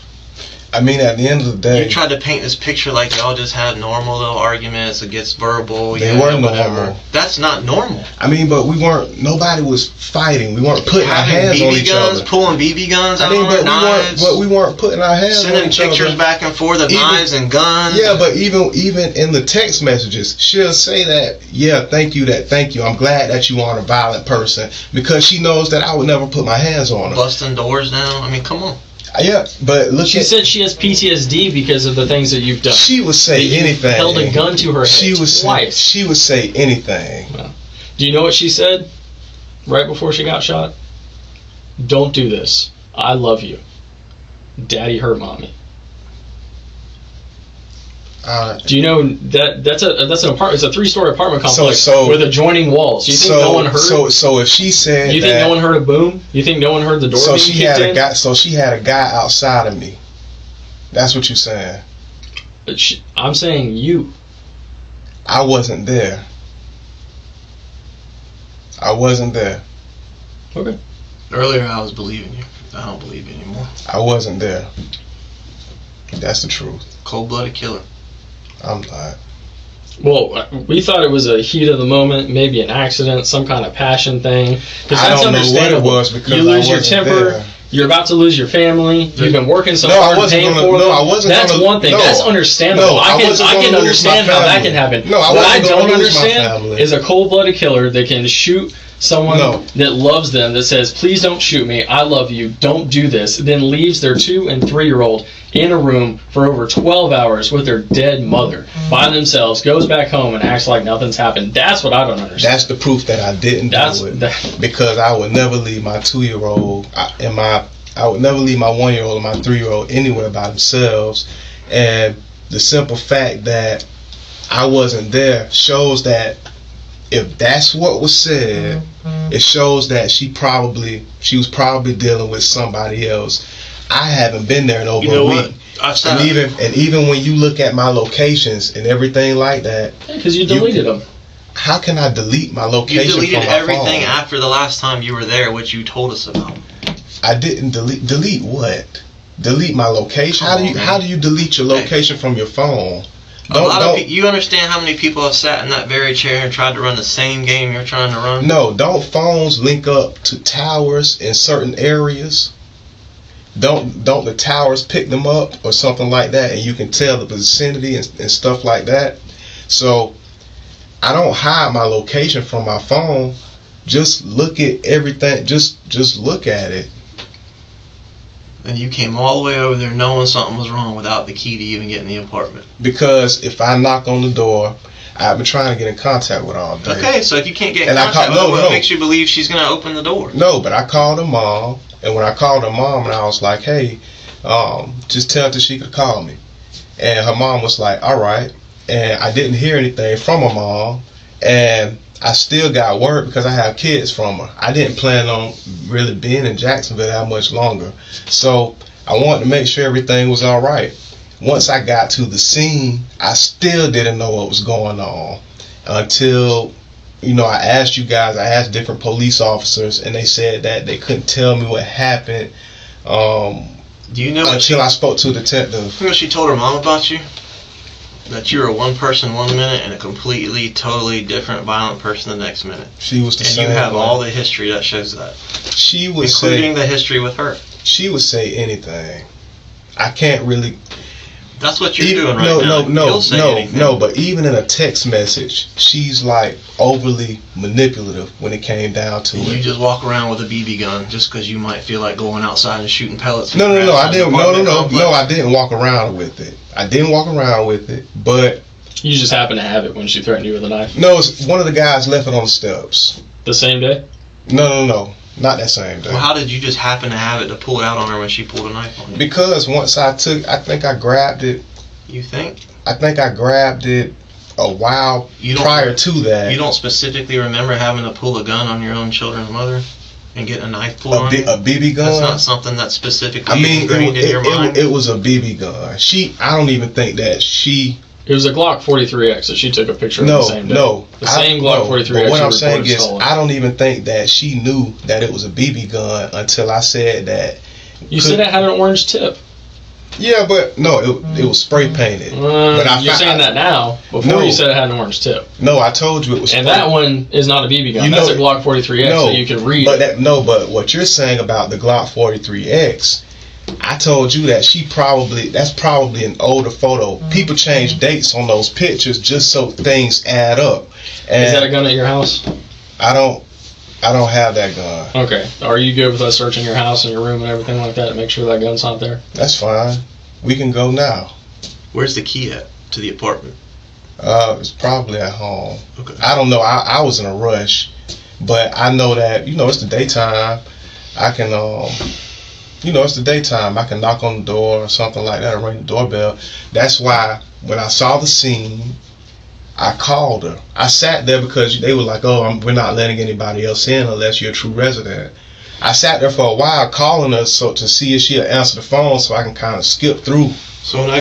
I mean, at the end of the day, You tried to paint this picture like y'all just had normal little arguments. It gets verbal. They weren't normal. That's not normal. I mean, but we weren't. Nobody was fighting. We weren't putting our Having hands on BB each guns, other. pulling BB guns out on but knives. we weren't putting our hands on Sending each other. pictures back and forth of knives and guns. Yeah, but even in the text messages, she'll say that, yeah, thank you. I'm glad that you aren't a violent person, because she knows that I would never put my hands on her. Busting doors down. I mean, come on. Yeah, but look. She said she has PTSD because of the things that you've done. She would say anything. Held a gun to her head twice. She would say anything. Well, do you know what she said right before she got shot? Don't do this. I love you. Daddy hurt mommy. Do you know that's an apartment? It's a 3-story apartment complex with adjoining walls. You think no one heard? So if she said, you think no one heard a boom? You think no one heard the door being kicked in? So she had a guy outside of me. That's what you're saying. I'm saying you. I wasn't there. Okay. Earlier I was believing you. I don't believe you anymore. I wasn't there. That's the truth. Cold-blooded killer. I'm not. Well, we thought it was a heat of the moment, maybe an accident, some kind of passion thing. Because I that's don't know what understandable. it was, because you lose I your wasn't temper. there. You're about to lose your family. You've been working so hard and paying for them. I wasn't. That's one thing. That's understandable. I can understand how that can happen. No, what I don't understand is a cold-blooded killer that can shoot someone that loves them, that says, please don't shoot me, I love you, don't do this, then leaves their 2- and 3-year-old in a room for over 12 hours with their dead mother by themselves, goes back home and acts like nothing's happened. That's what I don't understand. That's the proof that I didn't do it. Because I would never leave my 2-year-old I would never leave my 1-year-old or my 3-year-old anywhere by themselves. And the simple fact that I wasn't there shows that if that's what was said, it shows that she was probably dealing with somebody else. I haven't been there in over a week. And even when you look at my locations and everything like that, because you deleted them. How can I delete my location? You deleted from my everything phone? after the last time you were there, which you told us about. I didn't delete what? Delete my location? How do you delete your location from your phone? You understand how many people have sat in that very chair and tried to run the same game you're trying to run? No, don't phones link up to towers in certain areas? Don't the towers pick them up or something like that, and you can tell the vicinity and stuff like that? So I don't hide my location from my phone. Just look at everything. Just look at it. And you came all the way over there knowing something was wrong without the key to even get in the apartment. Because if I knock on the door, I've been trying to get in contact with her all day. Okay, so if you can't get in contact with her, what makes you believe she's going to open the door? No, but I called her mom, and when I called her mom, and I was like, hey, just tell Tashika to call me. And her mom was like, all right. And I didn't hear anything from her mom, and I still got word because I have kids from her. I didn't plan on really being in Jacksonville that much longer. So I wanted to make sure everything was all right. Once I got to the scene, I still didn't know what was going on until, I asked you guys, I asked different police officers, and they said that they couldn't tell me what happened Do you know until I spoke to a detective. You know what she told her mom about you? That you're a one person one minute and a completely, totally different, violent person the next minute. She was the same. And you have all the history that shows that. She would including the history with her. She would say anything. I can't really. That's what you're doing right now. No. But even in a text message, she's like overly manipulative when it came down to it. You just walk around with a BB gun just because you might feel like going outside and shooting pellets. No. I didn't. No. I didn't walk around with it. But you just happened to have it when she threatened you with a knife. No, one of the guys left it on the steps. The same day? No. Not that same day. Well, how did you just happen to have it to pull it out on her when she pulled a knife on you? Because once I think I grabbed it. You think? I think I grabbed it a while prior to that. You don't specifically remember having to pull a gun on your own children's mother and getting a knife pulled on you? A BB gun? That's not something that's specifically ingrained in your mind? It was a BB gun. I don't even think that she... It was a Glock 43X that she took a picture of the same day. The same Glock 43X. But what I'm saying is, I don't even think that she knew that it was a BB gun until I said that. You said it had an orange tip. Yeah, but no, it was spray painted. But you're saying that now. Before you said it had an orange tip. No, I told you it was. And that one is not a BB gun. That's a Glock 43X, so you can read. But but what you're saying about the Glock 43X, I told you that that's probably an older photo. People change dates on those pictures just so things add up. And is that a gun at your house? I don't have that gun. Okay. Are you good with us searching your house and your room and everything like that to make sure that gun's not there? That's fine. We can go now. Where's the key at to the apartment? It's probably at home. Okay. I don't know. I was in a rush, but I know that it's the daytime. I can it's the daytime. I can knock on the door or something like that, or ring the doorbell. That's why when I saw the scene, I called her. I sat there because they were like, we're not letting anybody else in unless you're a true resident. I sat there for a while calling her to see if she'll answer the phone so I can kind of skip through. So when I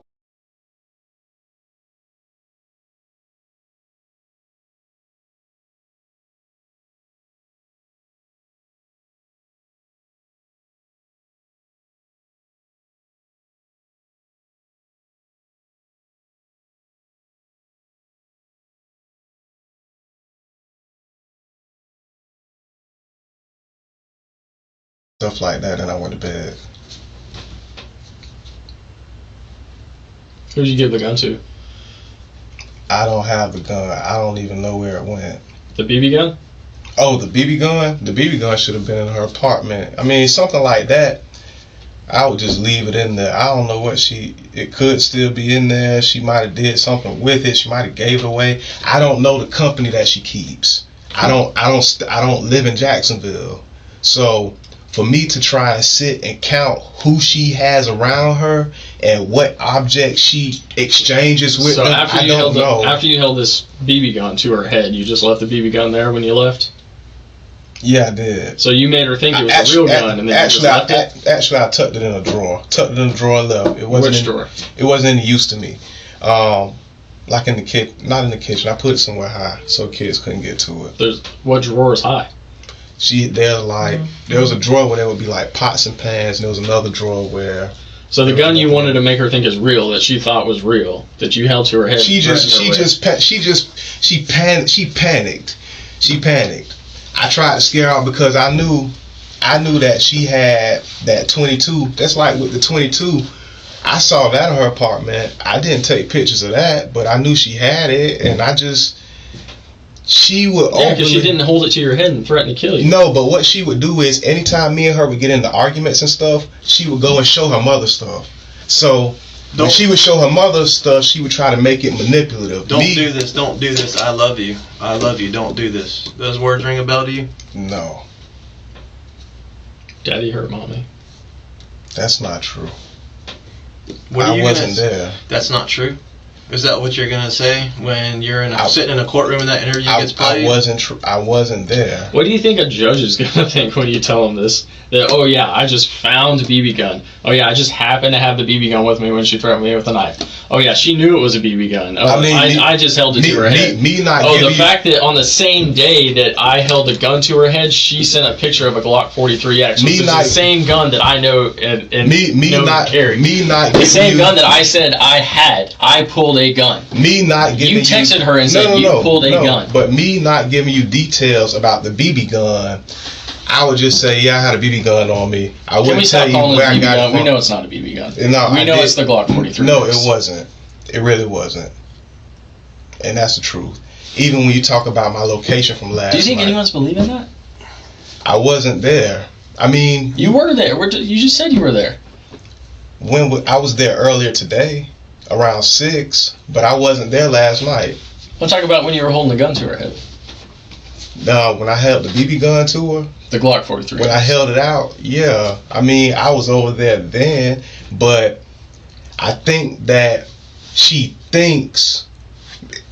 Stuff like that, and I went to bed. Who'd you give the gun to? I don't have the gun. I don't even know where it went. The BB gun? Oh, the BB gun? The BB gun should have been in her apartment. I mean, something like that, I would just leave it in there. I don't know it could still be in there. She might have did something with it. She might have gave it away. I don't know the company that she keeps. I don't live in Jacksonville. So for me to try and sit and count who she has around her and what objects she exchanges with them, I don't know. After you held this BB gun to her head, you just left the BB gun there when you left? Yeah, I did. So you made her think it was a real gun, and then you just left it? Actually, I tucked it in a drawer. Tucked it in a drawer and left. Which drawer? It wasn't any use to me. Like in the kitchen, not in the kitchen. I put it somewhere high so kids couldn't get to it. What drawer is high? There was a drawer where there would be like pots and pans, and there was another drawer where. So the gun you wanted to make her think is real, that she thought was real, that you held to her head. She panicked. I tried to scare her because I knew that she had that 22. That's like with the 22. I saw that in her apartment. I didn't take pictures of that, but I knew she had it, and she would because she didn't hold it to your head and threaten to kill you. No, but what she would do is anytime me and her would get into arguments and stuff, she would go and show her mother stuff. So when she would show her mother stuff, she would try to make it manipulative. Don't do this, I love you, don't do this. Those words ring a bell to you? No. Daddy hurt mommy. That's not true. I wasn't there. That's not true? Is that what you're gonna say when you're sitting in a courtroom and that interview gets played? I wasn't there. What do you think a judge is gonna think when you tell him this? That I just found a BB gun. Oh yeah, I just happened to have the BB gun with me when she threatened me with a knife. Oh yeah, she knew it was a BB gun. Oh, I just held it to her head. The fact that on the same day that I held the gun to her head, she sent a picture of a Glock 43X, which is the same gun that I know and carry. The same gun that I said I had. I pulled a gun. Me not giving you texted her and said you pulled a gun. But me not giving you details about the BB gun, I would just say, I had a BB gun on me. I wouldn't tell you where I got it from. We know it's not a BB gun. No, we know it's the Glock 43. No, it wasn't. It really wasn't. And that's the truth. Even when you talk about my location from last night. Do you think anyone's believing that? I wasn't there. I mean... You were there. You just said you were there. I was there earlier today, around 6, but I wasn't there last night. I'm talking about when you were holding the gun to her head. No, when I held the BB gun to her. The Glock 43. When I held it out, yeah. I mean, I was over there then, but I think that she thinks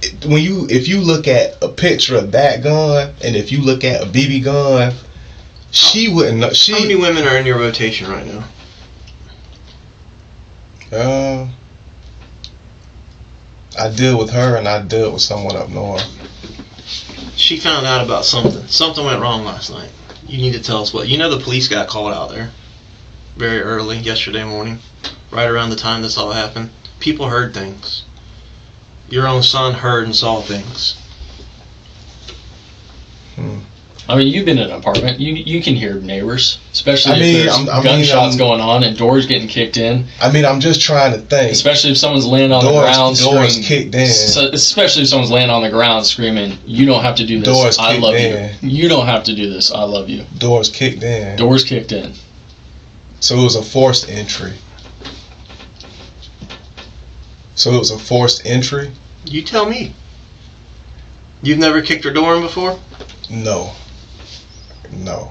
if you look at a picture of that gun and if you look at a BB gun, she wouldn't know. How many women are in your rotation right now? I deal with her and I deal with someone up north. She found out about something. Something went wrong last night. You need to tell us what. You know the police got called out there very early yesterday morning. right around the time this all happened, people heard things. Your own son heard and saw things. I mean, you've been in an apartment. You can hear neighbors, especially if there's gunshots going on and doors getting kicked in. I mean, I'm just trying to think. Especially if someone's laying on the ground doors screaming. Kicked in. Especially if someone's laying on the ground screaming, "You don't have to do this. Doors I kicked love in. you. You don't have to do this. I love you." Doors kicked in. Doors kicked in. So it was a forced entry. You tell me. You've never kicked her door in before? No.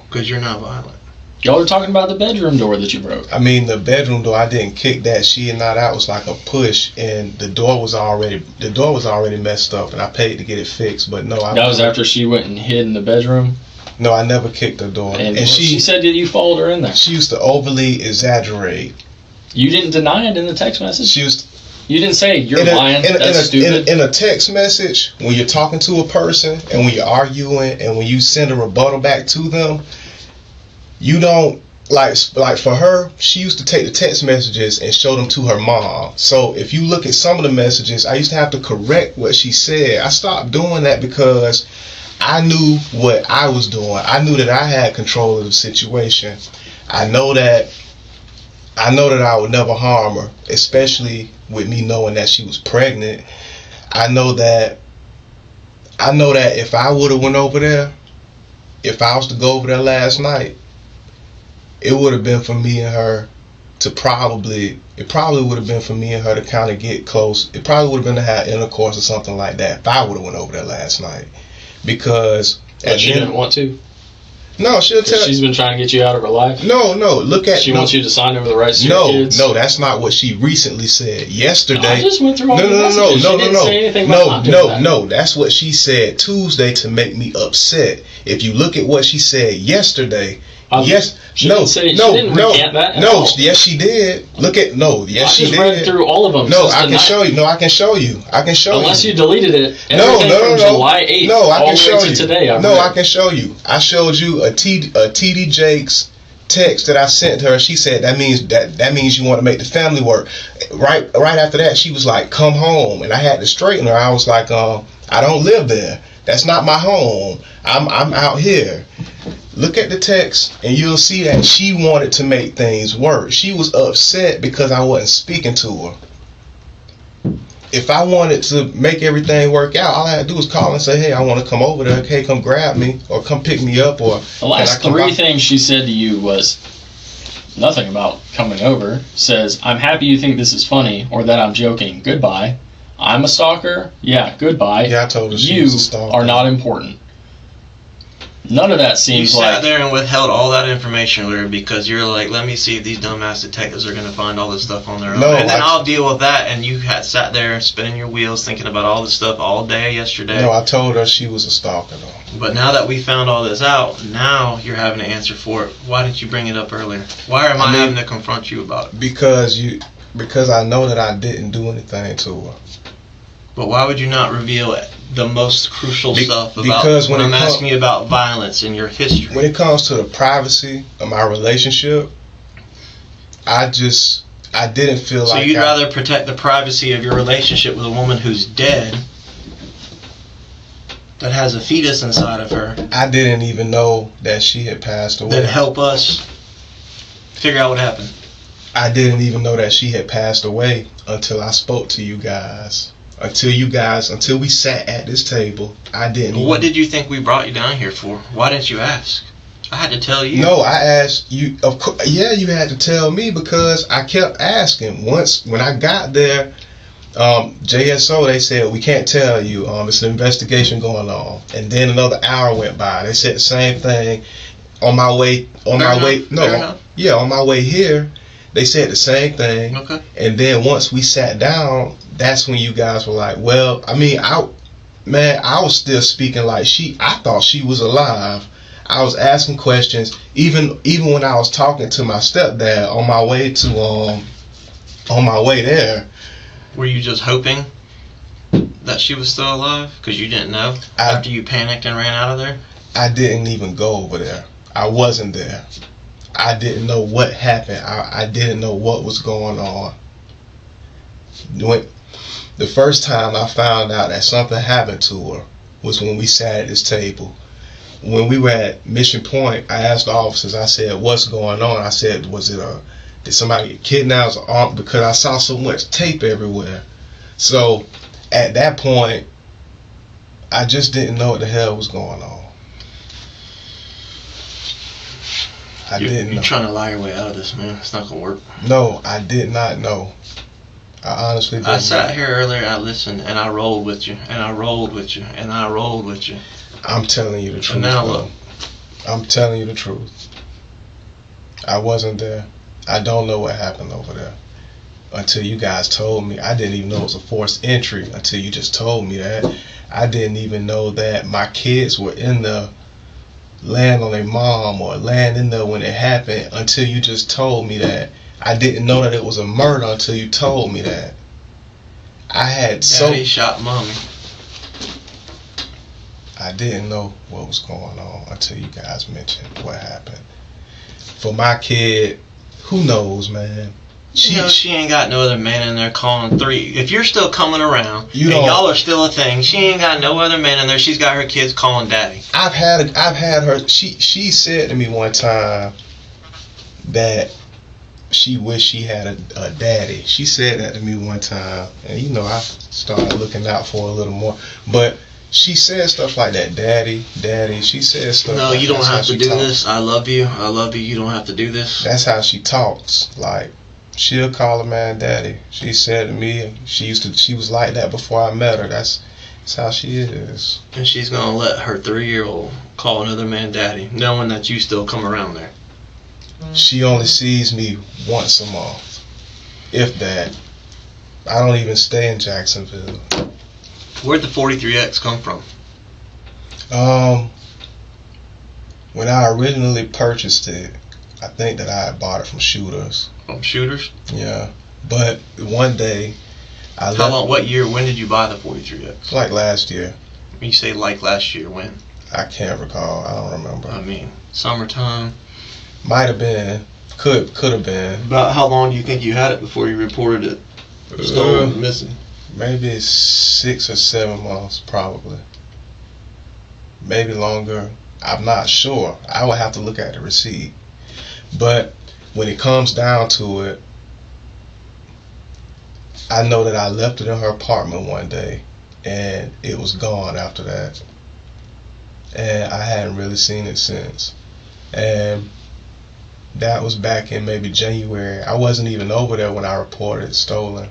Because you're not violent. Y'all were talking about the bedroom door that you broke. I mean, the bedroom door, I didn't kick that. She and that was like a push, and the door was already messed up, and I paid to get it fixed. But no, that was after she went and hid in the bedroom. No, I never kicked the door. And she said that you followed her in there. She used to overly exaggerate. You didn't deny it in the text message. You didn't say you're lying. That's stupid. In a text message, when you're talking to a person and when you're arguing and when you send a rebuttal back to them, you don't like for her. She used to take the text messages and show them to her mom. So if you look at some of the messages, I used to have to correct what she said. I stopped doing that because I knew what I was doing. I knew that I had control of the situation. I know that I would never harm her, especially with me knowing that she was pregnant. I know that if I would have went over there, if I was to go over there last night, it would have been for me and her to it probably would have been for me and her to kind of get close. It probably would have been to have intercourse or something like that if I would have went over there last night. Because she didn't want to. No, she'll tell. She's been trying to get you out of her life. No. She wants you to sign over the rights to your kids. No, that's not what she recently said. Yesterday. I just went through all the messages. She didn't say anything about not doing that. No. That's what she said Tuesday to make me upset. If you look at what she said yesterday. She didn't recant that at all. Yes, she did. She did. Read through all of them. No, I can show you. I can show you. Unless you deleted it. No. July 8th. No, I all can the show way to you. Today. I can show you. I showed you a TD Jakes text that I sent her. She said that means you want to make the family work. Right after that, she was like, "Come home," and I had to straighten her. I was like, "I don't live there. That's not my home. I'm out here." Look at the text and you'll see that she wanted to make things work. She was upset because I wasn't speaking to her. If I wanted to make everything work out, all I had to do was call and say, "Hey, I want to come over there. Hey, come grab me or come pick me up." Or the last three things she said to you was nothing about coming over. Says, "I'm happy you think this is funny or that I'm joking. Goodbye. I'm a stalker. Yeah, goodbye. Yeah, I told her she was a stalker. You are not important." None of that seems like... You sat there and withheld all that information, Larry, because you're like, let me see if these dumbass detectives are going to find all this stuff on their own. And then I'll deal with that. And you had sat there spinning your wheels thinking about all this stuff all day yesterday. No, I told her she was a stalker, though. But now that we found all this out, now you're having to answer for it. Why didn't you bring it up earlier? Why am I having to confront you about it? Because I know that I didn't do anything to her. But why would you not reveal it? The most crucial stuff about when I'm asking you about violence in your history. When it comes to the privacy of my relationship, I didn't feel like. So you'd rather protect the privacy of your relationship with a woman who's dead, that has a fetus inside of her. I didn't even know that she had passed away. Then help us figure out what happened. I didn't even know that she had passed away until I spoke to you guys. Until we sat at this table, I didn't. What did you think we brought you down here for? Why didn't you ask? I had to tell you. No, I asked you. Of course, yeah, you had to tell me because I kept asking. Once when I got there, JSO, they said we can't tell you. It's an investigation going on. And then another hour went by. They said the same thing. On my way here, they said the same thing. Okay. And then once we sat down, that's when you guys were like, well, I mean, I was still speaking like I thought she was alive. I was asking questions, even when I was talking to my stepdad on my way there. Were you just hoping that she was still alive because you didn't know after you panicked and ran out of there? I didn't even go over there. I wasn't there. I didn't know what happened. I didn't know what was going on. The first time I found out that something happened to her was when we sat at this table. When we were at Mission Point, I asked the officers, I said, what's going on? I said, did somebody get kidnapped or armed? Because I saw so much tape everywhere. So at that point, I just didn't know what the hell was going on. You're trying to lie your way out of this, man. It's not going to work. No, I did not know. I honestly didn't. I sat here earlier, I listened, and I rolled with you, and I rolled with you, and I rolled with you. I'm telling you the truth. And now look. I'm telling you the truth. I wasn't there. I don't know what happened over there until you guys told me. I didn't even know it was a forced entry until you just told me that. I didn't even know that my kids were in the laying on their mom or laying in there when it happened until you just told me that. I didn't know that it was a murder until you told me that. Daddy shot mommy. I didn't know what was going on until you guys mentioned what happened. For my kid, who knows, man? She ain't got no other man in there calling 3. If you're still coming around and y'all are still a thing, she ain't got no other man in there. She's got her kids calling daddy. I've had her. She said to me one time that she wished she had a daddy. She said that to me one time, and I started looking out for her a little more. But she said stuff like that, daddy. She said stuff. No, like you don't have to do talks. this. I love you. You don't have to do this. That's how she talks. Like, she'll call a man daddy. She said to me, she was like that before I met her. That's how she is. And she's gonna let her 3-year-old call another man daddy, knowing that you still come around there. She only sees me once a month, if that. I don't even stay in Jacksonville. Where'd the 43X come from? When I originally purchased it, I think that I had bought it from Shooters. From Shooters? Yeah. But one day, what year, when did you buy the 43X? Like last year. You say like last year, when? I can't recall. I don't remember. I mean, summertime? Might have been. Could have been. About how long do you think you had it before you reported it stolen, missing? Maybe 6 or 7 months, probably. Maybe longer. I'm not sure. I would have to look at the receipt. But when it comes down to it, I know that I left it in her apartment one day, and it was gone after that. And I hadn't really seen it since. And that was back in maybe January. I wasn't even over there when I reported it stolen.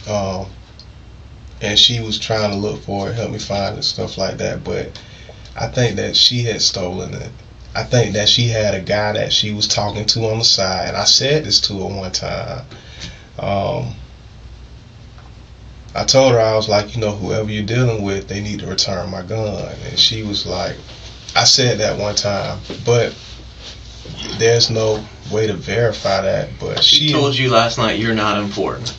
And she was trying to look for it, help me find it, stuff like that. But I think that she had stolen it. I think that she had a guy that she was talking to on the side. And I said this to her one time. I told her, I was like, whoever you're dealing with, they need to return my gun. And she was like, I said that one time. But there's no way to verify that. But she told you last night you're not important.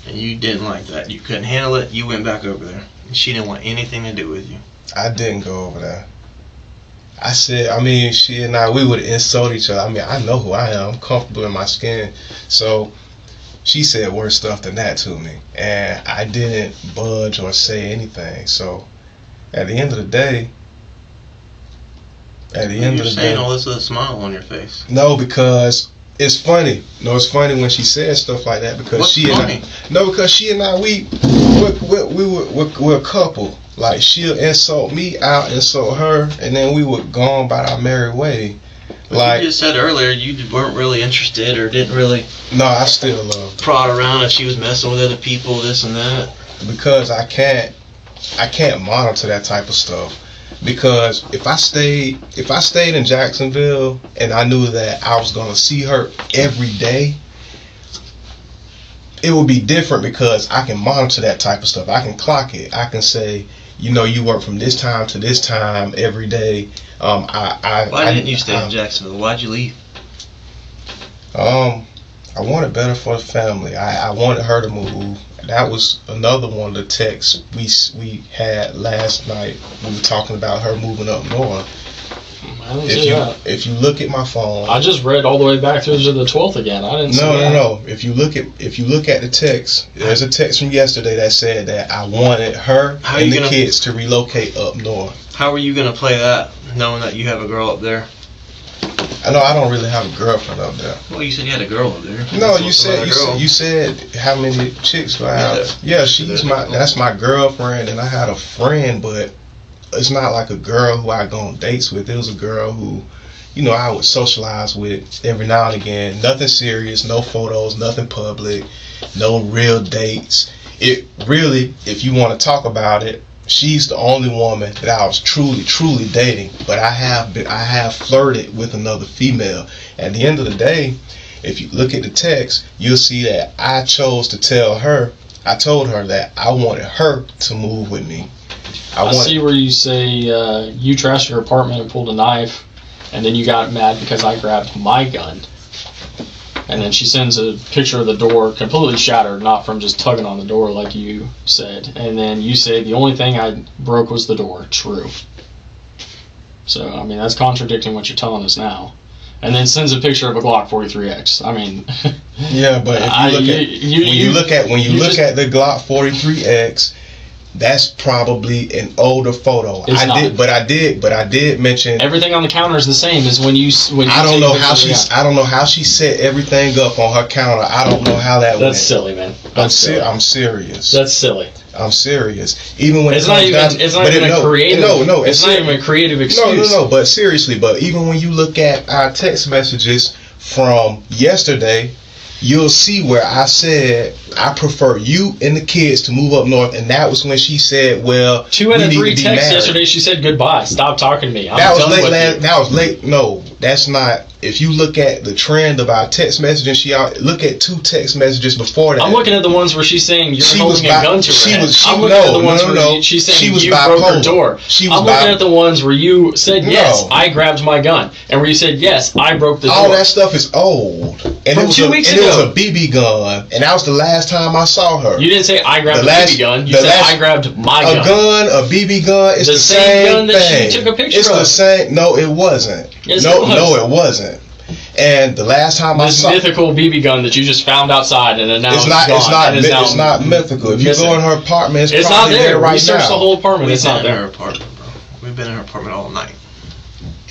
And you didn't like that. You couldn't handle it. You went back over there. And she didn't want anything to do with you. I didn't go over there. I said, she and I, we would insult each other. I know who I am. I'm comfortable in my skin. So she said worse stuff than that to me. And I didn't budge or say anything. So at the end of the day, you're saying all this with a smile on your face. No, because it's funny. No, it's funny when she says stuff like that because because she and I, we're a couple. Like, she'll insult me, I'll insult her, and then we would go on about our merry way. Like, you just said earlier you weren't really interested or didn't really. No, I still love her. Prod around if she was messing with other people, this and that. Because I can't monitor that type of stuff. Because if I stayed in Jacksonville and I knew that I was gonna see her every day, it would be different because I can monitor that type of stuff. I can clock it. I can say, you work from this time to this time every day. Why didn't you stay in Jacksonville? Why'd you leave? I wanted better for the family. I wanted her to move. That was another one of the texts we had last night. We were talking about her moving up north. I didn't see that. If you look at my phone, I just read all the way back through to the 12th again. I didn't see that. No. If you look at the text, there's a text from yesterday that said that I wanted her and the kids to relocate up north. How are you gonna play that, knowing that you have a girl up there? I know I don't really have a girlfriend up there. Well, you said you had a girl up there. No, you said how many chicks do I have? Yeah, that's my girlfriend, and I had a friend, but it's not like a girl who I go on dates with. It was a girl who, I would socialize with every now and again. Nothing serious, no photos, nothing public, no real dates. It really, if you want to talk about it, she's the only woman that I was truly dating. But I have flirted with another female. At the end of the day, if you look at the text, you'll see that I chose to tell her. I told her that I wanted her to move with me. I see where you say you trashed your apartment and pulled a knife, and then you got mad because I grabbed my gun. And then she sends a picture of the door completely shattered, not from just tugging on the door like you said. And then you say the only thing I broke was the door. True. So, I mean, that's contradicting what you're telling us now. And then sends a picture of a Glock 43X. I mean... yeah, but if you look at the Glock 43X... that's probably an older photo. I did mention everything on the counter is the same as when you I don't know how she set everything up on her counter. I don't know how that went. That's silly, man. I'm serious. That's silly. I'm serious. Even when it's not even a creative excuse. No. But seriously, even when you look at our text messages from yesterday, you'll see where I said I prefer you and the kids to move up north, and that was when she said, "Well, 2 out of 3 texts yesterday. She said goodbye. Stop talking to me." That was late. No, that's not. If you look at the trend of our text messaging, look at 2 text messages before that. I'm looking at the ones where she's saying you're holding a gun to her head. I'm looking at the ones where she's saying you broke her door. I'm looking at the ones where you said yes, I grabbed my gun, and where you said yes, I broke the door. All that stuff is old. And from 2 weeks ago. It was a BB gun, and that was the last time I saw her. You didn't say I grabbed a BB gun. You said I grabbed my gun. A gun, a BB gun, it's the same gun that thing. she took a picture of. It's the same. No, it wasn't. Yes, no, it wasn't. And the last time I saw this mythical BB gun that you just found outside and now it's not mythical. If you go in her apartment, it's not there right now. We searched the whole apartment. It's not there. Her apartment, bro. We've been in her apartment all night.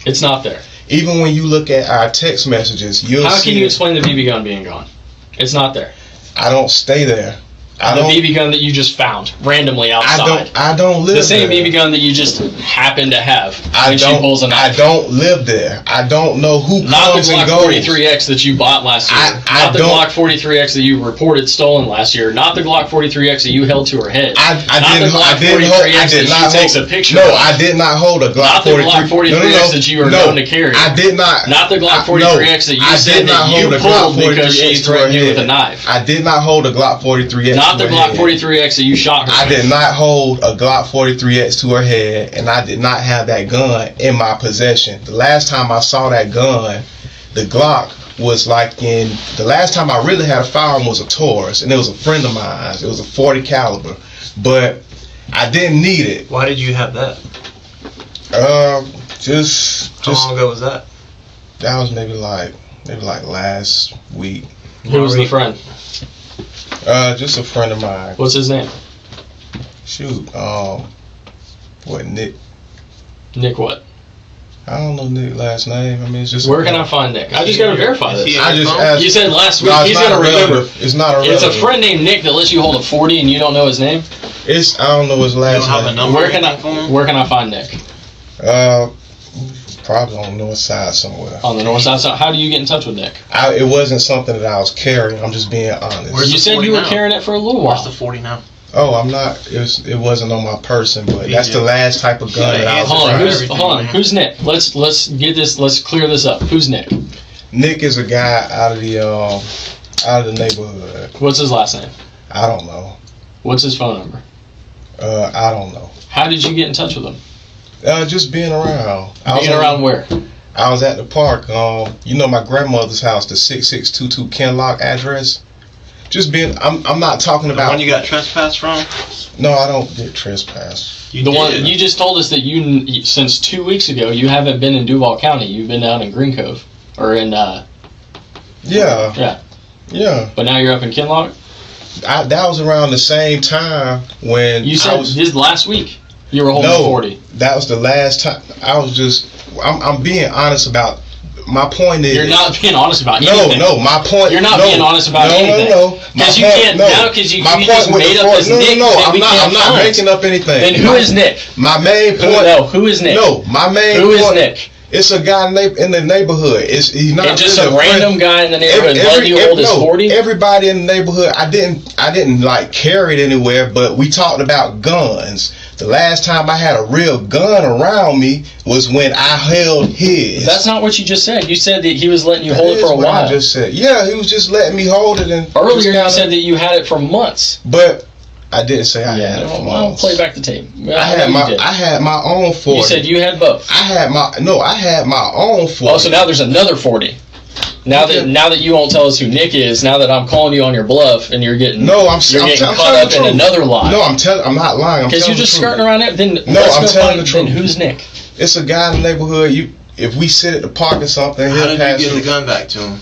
It's not there. Even when you look at our text messages, how can you explain the BB gun being gone? It's not there. I don't stay there. The BB gun that you just found randomly outside. I don't live there. The same BB gun that you just happen to have. I don't live there. I don't know who comes and goes. Not the Glock 43X that you bought last year. Not the Glock 43X that you reported stolen last year. Not the Glock 43X that you held to her head. I did not hold a Glock 43. Not the Glock 43X that you are known to carry. I did not. Not the Glock 43X that you said that you pulled because she threatened you with a knife. I did not hold a Glock 43X. Not the Glock 43X that you shot her. I did not hold a Glock 43X to her head, and I did not have that gun in my possession. The last time I saw that gun, the Glock was the last time I really had a firearm was a Taurus, and it was a friend of mine. It was a 40 caliber, but I didn't need it. Why did you have that? Just how long ago was that? That was maybe like last week. Who was the friend? Just a friend of mine. What's his name? Shoot, Nick? Nick what? I don't know Nick's last name. I mean, it's just. Where can I find Nick? I just gotta verify this. I just asked. You said last week. He's gonna remember. It's not irrelevant. It's a friend named Nick that lets you hold a 40 and you don't know his name. I don't know his last name. Where can I find Nick? Probably on the north side somewhere. On the north side. So how do you get in touch with Nick? It wasn't something that I was carrying. I'm just being honest. You said you were carrying it for a little while. Where's the 40 now? Oh, I'm not. It wasn't on my person, but that's the last type of gun that I was carrying. Hold on. Who's Nick? Let's get this. Let's clear this up. Who's Nick? Nick is a guy out of the neighborhood. What's his last name? I don't know. What's his phone number? I don't know. How did you get in touch with him? Just being around. Around where? I was at the park. My grandmother's house, the 6622 Kenlock address. Just being, I'm not talking The about. one you got trespassed from? No, I don't get trespassed. The one you just told us that you since 2 weeks ago you haven't been in Duval County. You've been down in Green Cove or in Yeah. But now you're up in Kinloch. That was around the same time when You said this last week you were holding 40. That was the last time. I was just. I'm being honest about. My point is. You're not being honest about anything. No. My point. You're not being honest about anything. No. Because you can't now. Because you just made up this Nick. I'm not making up anything. Then who is Nick? My main point. Who is Nick? No, my main point. Who is Nick? It's a guy in the neighborhood. He's not And just really some random guy in the neighborhood letting you hold his 40? Everybody in the neighborhood. I didn't like carry it anywhere, but we talked about guns. The last time I had a real gun around me was when I held his. That's not what you just said. You said that he was letting you hold it for a while. I just said, yeah, he was just letting me hold it. And earlier you said that you had it for months. But I didn't say I had it for months. I'll play back the tape. I had my own 40. You said you had both. I had my own 40. Oh, so now there's another 40. Now that you won't tell us who Nick is, now that I'm calling you on your bluff and you're getting getting caught up in another lie. No, I'm not lying. Because you're just skirting around it. Then I'm telling the truth. Then who's Nick? It's a guy in the neighborhood. If we sit at the park or something, how did you get the gun back to him?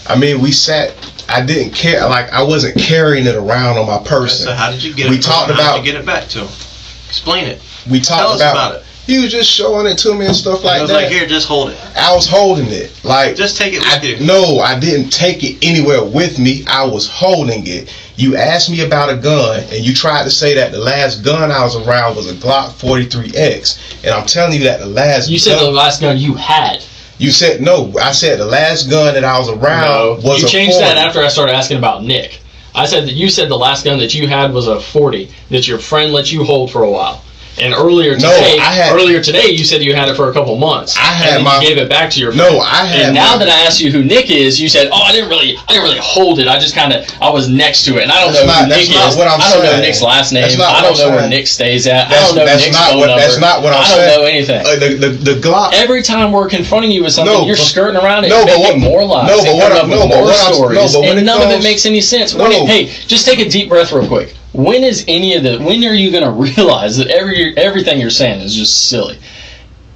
I mean, we sat. I didn't care. Like I wasn't carrying it around on my person. So how did you get it? How did you get it back to him? Explain it. We talked about it. He was just showing it to me and stuff like that. I was like, here, just hold it. I was holding it. Like, just take it with you. No, I didn't take it anywhere with me. I was holding it. You asked me about a gun, and you tried to say that the last gun I was around was a Glock 43X. And I'm telling you that the last You said the last gun you had. You said, no, I said the last gun that I was around was a 40. You changed that after I started asking about Nick. I said that you said the last gun that you had was a 40 that your friend let you hold for a while. And earlier today, you said you had it for a couple months. You gave it back to your friend. And now that I asked you who Nick is, you said, "Oh, I didn't really hold it. I just I was next to it, and I don't know who Nick is. I don't know Nick's last name. I don't know where Nick stays at. I don't know Nick's phone number. That's not what I'm saying. I don't know anything. The Glock. Every time we're confronting you with something, you're skirting around it, making more lies, more stories, and none of it makes any sense. Hey, just take a deep breath real quick. When are you going to realize that everything you're saying is just silly?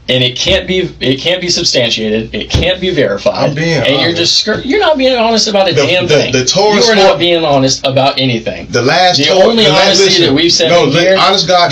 And it can't be substantiated. It can't be verified. I'm being honest. You're not being honest about a damn thing. You are not being honest about anything. The only honesty that we've said in here, honest God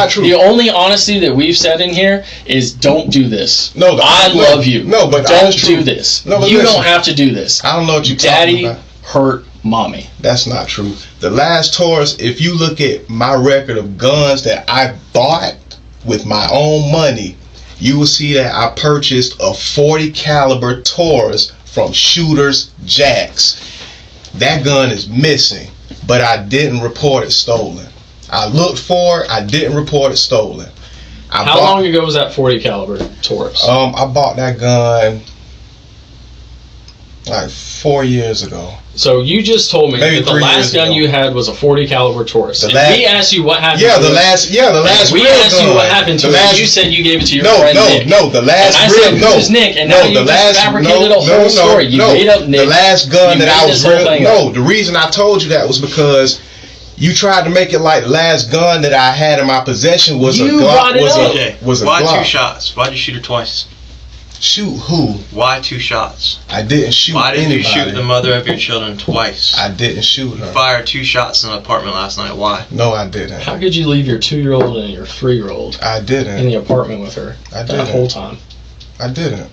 truth. The only honesty that we've said in here is don't do this. No, I love you. No, but don't do this. You don't have to do this. I don't know what you're talking about. Daddy hurt mommy. That's not true. The last Taurus, if you look at my record of guns that I bought with my own money, you will see that I purchased a 40 caliber Taurus from Shooters Jacks. That gun is missing, but I didn't report it stolen. I looked for it. I didn't report it stolen. How long ago was that 40 caliber Taurus? I bought that gun like 4 years ago. So you just told me that the last gun you had was a 40 caliber Taurus. We asked you what happened. We asked you what happened to it. You said you gave it to your friend Nick. The last and I said, who's Nick? And now you just fabricated a whole story. You made up Nick. The last gun that I was the reason I told you that was because you tried to make it like the last gun that I had in my possession was a Glock. Why 2 shots? Why'd you shoot her twice? Shoot who? Why 2 shots? I didn't shoot anybody. Why did you shoot the mother of your children twice? I didn't shoot her. You fired 2 shots in an apartment last night. Why? No, I didn't. How could you leave your 2-year-old and your 3-year-old I didn't. in the apartment with her that whole time? I didn't.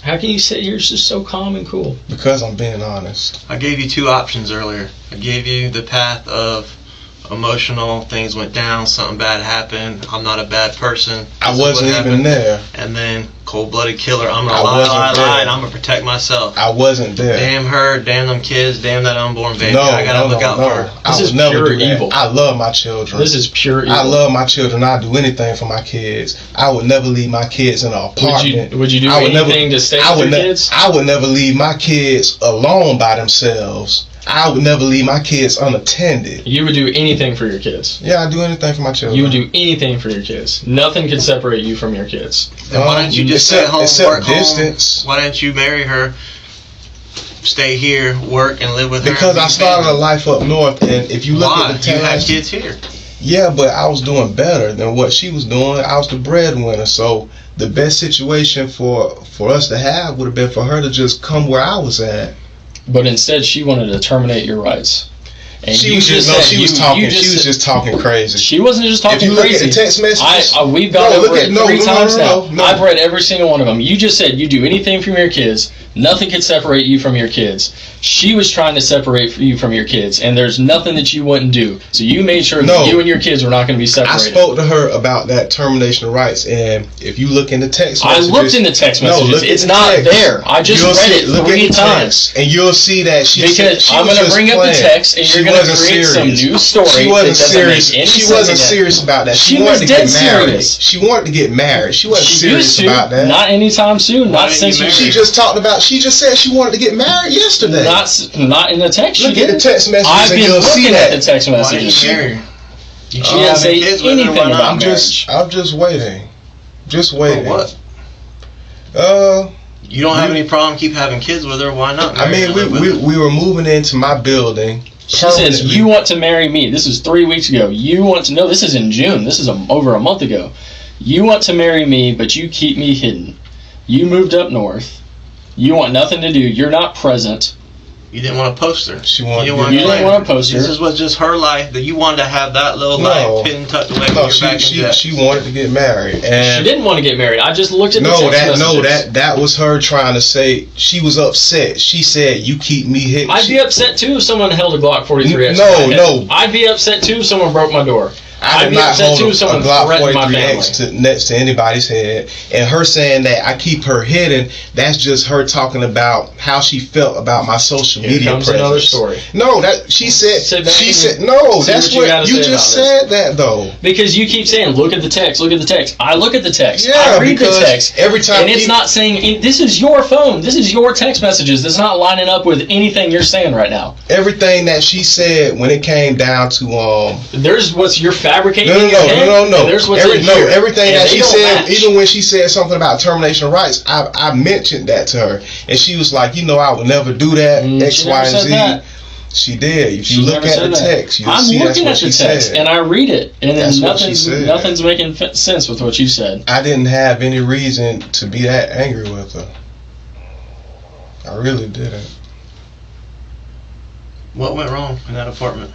How can you sit here just so calm and cool? Because I'm being honest. I gave you 2 options earlier. I gave you the path of emotional, things went down, something bad happened, I'm not a bad person. I wasn't even there. And then cold-blooded killer, I'm gonna lie, and I'm gonna protect myself. I wasn't there. Damn her, damn them kids, damn that unborn baby. I gotta look out for her. This is pure evil. I love my children. This is pure evil. I love my children. I'd do anything for my kids. I would never leave my kids in an apartment. Would you do anything to stay with your kids? I would never leave my kids alone by themselves. I would never leave my kids unattended. You would do anything for your kids. Yeah, I'd do anything for my children. You would do anything for your kids. Nothing could separate you from your kids. Then why don't you just stay at home, work distance. Home? Why didn't you marry her stay here, work, and live with her? Because I started a life up north, and if you look Why? at the You had text, kids here. yeah, but I was doing better than what she was doing. I was the breadwinner, so the best situation for us to have would have been for her to just come where I was at. But instead, she wanted to terminate your rights. And She was just talking crazy. She wasn't just If talking you look crazy. at the text messages, We've gone over it three times now. no. I've read every single one of them. You just said you do anything from your kids. Nothing could separate you from your kids. She was trying to separate you from your kids, and there's nothing that you wouldn't do. So you made sure that you and your kids were not going to be separated. I spoke to her about that termination of rights, and if you look in the text messages, I looked in the text messages. look It's in the not text. there. I just read it Look 3 at the times. text, and you'll see that she I'm going to bring up the text, and you're going to create some new story. She wasn't that doesn't serious. make any She sense wasn't again. serious about that. She wanted was to dead get married. serious. She wanted to get married. She wasn't She serious used to, about that. not anytime soon. Not didn't since you you. marry? She just talked about. She just said she wanted to get married yesterday. Not in the text. Look she at the didn't. text messages, I've and been you'll see looking at the that. text Why didn't messages. you marry her? You She keep didn't having say kids with her, anything why not? about I'm marriage. just waiting. Just waiting. For what? You don't have any problem keep having kids with her. Why not? I mean, we were moving into my building. She says, you want to marry me. This is 3 weeks ago. You want to know, this is in June. This is over a month ago. You want to marry me, but you keep me hidden. You moved up north. You want nothing to do. You're not present. You didn't want to post her. She wanted. You didn't want to post her. This was just her life. That you wanted to have that little life hidden, tucked away. No, with your back in Jets. she wanted to get married, and She didn't want to get married. I just looked at the text messages. that was her trying to say she was upset. She said, "You keep me hidden." I'd be upset too if someone held a Glock 43X. No. I'd be upset too if someone broke my door. I I'd did be not upset hold too if someone a Glock threatened my 43X next to anybody's head. And her saying that I keep her hidden, that's just her talking about how she felt about my social media comes presence. another story. No, that she said. Sit back She and said no. see That's what you gotta what you say just about this. said. That though. Because you keep saying, look at the text, look at the text. I look at the text. Yeah, I read the because text. every time and it's not saying, this is your phone. This is your text messages. That's not lining up with anything you're saying right now. Everything that she said when it came down to There's what you're fabricating No. in your head. And there's what's in here. Everything And that they she don't said, match. even when she said something about termination of rights, I mentioned that to her, and she was like, I would never do that. X, she Y, never and said Z. that. She did. If She you look never at said the that. text, you'll I'm see that's looking what at she the text said. and I read it, and then That's what she said. nothing's making sense with what you said. I didn't have any reason to be that angry with her. I really didn't. What went wrong in that apartment?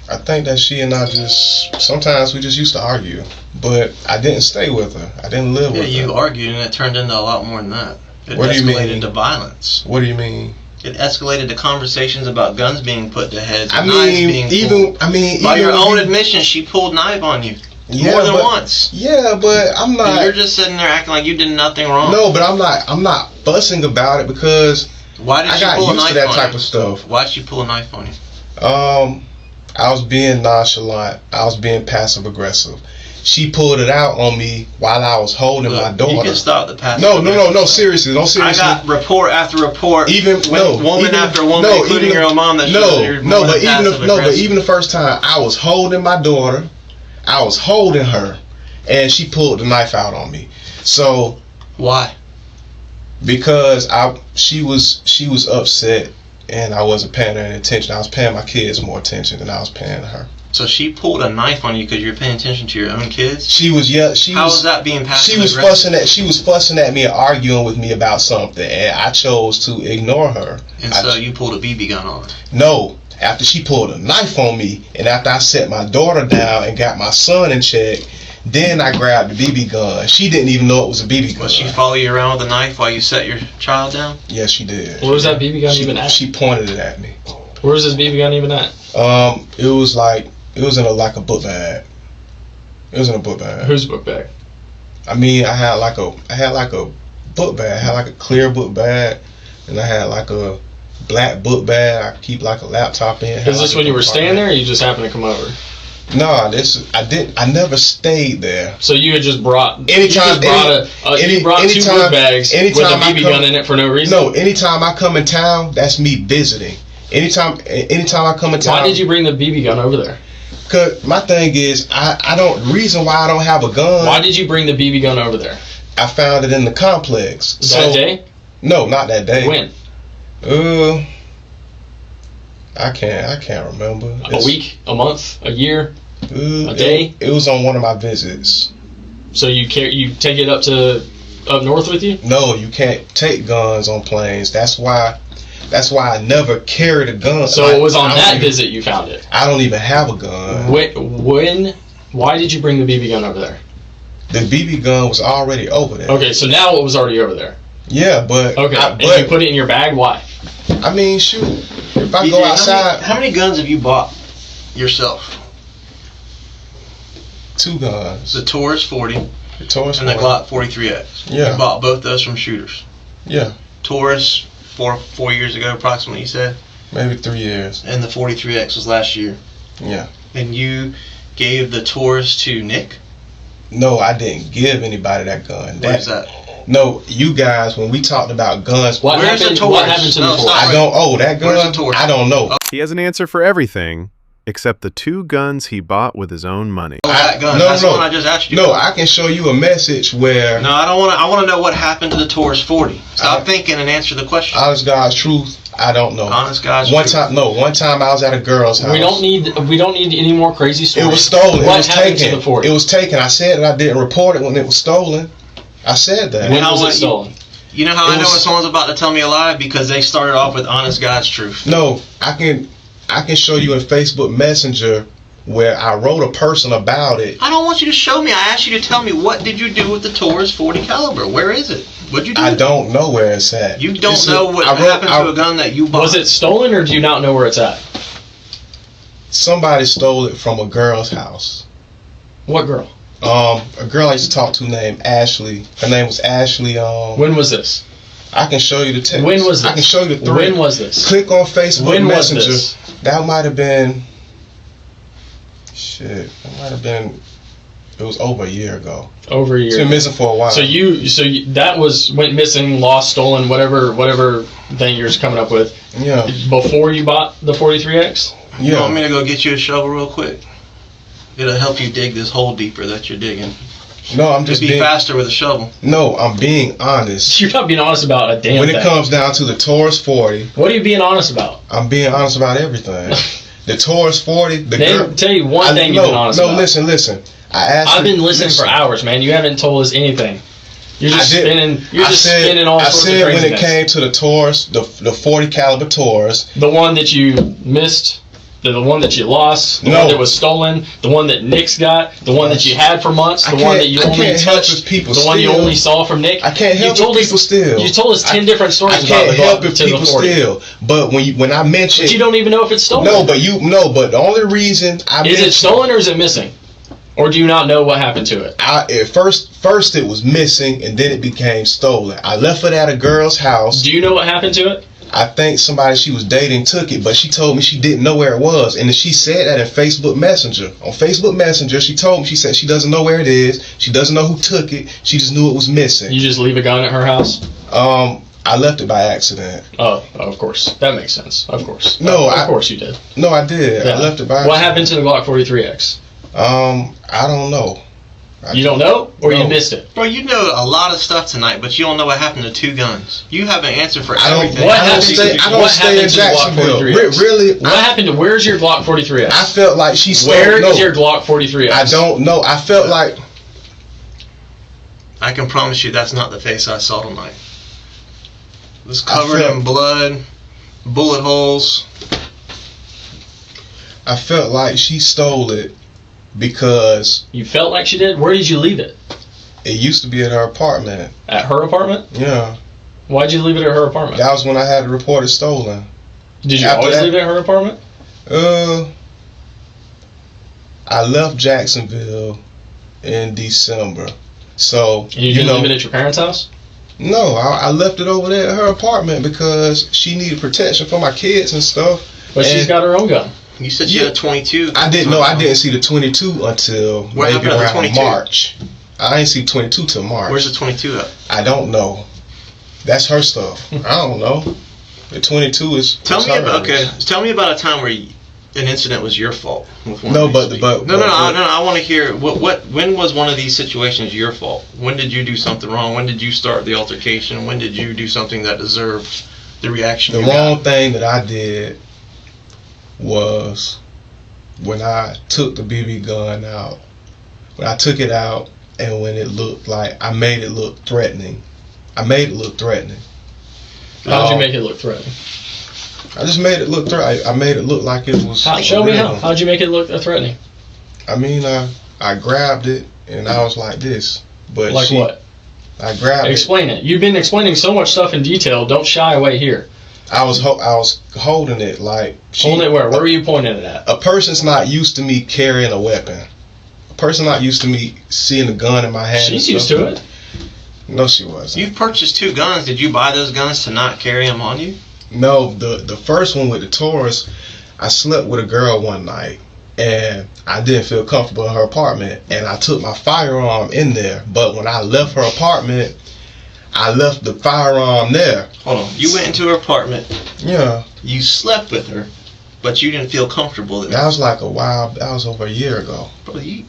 I think that she and I sometimes we just used to argue, but I didn't stay with her. I didn't live with her. Yeah, you argued, and it turned into a lot more than that. It What do you mean? escalated to violence. What do you mean? It escalated to conversations about guns being put to heads, I and knives being mean, pulled. By your own you- admission, she pulled knife on you Yeah, more than but- once. Yeah, but I'm And not. you're just sitting there acting like you did nothing wrong. No, but I'm not fussing about it because Why did I she got pull a used knife to that on type you? of stuff. Why did she pull a knife on you? I was being nonchalant. I was being passive aggressive. She pulled it out on me while I was holding my Look, daughter. you can stop the passive. No, aggressive. seriously, no, I seriously. got report after report, Even woman after woman, including your own mom, that you're more than passive but aggressive. even the first time I was holding my daughter, I was holding her, and she pulled the knife out on me. So Why? because she was upset, and I wasn't paying her any attention. I was paying my kids more attention than I was paying her. So she pulled a knife on you because you're paying attention to your own kids? How is that being passive She was aggressive? she was fussing at me and arguing with me about something, and I chose to ignore her. And so you pulled a BB gun on her. No, after she pulled a knife on me, and after I set my daughter down and got my son in check, then I grabbed the BB gun. She didn't even know it was a BB gun. Will she follow you around with a knife while you set your child down? Yes, she did. Where was that BB gun even at? She pointed it at me. Where was this BB gun even at? It was in a book bag. It was in a book bag. Whose book bag? I mean, I had like a book bag. I had like a clear book bag, and I had like a black book bag. I keep like a laptop in. Is this when you were staying there, or you just happened to come over? No, I never stayed there. So you had just brought. Anytime, you brought two book bags with a BB gun in it for no reason. No, anytime I come in town, that's me visiting. Anytime I come in town. Why did you bring the BB gun over there? Cause my thing is, reason why I don't have a gun. Why did you bring the BB gun over there? I found it in the complex. That day? No, not that day. When? I can't remember. A week? A month? A year? A day? It was on one of my visits. So you take it up north with you? No, you can't take guns on planes. That's why I never carried a gun. So it was on that visit you found it? I don't even have a gun. Why did you bring the BB gun over there? The BB gun was already over there. Okay, so now it was already over there. Yeah, but... Okay, and you put it in your bag? Why? I mean, shoot. If I go outside... How many guns have you bought yourself? 2 guns. The Taurus 40 The Taurus and the 40. Glock 43X. Yeah. You bought both those from shooters. Yeah. Taurus, four years ago approximately, you said? Maybe 3 years. And the 43X was last year. Yeah. And you gave the Taurus to Nick? No, I didn't give anybody that gun. What is that? No, you guys, when we talked about guns... What happened to the Taurus? I don't... Oh, that gun? Where's the Taurus? I don't know. He has an answer for everything except the 2 guns he bought with his own money. Oh, that gun. No, That's no. the one I just asked you. No, I can show you a message where... No, I don't want to. I want to know what happened to the Taurus 40. Stop thinking and answer the question. Honest God's truth, I don't know. Honest God's one truth. One time I was at a girl's house. We don't need any more crazy stories. It was stolen. What It was happened taken. to the 40? It was taken. I said that I didn't report it when it was stolen. I said that. When was it stolen? You know how I know when someone's about to tell me a lie? Because they started off with honest God's truth. No, I can show you in Facebook Messenger where I wrote a person about it. I don't want you to show me. I asked you to tell me what did you do with the Taurus 40 caliber? Where is it? What'd you do? I don't know where it's at. You don't know what happened to a gun that you bought. Was it stolen or do you not know where it's at? Somebody stole it from a girl's house. What girl? A girl I used to talk to named Ashley. Her name was Ashley. When was this? I can show you the text. When was this? I can show you the thread. When was this? Click on Facebook When was Messenger. this? That might have been. Shit, that might have been. It was over a year ago. Over a year. It's been missing for a while. So that went missing, lost, stolen, whatever thing you're coming up with. Yeah. Before you bought the 43X. You want me to go get you a shovel real quick? It'll help you dig this hole deeper that you're digging. No, I'm just being faster with a shovel. No, I'm being honest. You're not being honest about a damn when thing. It comes down to the Taurus 40. What are you being honest about? I'm being honest about everything. The Taurus 40. Tell you one thing you've been honest about. No, listen. I've been listening for hours, man. You haven't told us anything. You're just spinning. You're spinning all sorts of craziness. I said when it came to the Taurus, the 40 caliber Taurus, the one that you missed, the one that you lost, the one that was stolen, the one that Nick's got, the one that you had for months, the one that you only touched, the one you only saw from Nick. I can't help if people steal. You told us 10 different stories about the Glock. I can't help if people steal. But when I mention, but you don't even know if it's stolen. No, but the only reason is it stolen or is it missing? Or do you not know what happened to it? At first it was missing, and then it became stolen. I left it at a girl's house. Do you know what happened to it? I think somebody she was dating took it, but she told me she didn't know where it was. And she said that in Facebook Messenger. On Facebook Messenger, she told me, she said she doesn't know where it is. She doesn't know who took it. She just knew it was missing. You just leave a gun at her house? I left it by accident. Oh, of course. That makes sense. Of course. No, of course you did. No, I did. Yeah. I left it by accident. What happened to the Glock 43X? I don't know. You don't know? Or you missed it? Bro, you know a lot of stuff tonight, but you don't know what happened to 2 guns. You have an answer for everything. I don't stay in Jacksonville. Really? What happened to, where's your Glock 43X? I felt like she stole. Where is your Glock 43X? I don't know. I felt like. I can promise you that's not the face I saw tonight. It was covered in blood, bullet holes. I felt like she stole it because... You felt like she did? Where did you leave it? It used to be at her apartment. At her apartment? Yeah. Why'd you leave it at her apartment? That was when I had to report it stolen. Did you always leave it at her apartment? I left Jacksonville in December. So, you didn't leave it at your parents' house? No, I left it over there at her apartment because she needed protection for my kids and stuff. But she's got her own gun. You said she had a 22. I didn't know. I didn't see the 22 until maybe around March. I didn't see 22 till March. Where's the 22 at? I don't know. That's her stuff. I don't know. The 22 is. Tell me about a time where an incident was your fault. With one No, of but these but people. No. I want to hear when was one of these situations your fault? When did you do something wrong? When did you start the altercation? When did you do something that deserved the reaction? the wrong thing that I did was when I took the BB gun out. When I took it out, and when it looked like I made it look threatening. How'd you make it look threatening? I just made it look I made it look like it was. Show me how. How'd you make it look threatening? I mean, I grabbed it and I was like this, but Like what? I grabbed Explain it. You've been explaining so much stuff in detail. Don't shy away here. I was holding it like. Holding it where? Where were you pointing it at? A person's not used to me carrying a weapon. A person not used to me seeing a gun in my hand. She's used to it. No, she wasn't. You've purchased 2 guns. Did you buy those guns to not carry them on you? No, the first one with the Taurus, I slept with a girl one night, and I didn't feel comfortable in her apartment, and I took my firearm in there. But when I left her apartment, I left the firearm there. Hold on. You went into her apartment. Yeah. You slept with her, but you didn't feel comfortable there. That was like a while. That was over a year ago. Bro, you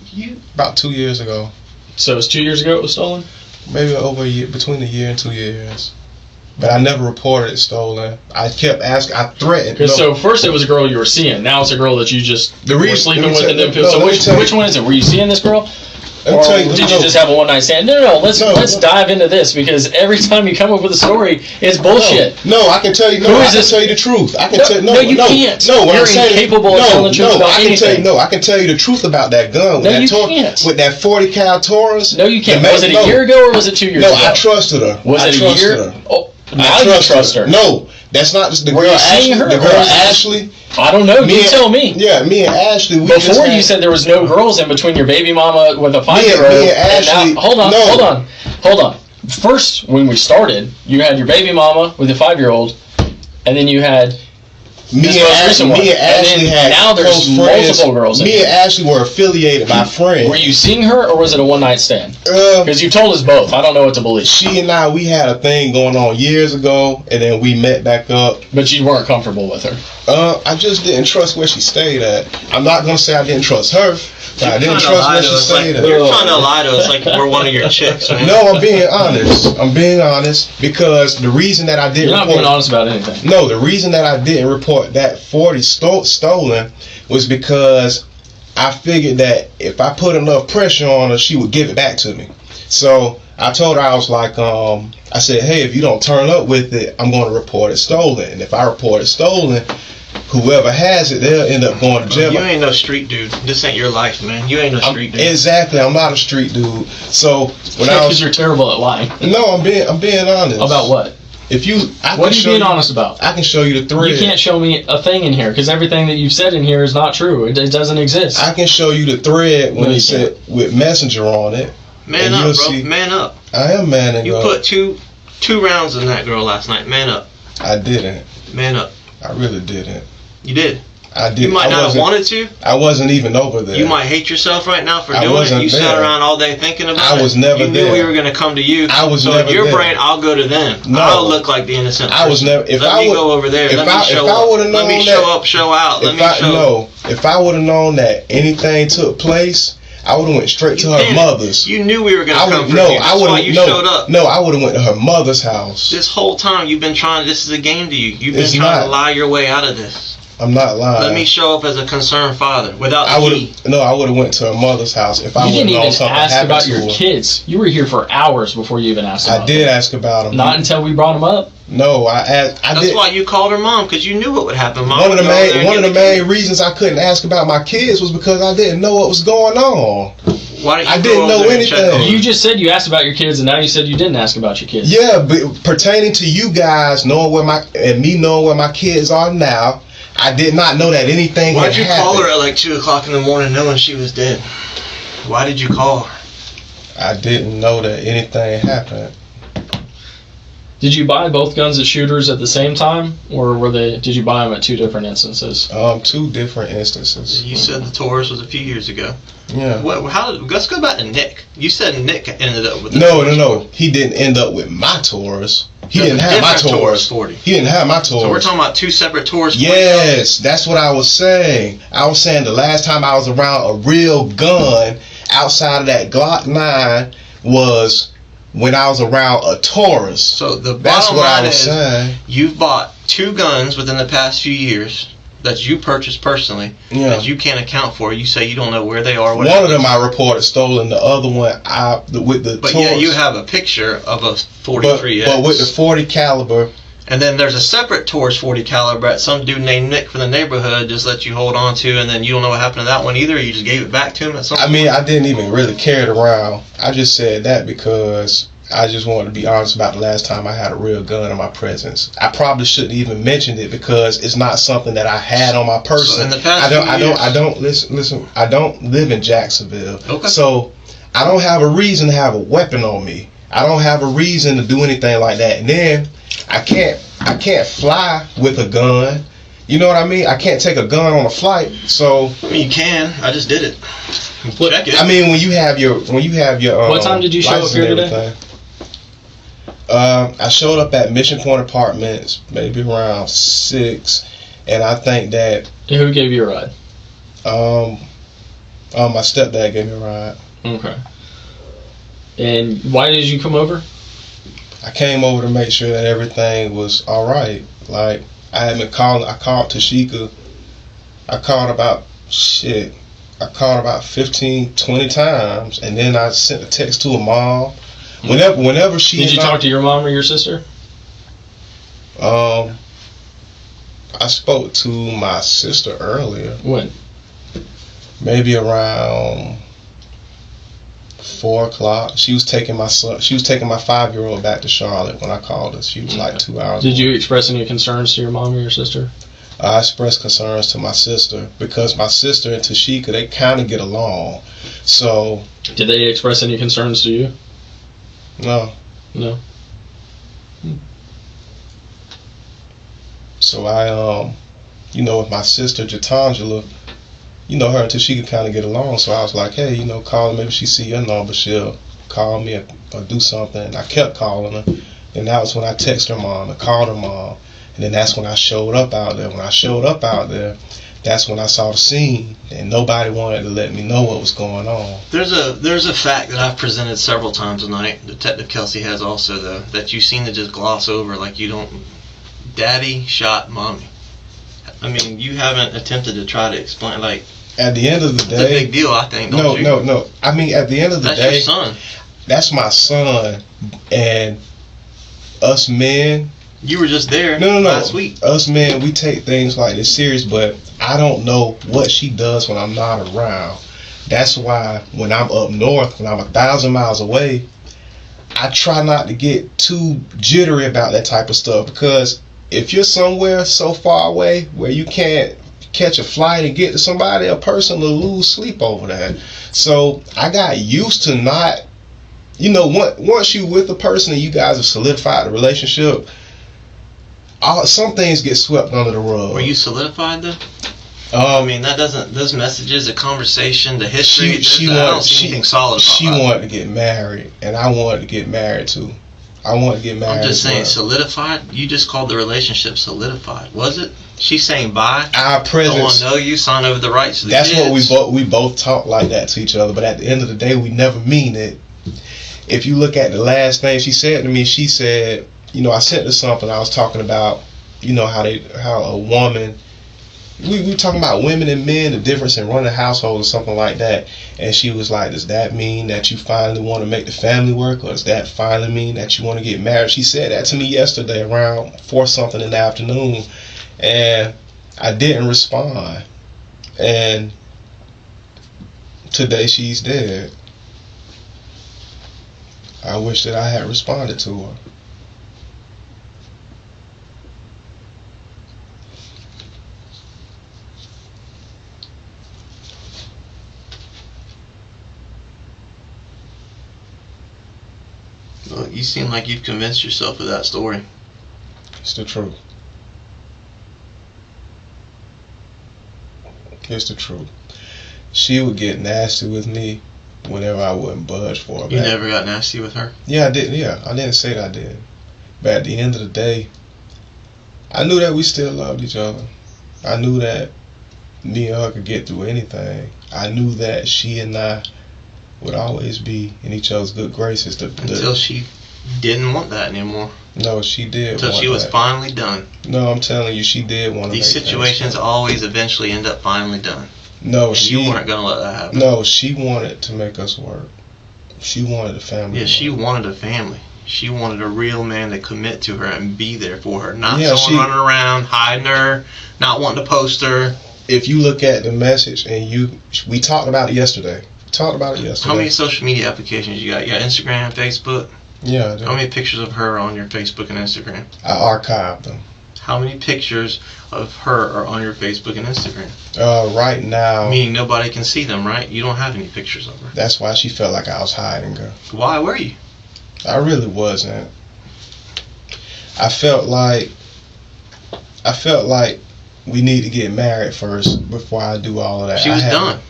About 2 years ago. So it was 2 years ago it was stolen? Maybe over a year, between a year and 2 years. But I never reported it stolen. I kept asking. I threatened. So first it was a girl you were seeing. Now it's a girl that you just were sleeping with and didn't feel. So which one is it? Were you seeing this girl? Or did you just have a one-night stand? No. Let's dive into this, because every time you come up with a story, it's bullshit. No, I can tell you. No, I can tell you the truth. I can tell. No, you can't. No, what You're I'm saying. incapable of telling the truth about I can anything. tell you. No, I can tell you the truth about that gun. No, you can't. With that 40 cal Taurus. No, you can't. Was it a year ago or was it 2 years ago? No, I trusted her. Was it a year? Oh, now you trust her. No, that's not just the girl. Were you seeing her? The girl Ashley. I don't know. You tell me. Yeah, me and Ashley. Before you said there was no girls in between your baby mama with a 5-year-old. Me and Ashley. Hold on. First, when we started, you had your baby mama with a 5-year-old, and then you had me and Ashley had now there's multiple girls. Me and Ashley were affiliated by friends. Were you seeing her, or was it a one-night stand? Because you told us both. I don't know what to believe. She and I, we had a thing going on years ago, and then we met back up. But you weren't comfortable with her. I just didn't trust where she stayed at. I'm not gonna say I didn't trust her, but I didn't trust where she stayed at. You're trying to lie to us like we're one of your chicks, man. No, I'm being honest. I'm being honest because the reason that I didn't. You're not being honest about anything. No, the reason that I didn't report that 40 stolen was because I figured that if I put enough pressure on her, she would give it back to me. So I told her, I was like, I said, hey, if you don't turn up with it, I'm going to report it stolen. And if I report it stolen, whoever has it, they'll end up going to jail. You ain't no street dude. This ain't your life, man. You ain't no street dude. Exactly. I'm not a street dude. So when because you're terrible at lying. No, I'm being honest. About what? What are you being honest about? I can show you the thread. You can't show me a thing in here because everything that you've said in here is not true. It doesn't exist. I can show you the thread when he said with messenger on it. Man up, bro. Man up. I am manning up. You put two rounds in that girl last night. Man up. I didn't. Man up. I really didn't. You did. I did. You might not have wanted to. I wasn't even over there. You might hate yourself right now for doing it. You sat around all day thinking about it. I was never there. You knew we were going to come to you. I was never there. So in your brain, I'll go to them. No. I'll look like the innocent person. I was never. Let me go over there. Let me show up. Let me show up, show out. Let me show up. If I would have known that anything took place, I would have went straight to her mother's. You knew we were going to come for you. That's why you showed up. No, I would have went to her mother's house. This whole time you've been trying. This is a game to you. You've been trying to lie your way out of this. I'm not lying. Let me show up as a concerned father without the key. No, I would have went to her mother's house if I would have known something happened to her. You didn't even ask about your kids. You were here for hours before you even asked about them. I did ask about them. Not until we brought them up. No, I asked. That's why you called her mom, because you knew what would happen. Mom one of the main reasons I couldn't ask about my kids was because I didn't know what was going on. Why didn't you I didn't know anything. You just said you asked about your kids, and now you said you didn't ask about your kids. Yeah, but pertaining to you guys knowing me knowing where my kids are now, I did not know that anything had happened. Why'd you call her at like 2 o'clock in the morning knowing she was dead? Why did you call her? I didn't know that anything happened. Did you buy both guns at Shooters at the same time, or did you buy them at 2 different instances? 2 different instances. You said the Taurus was a few years ago. Yeah. Let's go back to Nick. You said Nick ended up with the No. He didn't end up with my Taurus. He didn't have my Different Taurus. 40. He didn't have my Taurus. So we're talking about two separate Taurus. Yes, that's what I was saying. I was saying the last time I was around a real gun outside of that Glock 9 was when I was around a Taurus. So the That's bottom what I line was is, saying. you've bought 2 guns within the past few years that you purchased personally that you can't account for. You say you don't know where they are. One of them I reported stolen. The other one with the But Taurus. yeah, you have a picture of a 43X. But with the 40 caliber. And then there's a separate Taurus 40 caliber at some dude named Nick from the neighborhood just let you hold on to, and then you don't know what happened to that one either. You just gave it back to him at some point. I mean, I didn't even really carry it around. I just said that because I just wanted to be honest about the last time I had a real gun in my presence. I probably shouldn't even mentioned it because it's not something that I had on my person. So in the past I don't listen. I don't live in Jacksonville, Okay. so I don't have a reason to have a weapon on me. I don't have a reason to do anything like that. And then I can't fly with a gun. You know what I mean? I can't take a gun on a flight. So I mean, you can. I just did it. Check it. I mean, when you have your what time did you show up here today? I showed up at Mission Point Apartments maybe around 6, and I think that Who gave you a ride? my stepdad gave me a ride. Okay. And why did you come over? I came over to make sure that everything was all right. Like I had been calling. I called Tashika. I called about 15, 20 times, and then I sent a text to her mom. Whenever she Did you talk to your mom or your sister? I spoke to my sister earlier, When? maybe around 4 o'clock. She was taking my 5-year-old back to Charlotte when I called her. She was like 2 hours. Did you express any concerns to your mom or your sister? I expressed concerns to my sister because my sister and Tashika, they kind of get along. So Did they express any concerns to you? no. No. So I with my sister Jatangela, her and Tashika kind of get along. So I was like, hey, call her. Maybe she see your number, she'll call me or do something. And I kept calling her, and that was when I texted her mom and called her mom. And then that's when I showed up out there. When I showed up out there, that's when I saw the scene, and nobody wanted to let me know what was going on. There's a fact that I've presented several times tonight. Detective Kelsey has also, though, that you seem to just gloss over like you don't. Daddy shot mommy. I mean, you haven't attempted to try to explain. Like, at the end of the it's a day, big deal. I think. No. I mean, at the end of the That's day, your son. That's my son, and us men. You were just there No. last week. Us men, we take things like this serious, but I don't know what she does when I'm not around. That's why when I'm up north, when I'm 1,000 miles away, I try not to get too jittery about that type of stuff, because if you're somewhere so far away where you can't catch a flight and get to somebody, a person will lose sleep over that. So I got used to not, once you with a person and you guys have solidified the relationship, some things get swept under the rug. Were you solidified though? I mean, that doesn't. Those messages, the conversation, the history. I don't see anything solid about She that. wanted to get married, and I wanted to get married too. I wanted to get married. I'm just saying, well. solidified. You just called the relationship solidified, was it? She's saying bye. Our I want presence. to know you. Sign over the rights to the That's kids. what we both talk like that to each other. But at the end of the day, we never mean it. If you look at the last thing she said to me, she said, I sent her something. I was talking about, how a woman. We were talking about women and men, the difference in running a household or something like that. And she was like, does that mean that you finally want to make the family work? Or does that finally mean that you want to get married? She said that to me yesterday around 4 something in the afternoon. And I didn't respond. And today she's dead. I wish that I had responded to her. Well, you seem like you've convinced yourself of that story. It's the truth. It's the truth. She would get nasty with me whenever I wouldn't budge for her. You never got nasty with her? Yeah, I did. Yeah, I didn't say that I did. But at the end of the day, I knew that we still loved each other. I knew that me and her could get through anything. I knew that she and I would always be in each other's good graces. Until she didn't want that anymore. No, she did. Until she was finally done. No, I'm telling you, she did want to. These situations always eventually end up finally done. No, and you weren't gonna let that happen. No, she wanted to make us work. She wanted a family. Yeah, she wanted a family. She wanted a real man to commit to her and be there for her, not someone running around hiding her, not wanting to post her. If you look at the message and we talked about it yesterday. How many social media applications you got? You got Instagram, Facebook? Yeah. How many pictures of her are on your Facebook and Instagram? I archived them. How many pictures of her are on your Facebook and Instagram? Right now. Meaning nobody can see them, right? You don't have any pictures of her. That's why she felt like I was hiding her. Why were you? I really wasn't. I felt like we need to get married first before I do all of that. She was done.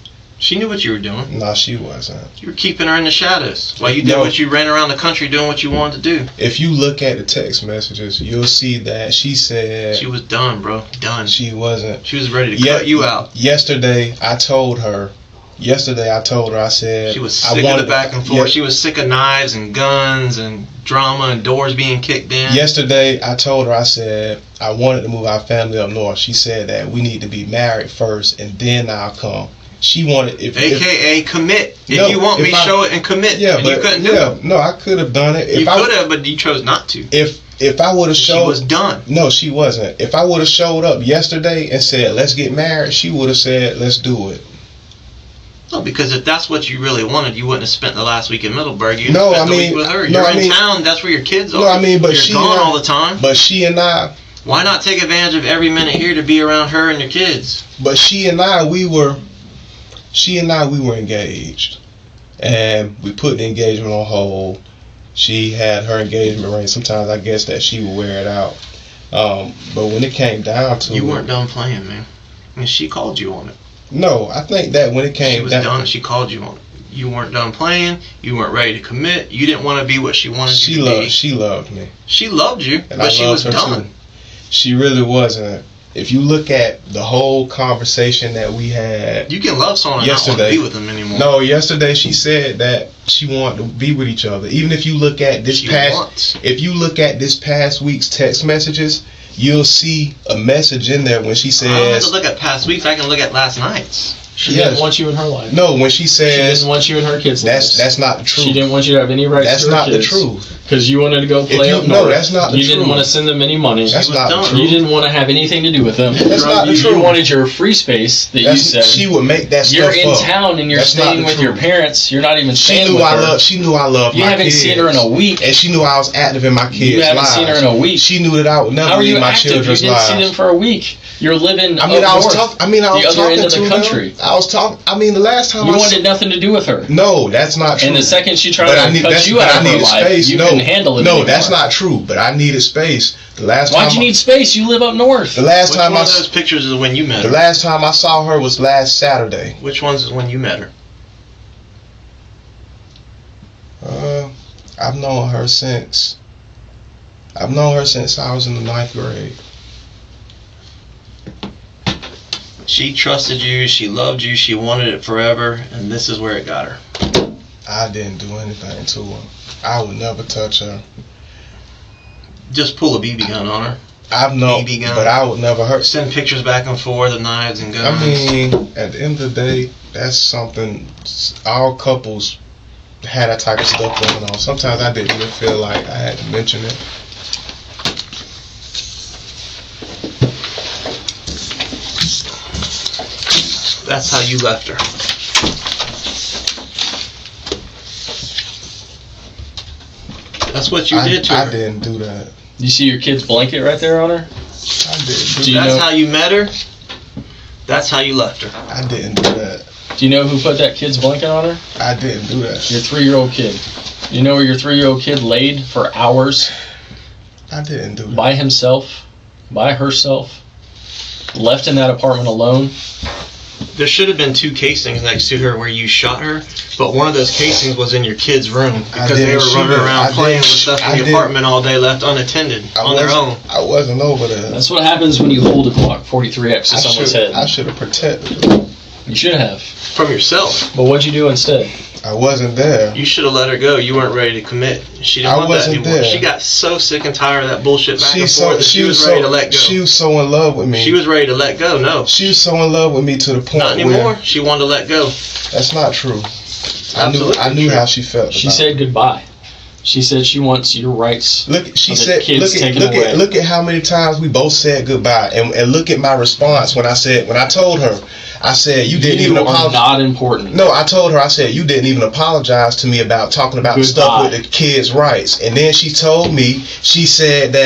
She knew what you were doing. No, she wasn't. You were keeping her in the shadows while you did what you ran around the country doing what you wanted to do. If you look at the text messages, you'll see that she said... She was done, bro. Done. She wasn't. She was ready to cut you out. Yesterday, I told her, I said... She was sick of the back and forth. She was sick of knives and guns and drama and doors being kicked in. Yesterday, I told her, I said, I wanted to move our family up north. She said that we need to be married first and then I'll come. She wanted... AKA commit. If you want me, show it and commit. Yeah, and but you couldn't do it. No, I could have done it. You could have, but you chose not to. If I would have showed... She was done. No, she wasn't. If I would have showed up yesterday and said, let's get married, she would have said, let's do it. No, because if that's what you really wanted, you wouldn't have spent the last week in Middleburg. You spent the week with her. You're in town. That's where your kids are. But you're gone all the time. But she and I... Why not take advantage of every minute here to be around her and your kids? But she and I, we were engaged, and we put the engagement on hold. She had her engagement ring. Sometimes I guess that she would wear it out. But when it came down to you weren't done playing, man. And she called you on it. No, I think that when it came down, she was done. She called you on it. You weren't done playing. You weren't ready to commit. You didn't want to be what she wanted you to be. She loved me. She loved you, and but she was done. Too. She really wasn't. If you look at the whole conversation that we had, you can love someone and not want to be with them anymore. No, yesterday she said that she wanted to be with each other. Even if you look at this past week's text messages, you'll see a message in there when she says... I don't have to look at past weeks. I can look at last night's. She didn't want you in her life. No, when she says... She didn't want you in her kids' lives. That's not the truth. She didn't want you to have any rights to her kids. That's not the truth. Because you wanted to go play up north. No, that's not the truth. You didn't want to send them any money. That's not the truth. You didn't want to have anything to do with them. That's not the truth. You wanted your free space that you said. She would make that stuff up. You're in town and you're staying with your parents. You're not even staying with her. She knew I loved my kids. You haven't seen her in a week. And she knew I was active in my kids' lives. You haven't seen her in a week. She knew that I would never leave my children's lives. You didn't see them for a week. You're living the other end of the country. The last time you wanted nothing to do with her. No, that's not true. And the second she tried to cut you out of her life, you couldn't handle it anymore. No, that's not true. But I needed space. Why'd you need space? You live up north. Which one of those pictures is when you met her? The last time I saw her was last Saturday. Which ones is when you met her? I've known her since I was in the 9th grade. She trusted you, she loved you, she wanted it forever, and this is where it got her. I didn't do anything to her. I would never touch her. Just pull a BB gun on her. I've known, BB gun. But I would never hurt. Send pictures back and forth of knives and guns. I mean, at the end of the day, that's something all couples had that type of stuff going on. Sometimes I didn't even feel like I had to mention it. That's how you left her. That's what you did to her. I didn't do that. You see your kid's blanket right there on her? I didn't. That's how you met her? That's how you left her. I didn't do that. Do you know who put that kid's blanket on her? I didn't do that. Your 3-year-old kid. You know where your 3-year-old kid laid for hours? I didn't do that. By himself, by herself, left in that apartment alone. There should have been 2 casings next to her where you shot her, but one of those casings was in your kid's room because they were running around playing with stuff in the apartment all day, left unattended on their own. I wasn't over there. That's what happens when you hold a Glock 43X to someone's head. I should have protected her. You should have. From yourself. But what'd you do instead? I wasn't there. You should have let her go. You weren't ready to commit. She didn't want that anymore. There. She got so sick and tired of that bullshit back and forth that she was ready to let go. She was so in love with me. She was ready to let go, no. She was so in love with me to the point Not anymore. She wanted to let go. That's not true. I knew how she felt. She said goodbye. She said she wants your rights. Look at how many times we both said goodbye, and look at my response when I told her, I said you didn't even apologize. Not important. No, I told her, I said you didn't even apologize to me about talking about the stuff with the kids' rights, and then she told me, she said,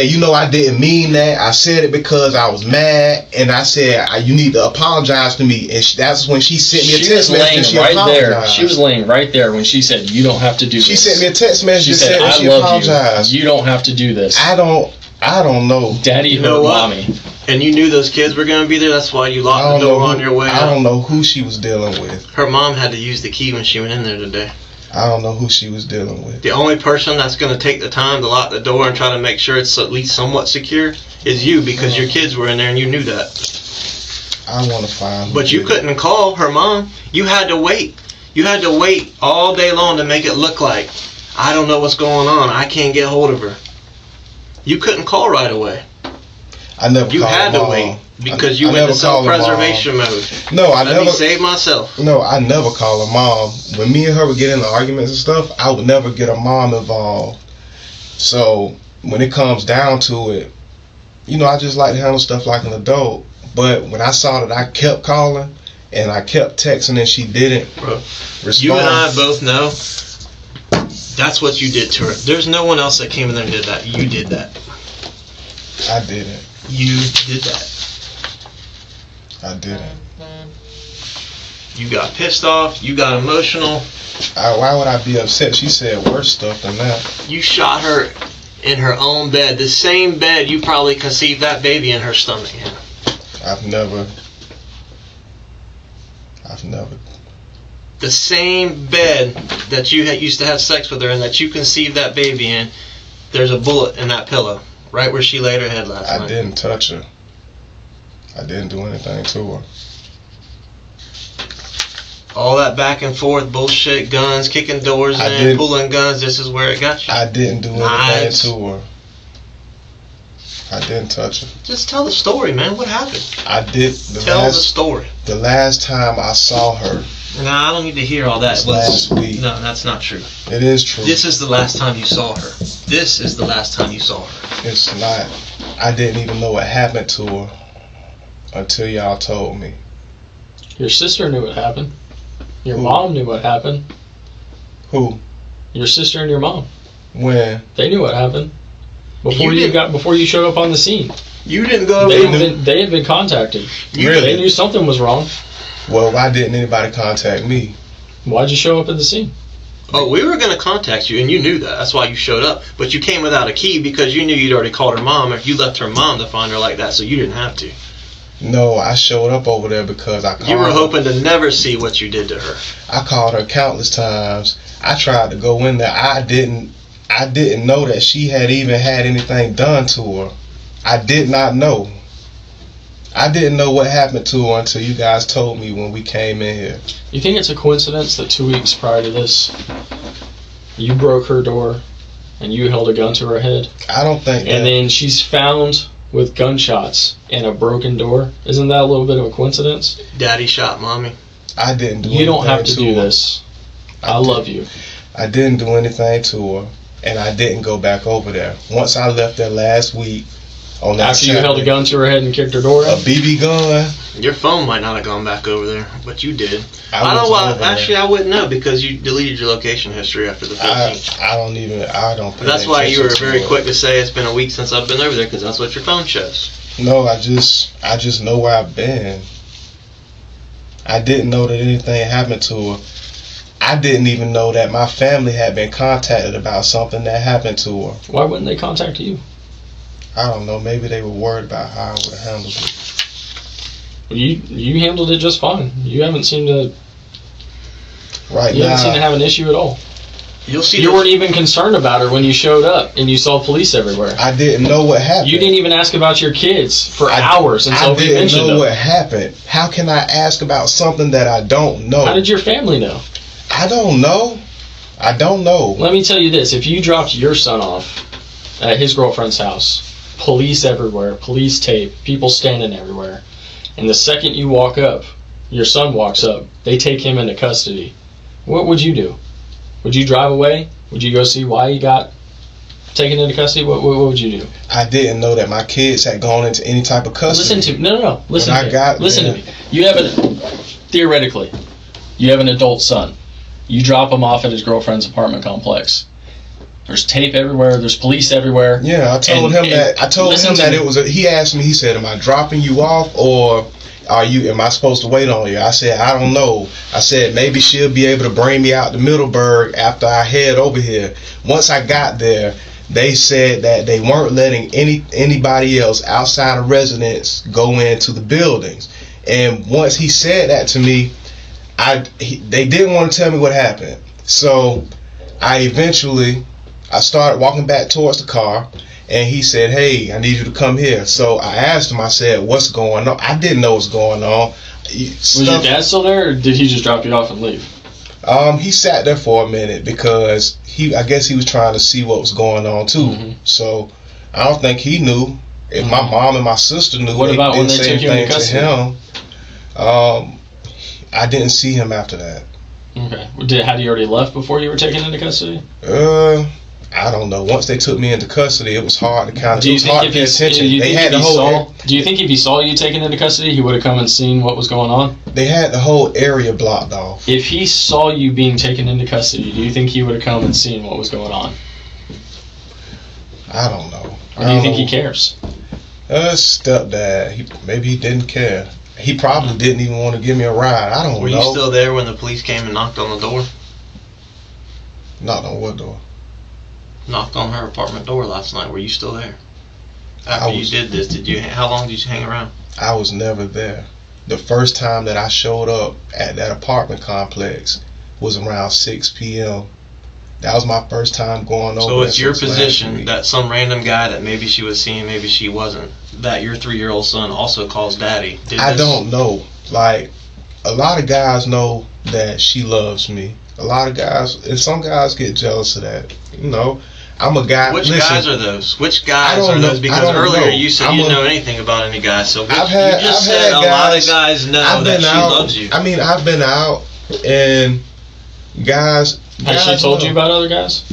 you know, I didn't mean that. I said it because I was mad, and I said you need to apologize to me. And that's when she sent me a text message. She was laying right there. She was laying right there when she said, "You don't have to do this." She sent me a text message. She said, "I love you. You don't have to do this." I don't know. Daddy hurt mommy. And you knew those kids were going to be there. That's why you locked the door on your way out. I don't know who she was dealing with. Her mom had to use the key when she went in there today. I don't know who she was dealing with. The only person that's going to take the time to lock the door and try to make sure it's at least somewhat secure is you, because your kids were in there and you knew that. I want to find. But you couldn't call her mom. You had to wait. You had to wait all day long to make it look like, I don't know what's going on. I can't get hold of her. You couldn't call right away. I never. You had to wait because you went to self-preservation mode. No, Let me save myself. No, I never call her mom. When me and her would get into arguments and stuff, I would never get her mom involved. So when it comes down to it, you know, I just like to handle stuff like an adult. But when I saw that I kept calling and I kept texting and she didn't respond. You and I both know that's what you did to her. There's no one else that came in there and did that. You did that. I didn't. You did that. I didn't. You got pissed off. You got emotional. Why would I be upset? She said worse stuff than that. You shot her in her own bed. The same bed you probably conceived that baby in her stomach in. I've never. The same bed that you used to have sex with her and that you conceived that baby in, there's a bullet in that pillow. Right where she laid her head last night. I didn't touch her. I didn't do anything to her. All that back and forth bullshit, guns, kicking doors in, pulling guns, this is where it got you. I didn't do anything to her. I didn't touch her. Just tell the story, man. What happened? I did. Tell the story. The last time I saw her. No, I don't need to hear all that. Last week. No, that's not true. It is true. This is the last time you saw her. This is the last time you saw her. It's not. I didn't even know what happened to her until y'all told me. Your sister knew what happened. Your mom knew what happened. Who? Your sister and your mom. When? They knew what happened. Before you showed up on the scene. You didn't go. They had been contacted. Really? They knew something was wrong. Well, why didn't anybody contact me? Why'd you show up at the scene? Oh, we were going to contact you, and you knew that. That's why you showed up. But you came without a key because you knew you'd already called her mom, or you left her mom to find her like that, so you didn't have to. No, I showed up over there because I called her. You were hoping to never see what you did to her. I called her countless times. I tried to go in there. I didn't know that she had even had anything done to her. I did not know. I didn't know what happened to her until you guys told me when we came in here. You think it's a coincidence that 2 weeks prior to this, you broke her door and you held a gun to her head? I don't think that. And then she's found with gunshots and a broken door. Isn't that a little bit of a coincidence? Daddy shot mommy. I didn't do anything to her. You don't have to do this. I love you. I didn't do anything to her, and I didn't go back over there. Once I left there last week, on that after you held a gun to her head and kicked her door in? A BB gun. Your phone might not have gone back over there, but you did. I don't know why. Actually, I wouldn't know because you deleted your location history after the 15th. I don't. That's why you were very quick to say it's been a week since I've been over there, because that's what your phone shows. No, I just know where I've been. I didn't know that anything happened to her. I didn't even know that my family had been contacted about something that happened to her. Why wouldn't they contact you? I don't know. Maybe they were worried about how I would have handled it. You handled it just fine. You haven't seemed to. Right You now, haven't seemed to have an issue at all. You'll see. You weren't even concerned about her when you showed up and you saw police everywhere. I didn't know what happened. You didn't even ask about your kids for hours until we mentioned I didn't know them. what happened. How can I ask about something that I don't know? How did your family know? I don't know. I don't know. Let me tell you this. If you dropped your son off at his girlfriend's house, police everywhere, police tape, people standing everywhere, and the second you walk up, your son walks up, they take him into custody, what would you do? Would you drive away? Would you go see why he got taken into custody? What would you do? I didn't know that my kids had gone into any type of custody. Listen to me. No. Listen When to I me. got Listen there- to me. You have theoretically, you have an adult son. You drop him off at his girlfriend's apartment complex. There's tape everywhere. There's police everywhere. Yeah, I told him that it was. He asked me. He said, "Am I dropping you off, or am I supposed to wait on you?" I said, "I don't know." I said, "Maybe she'll be able to bring me out to Middleburg after I head over here." Once I got there, they said that they weren't letting anybody else outside of residents go into the buildings. And once he said that to me, they didn't want to tell me what happened. So I started walking back towards the car, and he said, "Hey, I need you to come here." So I asked him, I said, "What's going on?" I didn't know what's going on. Was your dad still there, or did he just drop you off and leave? He sat there for a minute because I guess he was trying to see what was going on too. Mm-hmm. So I don't think he knew. If my mom and my sister knew, What about when didn't they say took you into anything to custody? him. I didn't see him after that. Okay. Had he already left before you were taken into custody? I don't know. Once they took me into custody, it was hard to kind of. Do you think if pay attention. Do They had the whole. Do you think if he saw you taken into custody, he would have come and seen what was going on? They had the whole area blocked off. If he saw you being taken into custody, do you think he would have come and seen what was going on? I don't know. Or do you think he cares? Stepdad. Maybe he didn't care. He probably didn't even want to give me a ride. I don't know. Were you still there when the police came and knocked on the door? Knocked on what door? Knocked on her apartment door last night. Were you still there? After you did this, how long did you hang around? I was never there. The first time that I showed up at that apartment complex was around 6 p.m. That was my first time going over. So it's your position that some random guy that maybe she was seeing, maybe she wasn't, that your 3-year-old son also calls daddy. I don't know. Like, a lot of guys know that she loves me. A lot of guys, and some guys get jealous of that. You know, I'm a guy. Which guys are those? Which guys are those? Because earlier you said you didn't know anything about any guys. So you just said a lot of guys know that she loves you. I mean, I've been out and guys. Has she told you about other guys?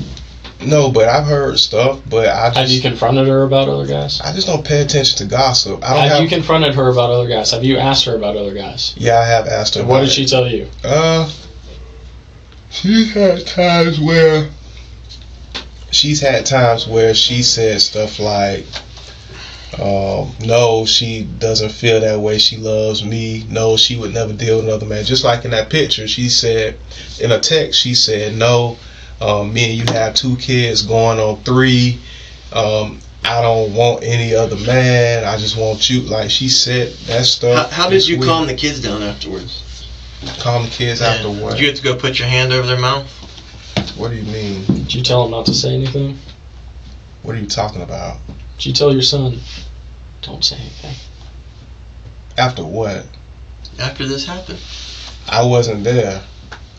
No, but I've heard stuff. But have you confronted her about other guys? I just don't pay attention to gossip. Have you confronted her about other guys? Have you asked her about other guys? Yeah, I have asked her. What did she tell you? She's had times where she said stuff like, no, she doesn't feel that way. She loves me. No, she would never deal with another man. Just like in that picture, she said, in a text, she said, no, me and you have 2 kids going on 3. I don't want any other man. I just want you. Like, she said that stuff. How did you calm the kids down afterwards? Calm the kids after what? Did you have to go put your hand over their mouth? What do you mean? Did you tell them not to say anything? What are you talking about? Did you tell your son, don't say anything? After what? After this happened. I wasn't there.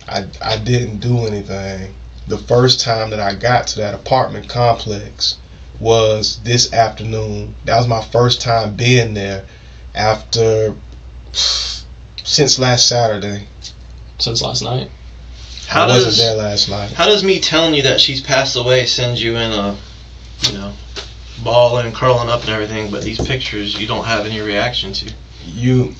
I didn't do anything. The first time that I got to that apartment complex was this afternoon. That was my first time being there since last Saturday. Since last night? I wasn't there last night. How does me telling you that she's passed away send you in a, bawling, curling up and everything, but these pictures you don't have any reaction to? You're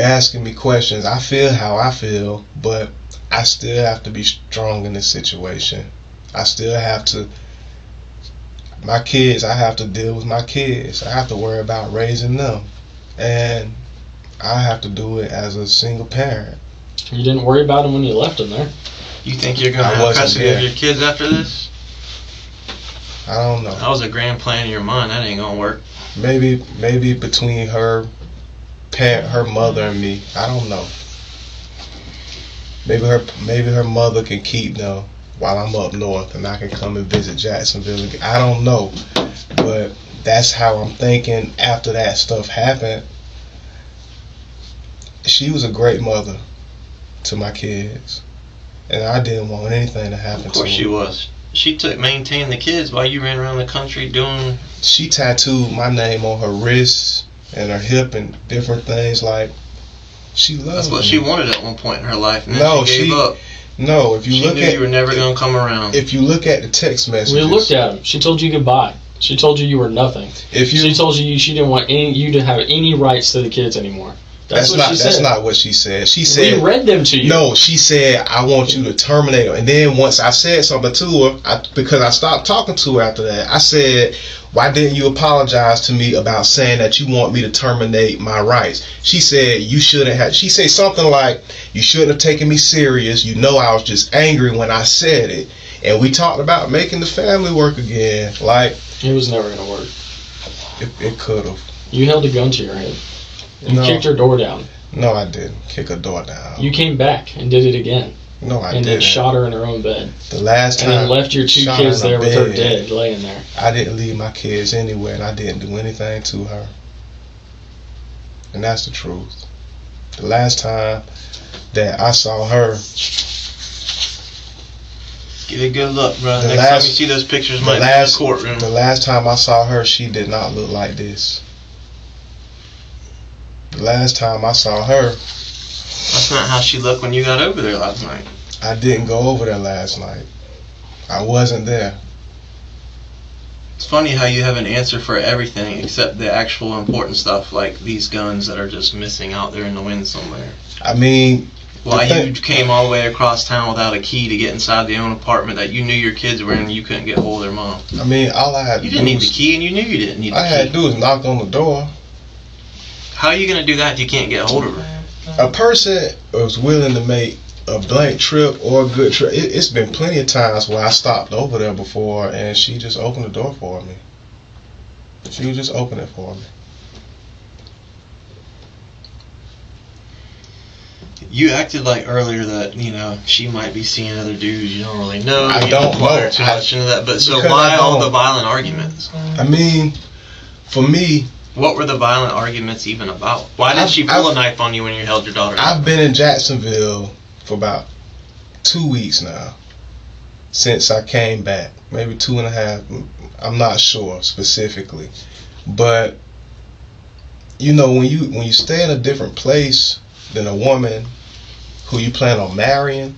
asking me questions. I feel how I feel, but I still have to be strong in this situation. I still have to. My kids, I have to deal with my kids. I have to worry about raising them. And I have to do it as a single parent. You didn't worry about them when you left them there. You think you're going to have custody of your kids after this? I don't know. That was a grand plan in your mind. That ain't going to work. Maybe between her parent her mother and me. I don't know. Maybe her mother can keep them while I'm up north, and I can come and visit Jacksonville again. I don't know, but that's how I'm thinking. After that stuff happened, she was a great mother to my kids, and I didn't want anything to happen to her. Of course she was. She maintained the kids while you ran around the country doing... She tattooed my name on her wrist and her hip and different things. Like, she loved That's what me. she wanted at one point in her life, and then No, she gave up. No, if you She look knew at... you were never going to come around. If you look at the text messages... We looked at him. She told you goodbye. She told you were nothing. She told you she didn't want you to have any rights to the kids anymore. That's what she said. That's not what she said. She said... We read them to you. No, she said, I want you to terminate her. And then once I said something to her, because I stopped talking to her after that, I said, why didn't you apologize to me about saying that you want me to terminate my rights? She said, you shouldn't have. She said something like, you shouldn't have taken me serious. You know I was just angry when I said it. And we talked about making the family work again. Like, it was never going to work. It could have. You held a gun to your head. You kicked her door down. No, I didn't kick her door down. You came back and did it again. No, I didn't. And then shot her in her own bed. The last time. And then left your 2 kids there with her dead, laying there. I didn't leave my kids anywhere, and I didn't do anything to her. And that's the truth. The last time that I saw her. Give it a good look, bro. Next time you see those pictures, might be in the courtroom. The last time I saw her, she did not look like this. The last time I saw her... That's not how she looked when you got over there last night. I didn't go over there last night. I wasn't there. It's funny how you have an answer for everything except the actual important stuff, like these guns that are just missing out there in the wind somewhere. I mean... Why you came all the way across town without a key to get inside the own apartment that you knew your kids were in and you couldn't get hold of their mom. I mean, all I had to do... You didn't need the key and you knew you didn't need the key. All I had to do was knock on the door. How are you going to do that if you can't get a hold of her? A person was willing to make a blank trip or a good trip. It's been plenty of times where I stopped over there before and she just opened the door for me. She would just open it for me. You acted like earlier that, you know, she might be seeing other dudes you don't really know. I don't know. Too much into that. But so why all the violent arguments? I mean, for me... What were the violent arguments even about? Why did she pull a knife on you when you held your daughter? I've been in Jacksonville for about 2 weeks now. Since I came back. Maybe 2.5. I'm not sure specifically. But, you know, when you stay in a different place than a woman who you plan on marrying,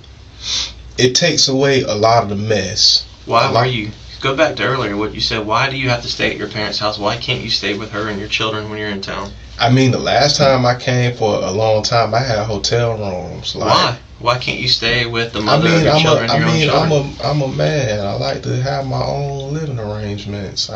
it takes away a lot of the mess. Why were you... Go back to earlier what you said. Why do you have to stay at your parents' house? Why can't you stay with her and your children when you're in town? I mean, the last time I came for a long time, I had hotel rooms. Like, why? Why can't you stay with the mother of your children and your own children? I'm a man. I like to have my own living arrangements.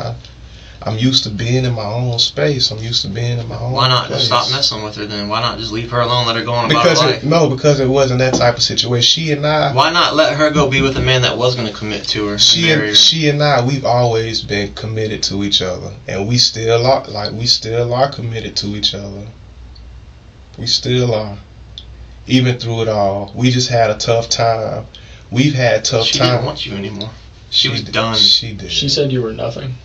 I'm used to being in my own space. I'm used to being in my own Why not place. just stop messing with her then? Why not just leave her alone, let her go on about her life? Because it wasn't that type of situation. She and I... Why not let her go be with a man that was going to commit to her? She and I, we've always been committed to each other. And we still are committed to each other. We still are. Even through it all. We just had a tough time. We've had tough times. She didn't want you anymore. She was done. She did. She said you were nothing.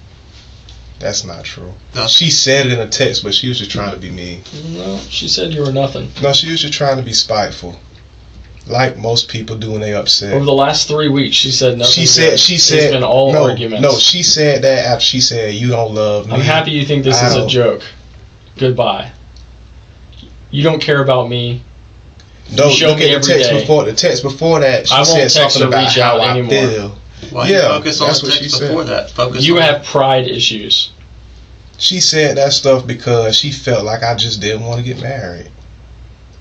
That's not true. She said it in a text, but she was just trying to be mean. No, she said you were nothing. No, she was just trying to be spiteful. Like most people do when they upset. Over the last 3 weeks, she said nothing. She said it's been all arguments. No, she said that after she said, you don't love me. I'm happy you think this is a joke. Goodbye. You don't care about me. No, look at the text before that. She said something about how I feel. Why you focus on the text before that? You have pride issues. She said that stuff because she felt like I just didn't want to get married.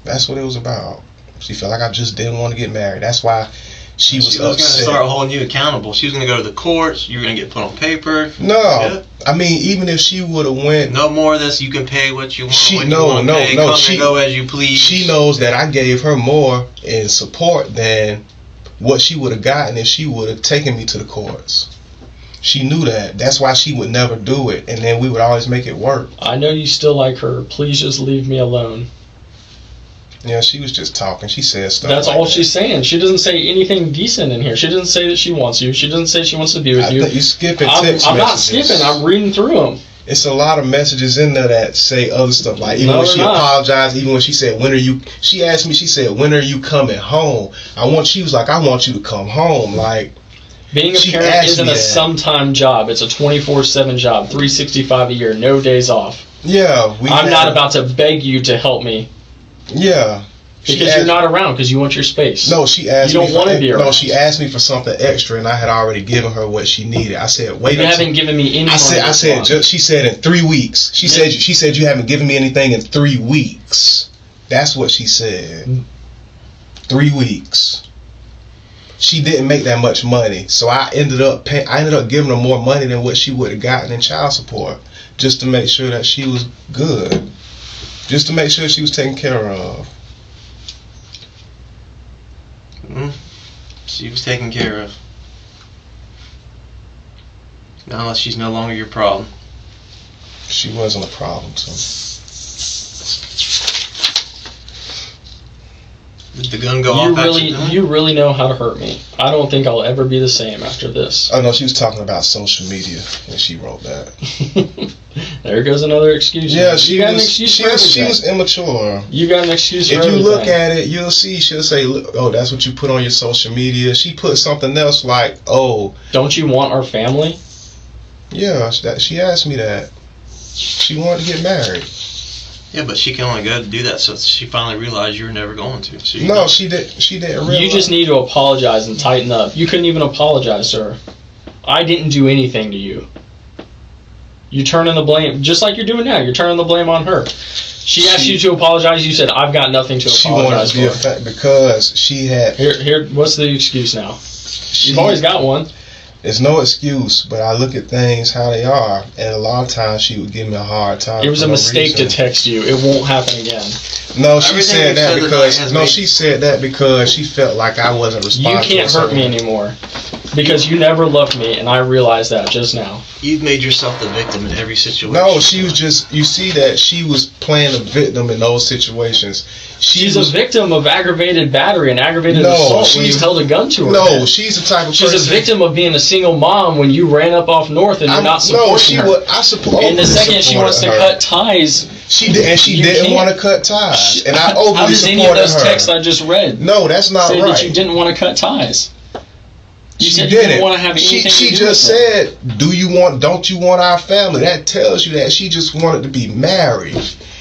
That's what it was about. She felt like I just didn't want to get married. That's why she was upset. She was going to start holding you accountable. She was going to go to the courts. You were going to get put on paper. No. Yeah. I mean, even if she would have went... No more of this. You can pay what you want. Come and go as you please. She knows that I gave her more in support than what she would have gotten if she would have taken me to the courts. She knew that. That's why she would never do it, and then we would always make it work. I know you still like her. Please just leave me alone. Yeah, she was just talking. She said stuff. That's like all that. she's saying. She doesn't say anything decent in here. She doesn't say that she wants you. She doesn't say she wants to be with you. I think you skipping I'm text not messages. skipping. I'm reading through them. It's a lot of messages in there that say other stuff. Like even No, when she they're not. apologized, even when she said, "When are you?" She asked me. She said, "When are you coming home?" She was like, "I want you to come home." Like Being a she parent asked isn't me a that. sometime job. It's a 24/7 job, 365 a year, no days off. Yeah, I'm not about to beg you to help me Yeah, because you're not around because you want your space. No, she asked You me. don't want to be around. No, she asked me for something extra, and I had already given her what she needed. I said, "Wait." You haven't given me any. I said. She said in 3 weeks. She said you haven't given me anything in 3 weeks. That's what she said. 3 weeks. She didn't make that much money, so I ended up giving her more money than what she would have gotten in child support, just to make sure that she was good, just to make sure she was taken care of. She was taken care of. Now, unless she's no longer your problem. She wasn't a problem to me. Did the gun go off at you? You really know how to hurt me. I don't think I'll ever be the same after this. Oh no, she was talking about social media when she wrote that. There goes another excuse. Yeah, You she got an excuse for she everything. was immature. You got an excuse for If you everything. look at it, you'll see she'll say, "Oh, that's what you put on your social media." She put something else like, "Oh, don't you want our family?" yeah." She asked me that. She wanted to get married. Yeah, but she can only go to do that, so she finally realized you were never going to. So No, she didn't. She didn't realize. You just need to apologize and tighten up. You couldn't even apologize, sir. I didn't do anything to you. You turning the blame, just like you're doing now. You're turning the blame on her. She asked you to apologize. You said, "I've got nothing to She wanted apologize to be a for." fact because she had. Here. What's the excuse now? You've always got one. There's no excuse, but I look at things how they are, and a lot of times she would give me a hard time. It was for a no mistake reason. to text you. It won't happen again. No, she Everything said you that said because tonight has made- she said that because she felt like I wasn't You responsible. can't hurt me anymore because you never loved me, and I realized that just now. You've made yourself the victim in every situation. No, she was just. You see that she was playing a victim in those situations. She's a victim of aggravated battery and aggravated No, assault when you she's- held a gun to her. No, head. she's the type of She's person. a victim of being a single mom when you ran up off north and you're not supporting No, she her. would. I support. And the second she wants to cut ties, she did, and she you didn't can't- want to cut ties, and I how overly does any of supported those her. texts I just read No, that's not say right. that you didn't want to cut ties? You She said you didn't want to have She anything to do just with them. said, don't you want our family? That tells you that she just wanted to be married.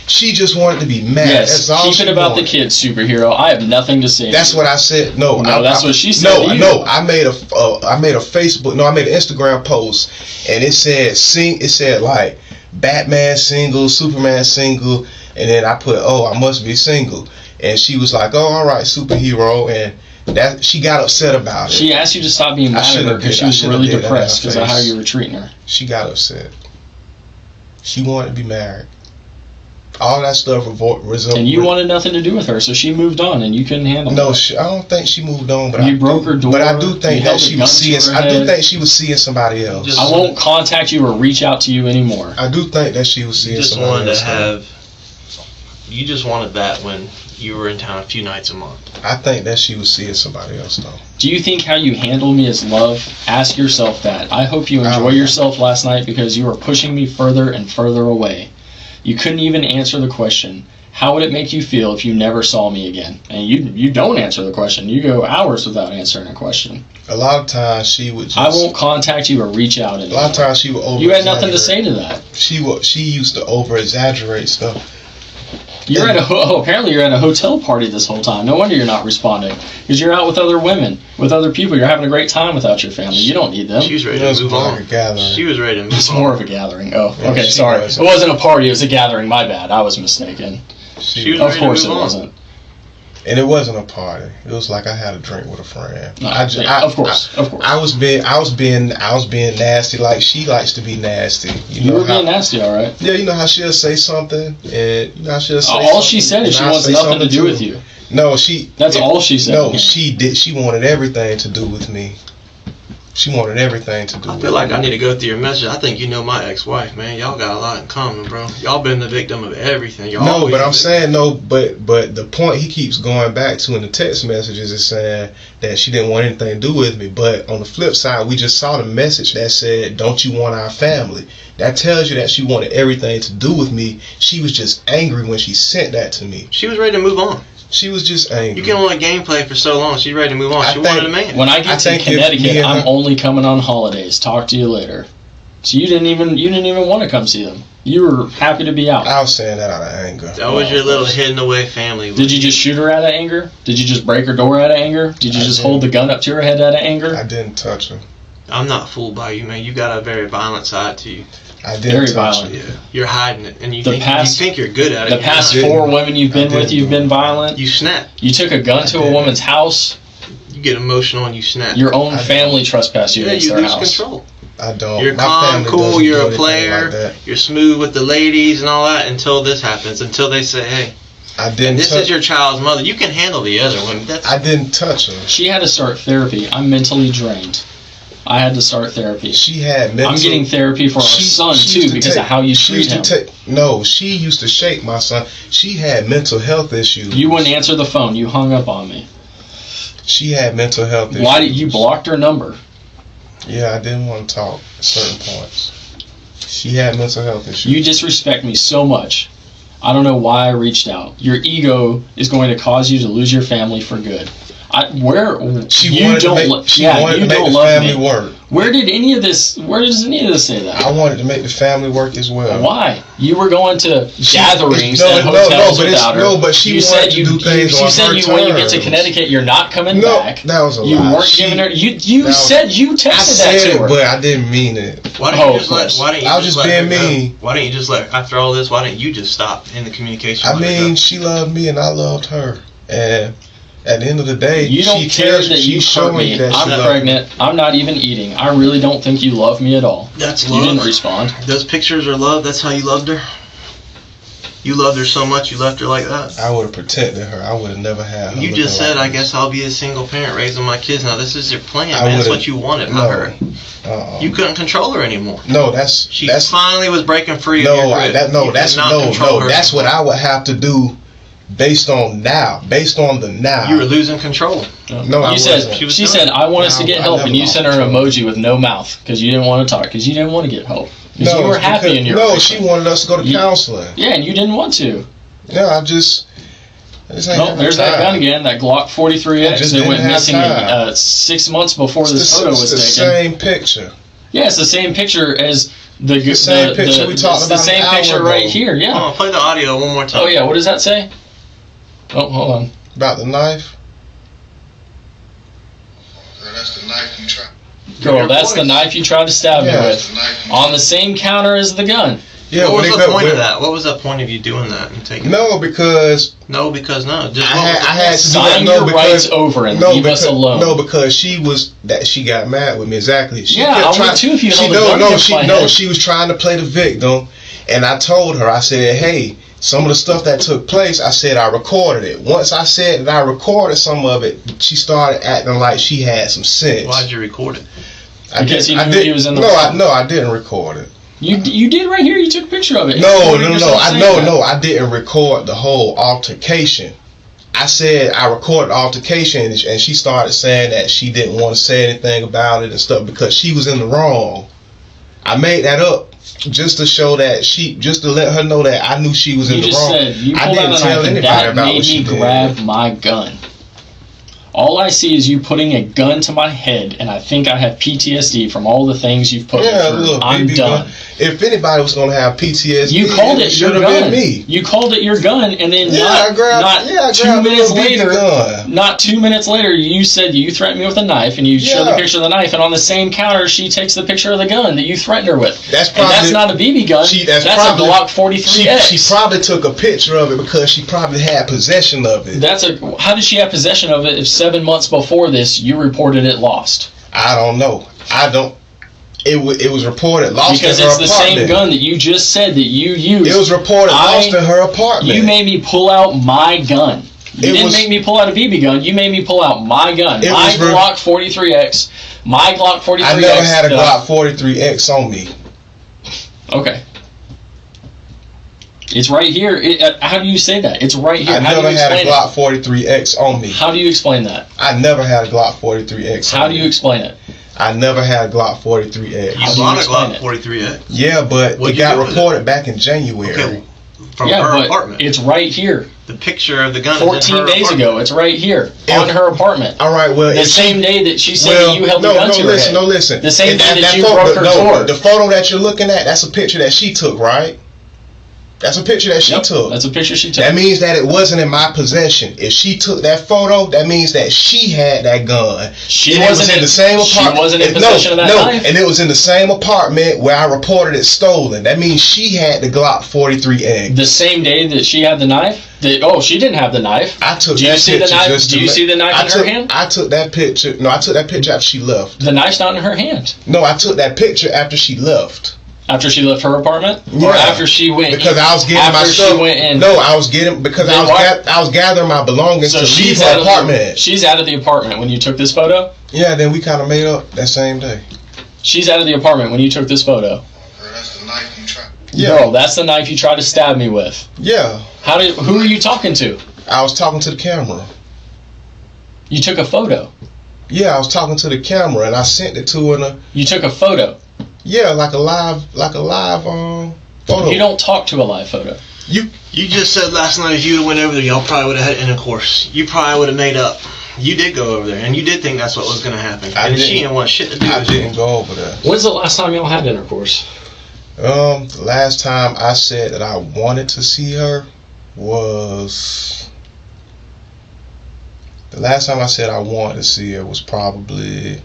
She just wanted to be married. Yes, That's all keep she it about wanted. the kids, superhero. I have nothing to say. That's what I said. No, that's what she said No, to you. no, I made a Facebook. No, I made an Instagram post, and it said like Batman single, Superman single, and then I put, "Oh, I must be single," and she was like, "Oh, all right, superhero," and that she got upset about it. She asked you to stop being I mad at shouldn't her have because did- she I was shouldn't really have did that in depressed her because of how face. you were treating her. She got upset. She wanted to be married. All that stuff resulted. And you wanted nothing to do with her, so she moved on, and you couldn't handle No, it. I don't think she moved on, but You broke her door, But I do you think held that a she gun was to seeing. her I do head. think she was seeing somebody else. Just- I won't contact you or reach out to you anymore. I do think that she was seeing You just somebody wanted else. to have. You just wanted that when you were in town a few nights a month. I think that she was seeing somebody else though. Do you think how you handle me is love? Ask yourself that. I hope you enjoy yourself last night because you were pushing me further and further away. You couldn't even answer the question. How would it make you feel if you never saw me again? And you don't answer the question. You go hours without answering a question. A lot of times she would just. I won't contact you or reach out A anymore. lot of times she would over. You had nothing to say to that. She used to over exaggerate stuff. You're at apparently you're at a hotel party this whole time. No wonder you're not responding because you're out with other women, with other people. You're having a great time without your family. You don't need them. She was ready It to was move like on. a gathering. She was ready to move It's on. more of a gathering. Oh, Yeah, okay, she sorry. was. It wasn't a party. It was a gathering. My bad. I was mistaken. She was Of ready course to it move on. wasn't. And it wasn't a party. It was like I had a drink with a friend. No, of course. I was being nasty. Like she likes to be nasty. You know were being how- nasty, all right. Yeah, you know how she'll say something, and you know how she'll say. All she said is she and I'll wants say nothing to something do too. with you. No, she. That's all she said. No, she did. She wanted everything to do with me. She wanted everything to do I with feel like me. I need to go through your message. I think you know my ex-wife, man. Y'all got a lot in common, bro. Y'all been the victim of everything. Y'all No, always but I'm been- saying but the point he keeps going back to in the text messages is saying that she didn't want anything to do with me. But on the flip side, we just saw the message that said, "Don't you want our family?" That tells you that she wanted everything to do with me. She was just angry when she sent that to me. She was ready to move on. She was just angry. You can only gameplay for so long. She's ready to move on. She wanted a man. When I get to think if Connecticut, me and I'm her- only coming on holidays. Talk to you later. So you didn't even want to come see them. You were happy to be out. I was saying that out of anger. That was your little hidden away family. Did you just shoot her out of anger? Did you just break her door out of anger? Did you I just did. hold the gun up to her head out of anger? I didn't touch her. I'm not fooled by you, man. You got a very violent side to you. I didn't Very touch violent. her. Yeah, you're hiding it, and you The think past- you think you're good at it. The You're past not. didn't. 4 women you've been I with, didn't you've do been it. violent. You snap. You took a gun to a didn't. woman's house. You get emotional and you snap. Your own I family trespassed you yeah, against you their lose house. control. I don't. You're My calm, family cool. doesn't do You're a anything player. like that. You're smooth with the ladies and all that until this happens. Until they say, "Hey, I didn't. and this touch, is your child's mother. You can handle the other one." That's I didn't touch her. She had to start therapy. I'm mentally drained. I had to start therapy. She had mental. I'm getting therapy for our son she too used to because take- of how you she treat used to him. No, she used to shake my son. She had mental health issues. You wouldn't answer the phone. You hung up on me. She had mental health issues. Why did you blocked her number? Yeah, I didn't want to talk at certain points. She had mental health issues. You disrespect me so much. I don't know why I reached out. Your ego is going to cause you to lose your family for good. She you wanted don't to make, lo- she yeah, wanted you to make don't the love family me. work. Where does any of this say that? I wanted to make the family work as well. Why? You were going to gatherings no, at no, hotels but it's- without her. no, but she you wanted said to you, do things you on said her you when you get to terms. Connecticut you're not coming No, back. that was a You lie. weren't giving her. You was- said you I texted said that to it, her. but I didn't mean it. Why don't you Oh, just let? of Why don't you I was just just let her being go? mean. Why don't you just let? After all this, why don't you just stop in the communication? I Let her mean, go? she loved me and I loved her. And at the end of the day, You don't she care tells that you she's hurt showing me. that she I'm loved pregnant. I'm not even eating. I really don't think you love me at all. That's You love. didn't respond. Those pictures are love. That's how you loved her. You loved her so much, you left her like that. I would have protected her. I would have never had her. You looking just said, like "I guess I'll be a single parent raising my kids." Now this is your plan, I man. That's would've- what you wanted, not her. Uh-uh. You couldn't control her anymore. No, that's She finally was breaking free. no, of your grip. You could that's not no, control no. her That's what anymore. I would have to do, based on the now. You were losing control. No, I You said wasn't. she said I want us to No, get I help, never and you sent her an lost emoji with no mouth because you didn't want to talk because you didn't want to get help because you were happy because- in your No, relationship. she wanted us to go to You- counseling. Yeah, and you didn't want to. Yeah, I just ain't No, having there's that time. gun again, that Glock 43X just that didn't went have missing time. 6 months before It's this the, photo it's was the taken. same picture. Yeah, it's the same picture as the same picture we talked it's the about same an hour picture ago. right here. Yeah. Oh, play the audio one more time. Oh yeah. What does that say? Oh, hold on. About the knife. Girl, that's the knife you tried. Girl, Your that's the voice. knife you tried to stab me Yeah. That's with. the knife you On the same counter as the gun. Yeah, What when was they the point when- of that? What was the point of you doing that and taking? No, because No, because no. Just I what was had, the I had to do that. Sign No, your because rights over and leave us alone. No, because she got mad with me. Exactly. She Yeah, kept I would too if you she, held a no, gun no, against my head. she was trying to play the victim, and I told her. I said, "Hey, some of the stuff that took place, I said I recorded it. Once I said that I recorded some of it, she started acting like she had some sense. Why'd you record it? Because he knew he was in the no, wrong. I didn't record it. You did right here. You took a picture of it. No, Recorded yourself saying that. I didn't record the whole altercation. I said I recorded the altercation, and she started saying that she didn't want to say anything about it and stuff because she was in the wrong. I made that up just to show that just to let her know that I knew she was in You the just wrong. said you I pulled out didn't a tell knife and anybody that about made what she me did. grab my gun. All I see is you putting a gun to my head, and I think I have PTSD from all the things you've put Yeah, me through. look, I'm BB done. gun. If anybody was gonna have PTSD, You called it your should have gun. been me. You called it your gun, and then I grabbed not 2 a minutes little BB later, gun. not 2 minutes later, you said you threatened me with a knife, and you showed the Yeah. picture of the knife, and on the same counter, she takes the picture of the gun that you threatened her with. That's And that's probably not a BB gun. That's probably a Glock 43X. She probably took a picture of it because she probably had possession of it. How did she have possession of it if 7 months before this you reported it lost? I don't know. It was reported lost Because in her it's the apartment. same gun that you just said that you used. It was reported lost in her apartment. You made me pull out my gun. You didn't make me pull out a BB gun. You made me pull out my gun. My Glock 43X. My Glock 43X. I never had a Glock 43X on me. Okay. It's right here. How do you say that? It's right here. I never had a Glock 43X on me. How do you explain that? I never had a Glock 43X on me. How do you explain it? I never had a Glock 43X. You bought a Glock 43X? Yeah, but it got reported back in January. Okay. From her apartment. It's right here. The picture of the gun 14 days ago. It's right here on her apartment. All right, well, the same day that she said that you held the gun to her head. No, listen. The same day that you broke her door. The photo that you're looking at, that's a picture that she took, right? That's a picture that she took. That's a picture she took. That means that it wasn't in my possession. If she took that photo, that means that she had that gun. She wasn't in the same apartment. She wasn't in possession of that knife. And it was in the same apartment where I reported it stolen. That means she had the Glock 43X. The same day that she had the knife? She didn't have the knife. I took Do you see the knife? Do you see the knife in her hand? I took that picture. No, I took that picture after she left. The knife's not in her hand. No, I took that picture after she left. After she left her apartment, yeah. Or after she went? Because I was getting my stuff. No, I was getting because I was gathering my belongings to leave her apartment. She's out of the apartment when you took this photo. Yeah, then we kind of made up that same day. She's out of the apartment when you took this photo. That's the knife you tried. Yeah. Girl, that's the knife you tried to stab me with. Yeah. Who are you talking to? I was talking to the camera. You took a photo. Yeah, I was talking to the camera and I sent it to her. You took a photo. Yeah, like a live photo. You don't talk to a live photo. You just said last night if you would have went over there, y'all probably would have had intercourse. You probably would have made up. You did go over there, and you did think that's what was going to happen. And she didn't want shit to do with it. I didn't go over there. When's the last time y'all had intercourse? The last time I said that I wanted to see her was... The last time I said I wanted to see her was probably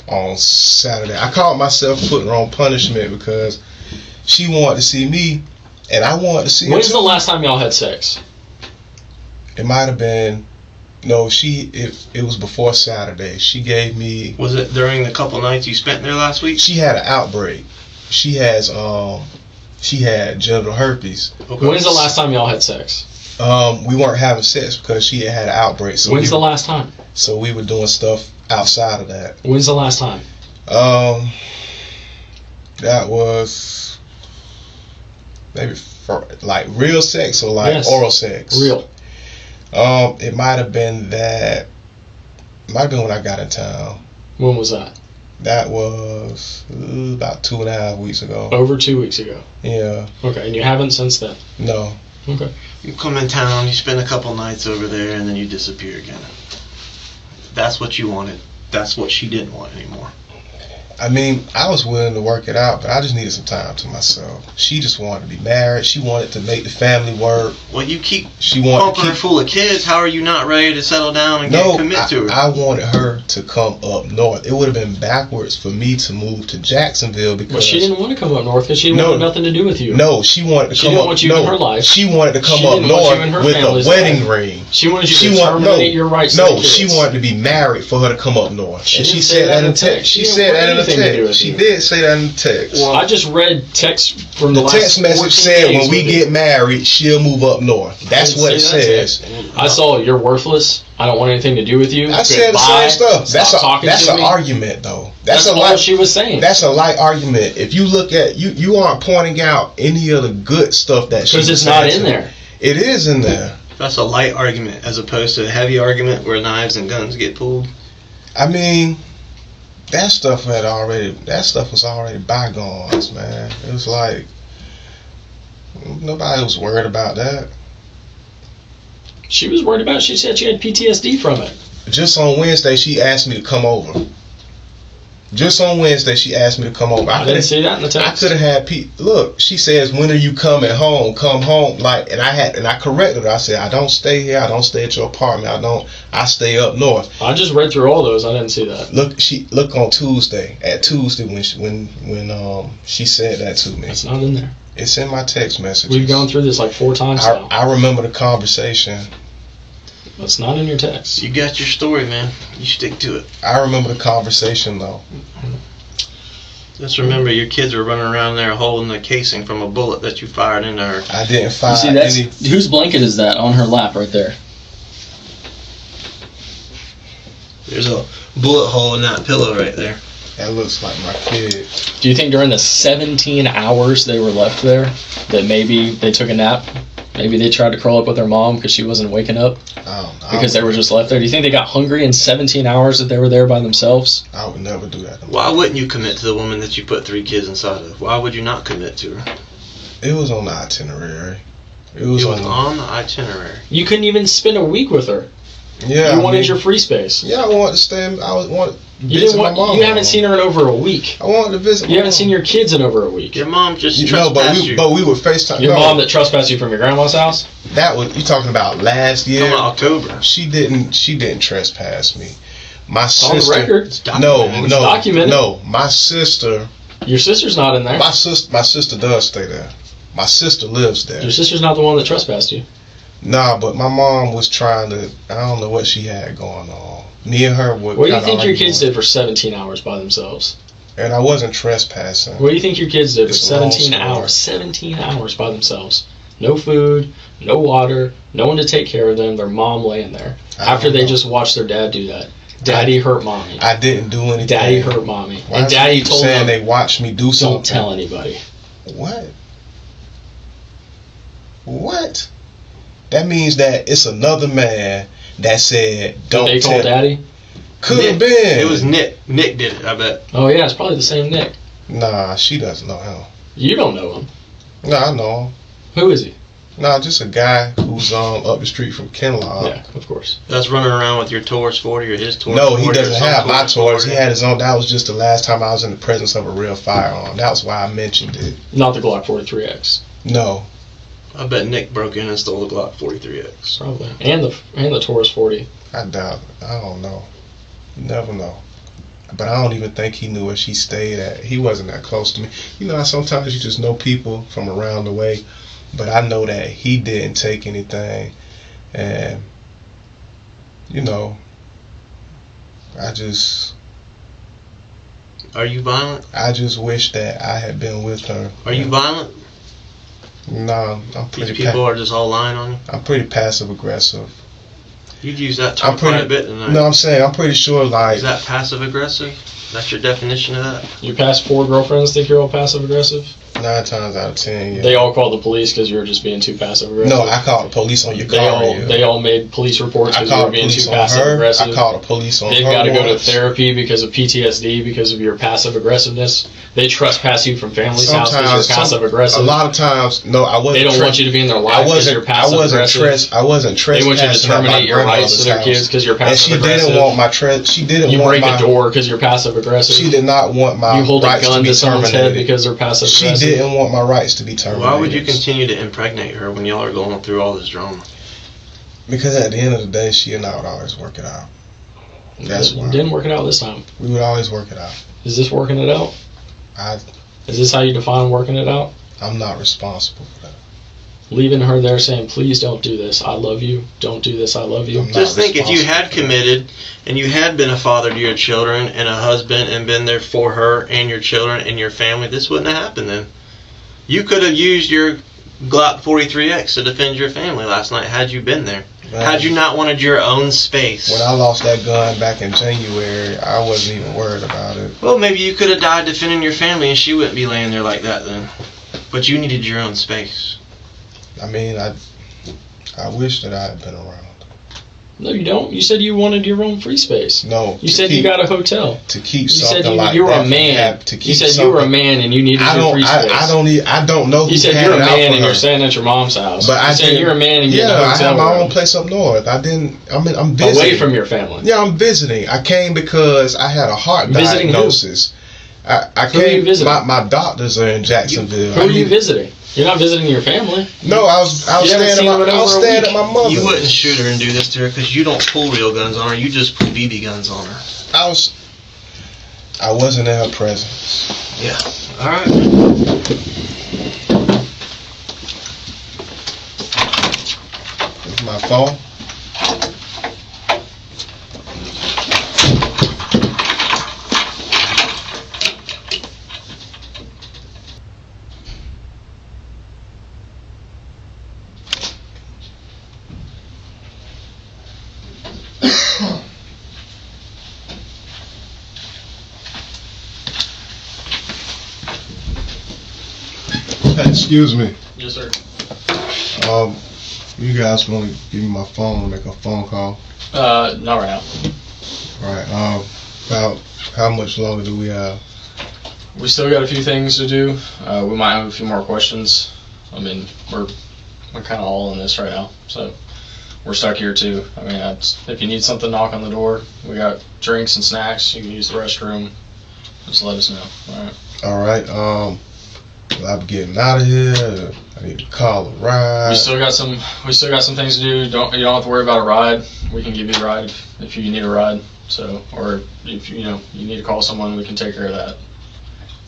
on Saturday. I caught myself putting her on punishment because she wanted to see me, and I wanted to see her. When's the last time y'all had sex? It might have been... No, it was before Saturday. She gave me... Was it during the couple nights you spent there last week? She had an outbreak. She had genital herpes. Okay. When's the last time y'all had sex? We weren't having sex because she had an outbreak. So when's the last time? So we were doing stuff outside of that. When's the last time? That was maybe for like real sex or like oral sex. Real. It might have been that. It might have been when I got in town. When was that? That was about 2.5 weeks ago. Over 2 weeks ago. Yeah. Okay, and you haven't since then? No. Okay. You come in town, you spend a couple nights over there, and then you disappear again. That's what you wanted. That's what she didn't want anymore. I mean, I was willing to work it out, but I just needed some time to myself. She just wanted to be married. She wanted to make the family work. Well, you keep pumping her full of kids. How are you not ready to settle down and commit to her? I wanted her to come up north. It would have been backwards for me to move to Jacksonville because... Well, she didn't want to come up north because she wanted nothing to do with you. No, she wanted to come up... She didn't want you in her life. She wanted to come up north with a wedding ring. She wanted you to terminate your rights to the kids. She wanted to be married for her to come up north. And she said that in text. She said that in a text. She did say that in the text. Well, I just read text from the last text message said when we get married, she'll move up north. That's what it says. I saw you're worthless. I don't want anything to do with you. I said the same stuff. That's an argument, though. That's all she was saying. That's a light argument. If you look at you aren't pointing out any of the good stuff that she was saying. Because it's not in there. It is in there. That's a light argument as opposed to a heavy argument where knives and guns get pulled. I mean, that stuff was already bygones, man. It was like nobody was worried about that. She was worried about it. She said she had PTSD from it. Just on Wednesday, she asked me to come over. Just on Wednesday, she asked me to come over. I didn't see that in the text. I could have had look. She says, "When are you coming home? Come home." Like, and I corrected her. I said, "I don't stay here. I don't stay at your apartment. I stay up north." I just read through all those. I didn't see that. Look on Tuesday. At Tuesday when she said that to me. It's not in there. It's in my text messages. We've gone through this like 4 times now. I remember the conversation. It's not in your text. You got your story, man. You stick to it. I remember the conversation, though. Just remember, your kids were running around there holding the casing from a bullet that you fired into her. I didn't fire any. Whose blanket is that on her lap right there? There's a bullet hole in that pillow right there. That looks like my kid. Do you think during the 17 hours they were left there that maybe they took a nap? Maybe they tried to curl up with their mom because she wasn't waking up? I don't know. Because they were just left there. Do you think they got hungry in 17 hours that they were there by themselves? I would never do that. Why wouldn't you commit to the woman that you put 3 kids inside of? Why would you not commit to her? It was on the itinerary. It was on the itinerary. You couldn't even spend a week with her. Yeah, You wanted your free space. Yeah, I wanted to stay. I wanted. You didn't want. You haven't seen her in over a week. I wanted to visit. You haven't seen your kids in over a week. Your mom just No, trespassed you. but we would FaceTime. Your mom that trespassed you from your grandma's house. That was you talking about last year. From October. She didn't trespass me. My On sister. the record. Documented. No. My sister. Your sister's not in there. My sister does stay there. My sister lives there. Your sister's not the one that trespassed you. Nah, but my mom was trying to. I don't know what she had going on. Me and her would. What do you think your kids did for 17 hours by themselves? And I wasn't trespassing. What do you think your kids did for It's a long 17 story. hours? 17 hours by themselves. No food, no water, no one to take care of them. Their mom laying there. I After don't they know. just watched their dad do that. Daddy hurt mommy. I didn't do anything. Daddy hurt mommy. Why And is daddy people told saying them, they watched me do something. don't tell anybody. What? What? That means that it's another man that said, "Don't They tell." called daddy? Could have Nick. been. It was Nick. Nick did it, I bet. Oh yeah, it's probably the same Nick. Nah, she doesn't know him. You don't know him. Nah, I know him. Who is he? Nah, just a guy who's up the street from Kenlock. Yeah, of course. That's running around with your Taurus 40 or his Taurus 40. No, he or doesn't some have my Taurus. 40. He had his own. That was just the last time I was in the presence of a real firearm. That was why I mentioned it. Not the Glock 43X. No. I bet Nick broke in and stole the Glock 43X. Probably. And the Taurus 40. I doubt it. I don't know. You never know. But I don't even think he knew where she stayed at. He wasn't that close to me. You know how sometimes you just know people from around the way. But I know that he didn't take anything. And, you know, I just Are you violent? wish that I had been with her. Are you violent? No, I'm These pretty people are just all lying on you? I'm pretty passive aggressive. You've used that I'm term quite pretty a bit tonight. No, I'm saying I'm pretty sure like Is that passive aggressive? That's your definition of that? Your past 4 girlfriends think you're all passive aggressive? 9 times out of 10, yeah. They all called the police because you were just being too passive aggressive. No, I called the police on your car. They all made police reports I because you were called the being police too on passive her. aggressive. I called the police on her. They've got to go to once. therapy because of PTSD because of your passive aggressiveness. They trespass you from family's house because you're passive aggressive. A lot of times, no, I wasn't. They don't want you to be in their life because you're passive aggressive. I wasn't They want you to trespassing at my terminate your rights to their grandmother's kids house. because you're And passive she aggressive. didn't want my She didn't You want break my a door because you're passive aggressive. She did not want my You hold a rights gun to be to someone's head terminated. because they're passive She aggressive. didn't want my rights to be terminated. Why would you continue to impregnate her when y'all are going through all this drama? Because at the end of the day, she and I would always work it out. That's why. Didn't work it out this time. We would always work it out. Is this working it out? Is this how you define working it out? I'm not responsible for that. Leaving her there saying, please don't do this, I love you. Don't do this, I love you. I'm not Just think if you responsible had for that. committed and you had been a father to your children and a husband and been there for her and your children and your family, this wouldn't have happened then. You could have used your Glock 43X to defend your family last night had you been there. Man, Had you not wanted your own space. when I lost that gun back in January, I wasn't even worried about it. Well, maybe you could have died defending your family and she wouldn't be laying there like that then. But you needed your own space. I mean, I wish that I had been around. No, you don't. You said you wanted your own free space. No. You said you got a hotel. To keep You something said like you were that a from man. to keep You said you were a something- man and you needed I your don't. free space. I don't know. You who said had you're a it out for man and her. you're staying at your mom's house. But I you said didn't- you're a man and you're in a I hotel have my room. own place up north. I'm visiting. Away from your family. Yeah, I'm visiting. I came because I had a heart Visiting who? diagnosis. I Who are you came. visiting? My doctors are in Jacksonville. Who are you visiting? You're not visiting your family. No, I was You haven't staying seen at them in I was over a staying week. at my mother's. You wouldn't shoot her and do this to her because you don't pull real guns on her. You just pull BB guns on her. I wasn't in her presence. Yeah. All right. With my phone. Excuse me. Yes, sir. You guys want to give me my phone, make a phone call? Not right now. All right. About how much longer do we have? We still got a few things to do. We might have a few more questions. I mean, we're kind of all in this right now, so we're stuck here too. I mean, if you need something, knock on the door. We got drinks and snacks. You can use the restroom. Just let us know. All right. All right. I'm getting out of here. I need to call a ride. We still got some things to do. You don't have to worry about a ride. We can give you a ride if you need a ride. So, or if you need to call someone, we can take care of that.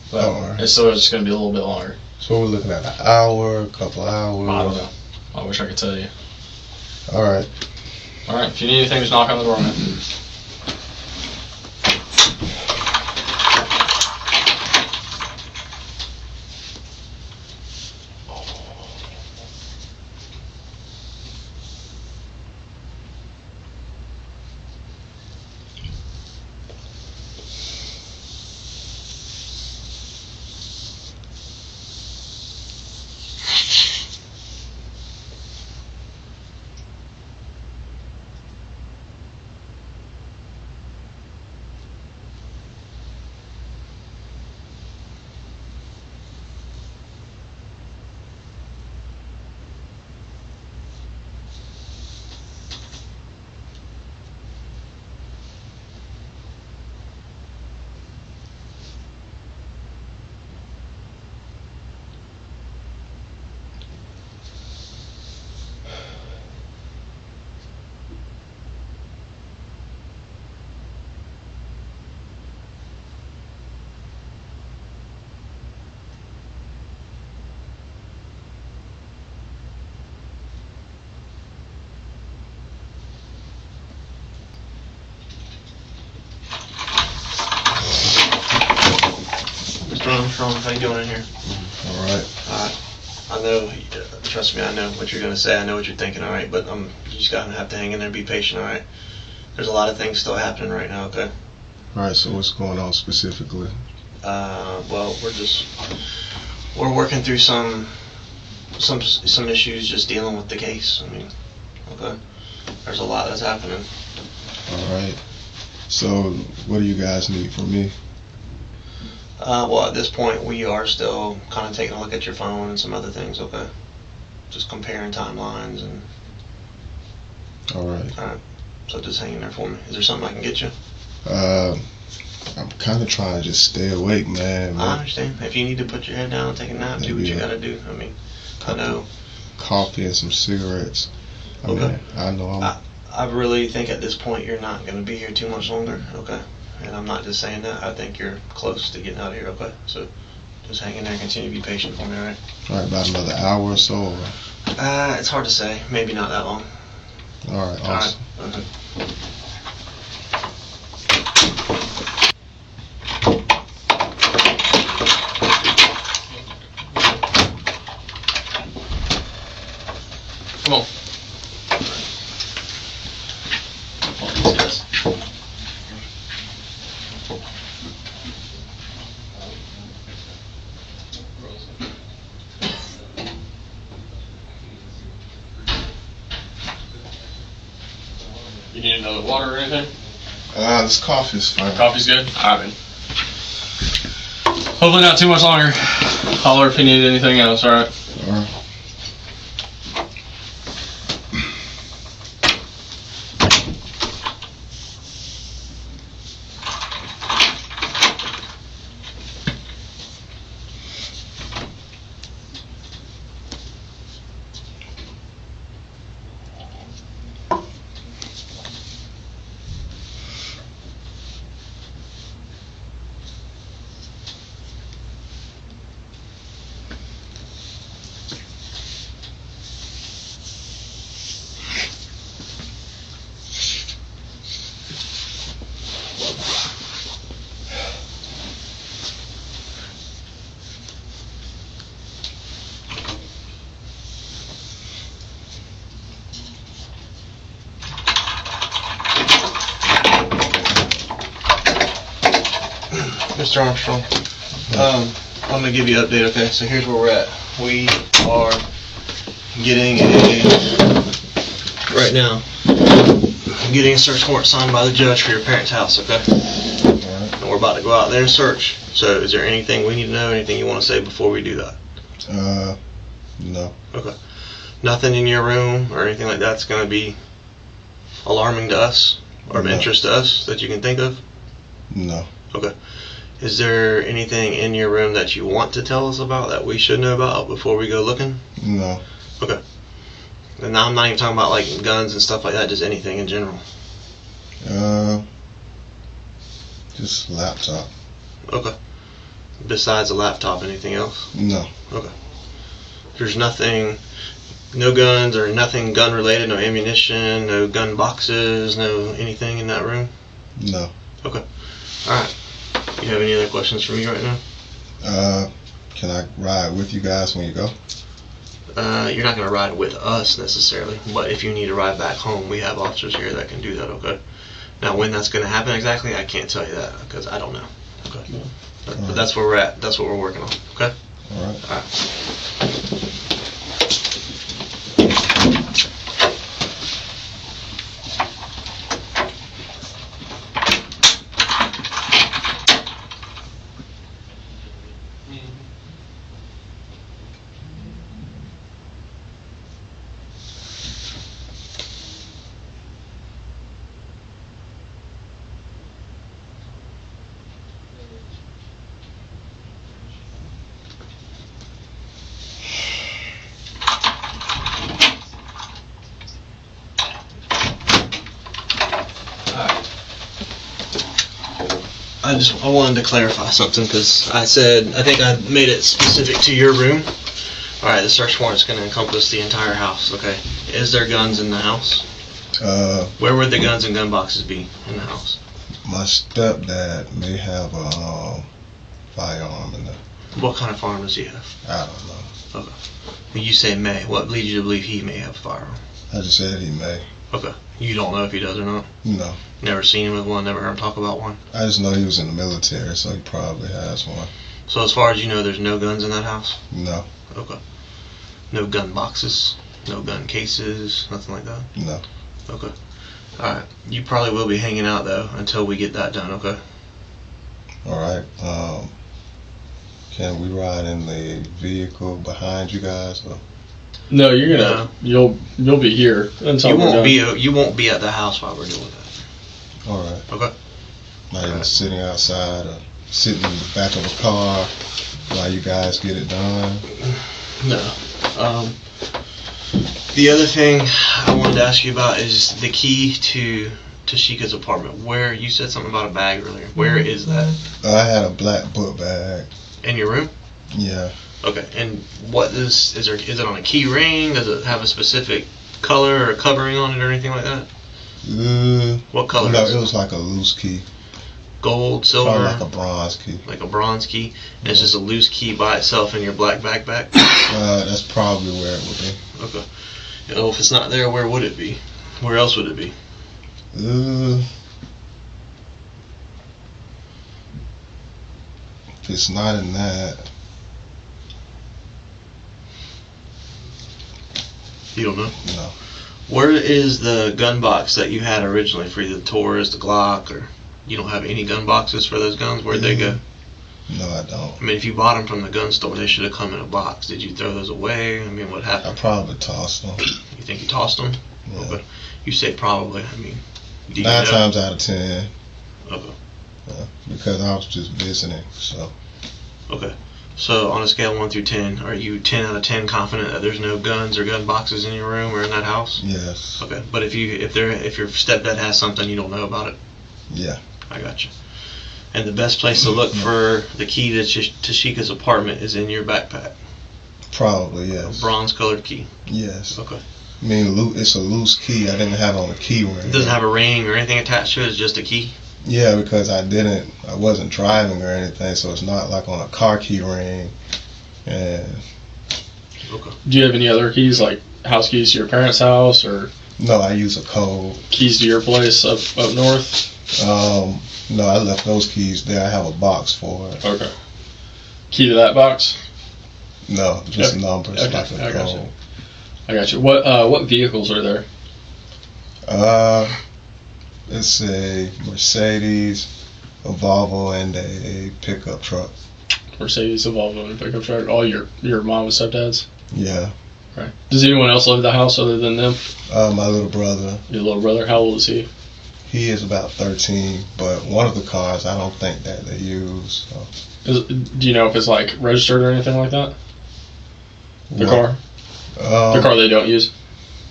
But right. it's still just going to be a little bit longer. So we're looking at an hour, a couple hours. I don't know. I wish I could tell you. All right. All right. If you need anything, just knock on the door, man. Armstrong, how you doing in here? All right. I know, trust me, I know what you're going to say. I know what you're thinking, all right? But you just going to have to hang in there and be patient, all right? There's a lot of things still happening right now, okay? All right, so what's going on specifically? Well, we're working through some issues just dealing with the case. I mean, okay? There's a lot that's happening. All right. So what do you guys need from me? Well, at this point, we are still kind of taking a look at your phone and some other things, okay? Just comparing timelines and... All right. All right. So just hang in there for me. Is there something I can get you? I'm kind of trying to just stay awake, man. I understand. If you need to put your head down and take a nap, do what you got to do. I mean, I know. Coffee and some cigarettes. I mean, I know I really think at this point you're not going to be here too much longer, okay? And I'm not just saying that. I think you're close to getting out of here, okay? So just hang in there and continue to be patient for me, all right? All right, about another hour or so? Or? It's hard to say. Maybe not that long. All right, awesome. All right. Okay. Come on. You need another water or anything? This coffee's fine. Coffee's good? Alright, man. Hopefully not too much longer. Holler if you need anything else, alright? All right. Mr. Armstrong, I'm going to give you an update, okay? So here's where we're at. we are getting a search warrant signed by the judge for your parents' house, okay? Alright. And we're about to go out there and search. So is there anything we need to know, anything you want to say before we do that? No. Okay. Nothing in your room or anything like that's going to be alarming to us or of No. interest to us that you can think of? No. Okay. Is there anything in your room that you want to tell us about that we should know about before we go looking? No. Okay. And now I'm not even talking about like guns and stuff like that, just anything in general. Just laptop. Okay. Besides a laptop, anything else? No. Okay. There's nothing, no guns or nothing gun related, no ammunition, no gun boxes, no anything in that room? No. Okay. Alright. You have any other questions for me right now? Can I ride with you guys when you go? You're not going to ride with us necessarily, but if you need to ride back home, we have officers here that can do that, okay? Now, when that's going to happen exactly, I can't tell you that because I don't know. Okay. But that's where we're at. That's what we're working on, okay? Alright. Alright. I wanted to clarify something because I think I made it specific to your room. Alright, the search warrant is going to encompass the entire house, okay? Is there guns in the house? Where would the guns and gun boxes be in the house? My stepdad may have a firearm in there. What kind of firearm does he have? I don't know. Okay. When you say may, what leads you to believe he may have a firearm? I just said he may. Okay. You don't know if he does or not? No. Never seen him with one, never heard him talk about one? I just know he was in the military, so he probably has one. So as far as you know, there's no guns in that house? No. Okay. No gun boxes? No gun cases? Nothing like that? No. Okay. Alright. You probably will be hanging out, though, until we get that done, okay? Alright. Can we ride in the vehicle behind you guys? Or? No, you're gonna. You'll be here until You we're won't done. you won't be at the house while we're doing that. Alright. Okay. Not even sitting outside or sitting in the back of a car while you guys get it done? No. The other thing I wanted to ask you about is the key to Tashika's apartment. Where you said something about a bag earlier. Where is that? I had a black book bag. In your room? Yeah. Okay. And what is it on a key ring? Does it have a specific color or covering on it or anything like that? What color? No, is it was like a loose key. Gold, silver? Probably like a bronze key. Like a bronze key? And it's just a loose key by itself in your black backpack? That's probably where it would be. Okay. Well, if it's not there, where would it be? Where else would it be? If it's not in that, You don't know? no. Where is the gun box that you had originally for either the Taurus, the Glock, or you don't have any gun boxes for those guns? Where'd they go? No, I don't. I mean, if you bought them from the gun store, they should have come in a box. Did you throw those away? I mean, what I happened? probably tossed them. You think you tossed them? Yeah. Okay. You say probably. I mean, do you 9 know? times out of 10. Okay. Because I was just visiting, so. Okay. So on a scale of 1 through 10, are you 10 out of 10 confident that there's no guns or gun boxes in your room or in that house? Yes. Okay. But if your stepdad has something, you don't know about it? Yeah. I got you. And the best place to look for the key to Tashika's apartment is in your backpack. Probably, yes. A bronze colored key. Yes. Okay. I mean, it's a loose key. I didn't have it on a key ring. It doesn't have a ring or anything attached to it. It's just a key. Yeah, because I wasn't driving or anything, so it's not like on a car key ring. And Okay. Do you have any other keys, like house keys to your parents' house, or no, I use a code. keys to your place up north? No, I left those keys there. I have a box for it. Okay. Key to that box? No, just Yep. numbers Okay, like a I got you. code. I got you. What vehicles are there? It's a Mercedes, a Volvo, and a pickup truck. Mercedes, a Volvo, and a pickup truck. All your mom and stepdads. Yeah. Right. Does anyone else live in the house other than them? My little brother, Your little brother. How old is he? he is about 13, but one of the cars I don't think that they use. So. Do you know if it's like registered or anything like that? The What? car? The car they don't use?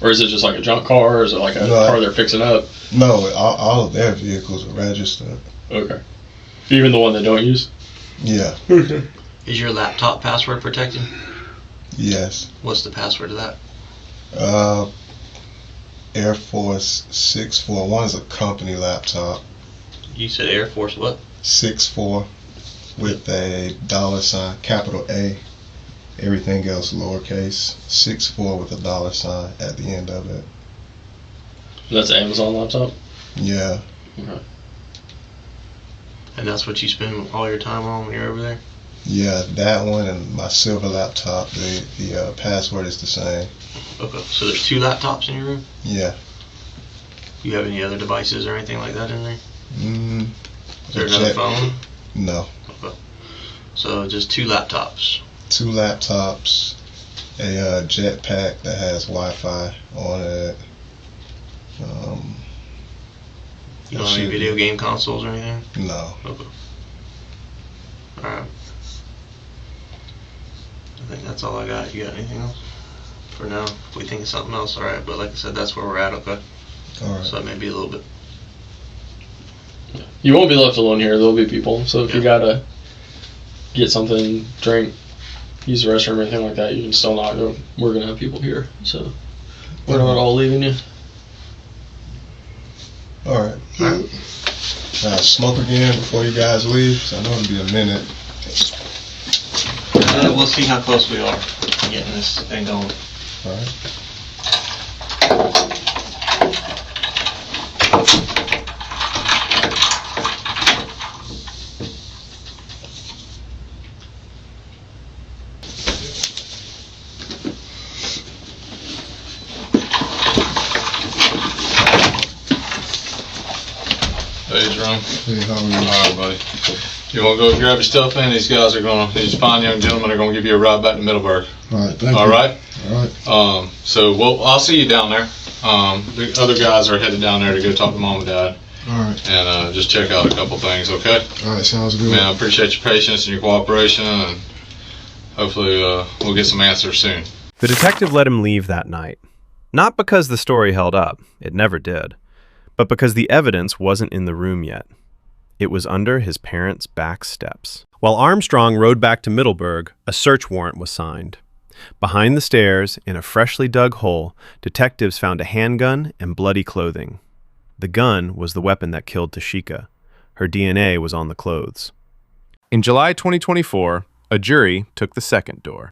Or is it just like a junk car, or is it like a No. car they're fixing up? No, all of their vehicles are registered. Okay. Even the one they don't use? Yeah. Okay. Is your laptop password protected? Yes. What's the password to that? Air Force 641 is a company laptop. You said Air Force what? 64 with a $, capital A. Everything else lowercase. 64 with a $, at the end of it. That's an Amazon laptop? Yeah. Okay. And that's what you spend all your time on when you're over there? Yeah, that one and my silver laptop, the password is the same. Okay, so there's 2 laptops in your room? Yeah. You have any other devices or anything like that in there? Is there A another phone? No. Okay. So just 2 laptops. 2 laptops, a jetpack that has Wi-Fi on it. You don't have any video game consoles or anything? No. Okay. Alright. I think that's all I got. You got anything else? For now. If we think of something else, alright. But like I said, that's where we're at, okay? All So right. that may be a little bit. You won't be left alone here. There'll be people. So if you Yeah. gotta get something, drink, use the restroom or anything like that, you can still not go. We're gonna have people here. So we're not all leaving you. All right. Smoke again before you guys leave, 'cause I know it'll be a minute. We'll see how close we are to getting this thing going. All right. Hey, Jerome. Hey, how are you? All right, buddy. You want to go grab your stuff in? These guys are going to, these fine young gentlemen are going to give you a ride back to Middleburg. All right, thank All you. right? All right. So I'll see you down there. The other guys are headed down there to go talk to mom and dad All right. and just check out a couple things, okay? All right, sounds good. Man, I appreciate your patience and your cooperation, and hopefully we'll get some answers soon. The detective let him leave that night. Not because the story held up, it never did, but because the evidence wasn't in the room yet. It was under his parents' back steps. While Armstrong rode back to Middleburg, a search warrant was signed. Behind the stairs, in a freshly dug hole, detectives found a handgun and bloody clothing. The gun was the weapon that killed Tashika. Her DNA was on the clothes. In July 2024, a jury took the second door.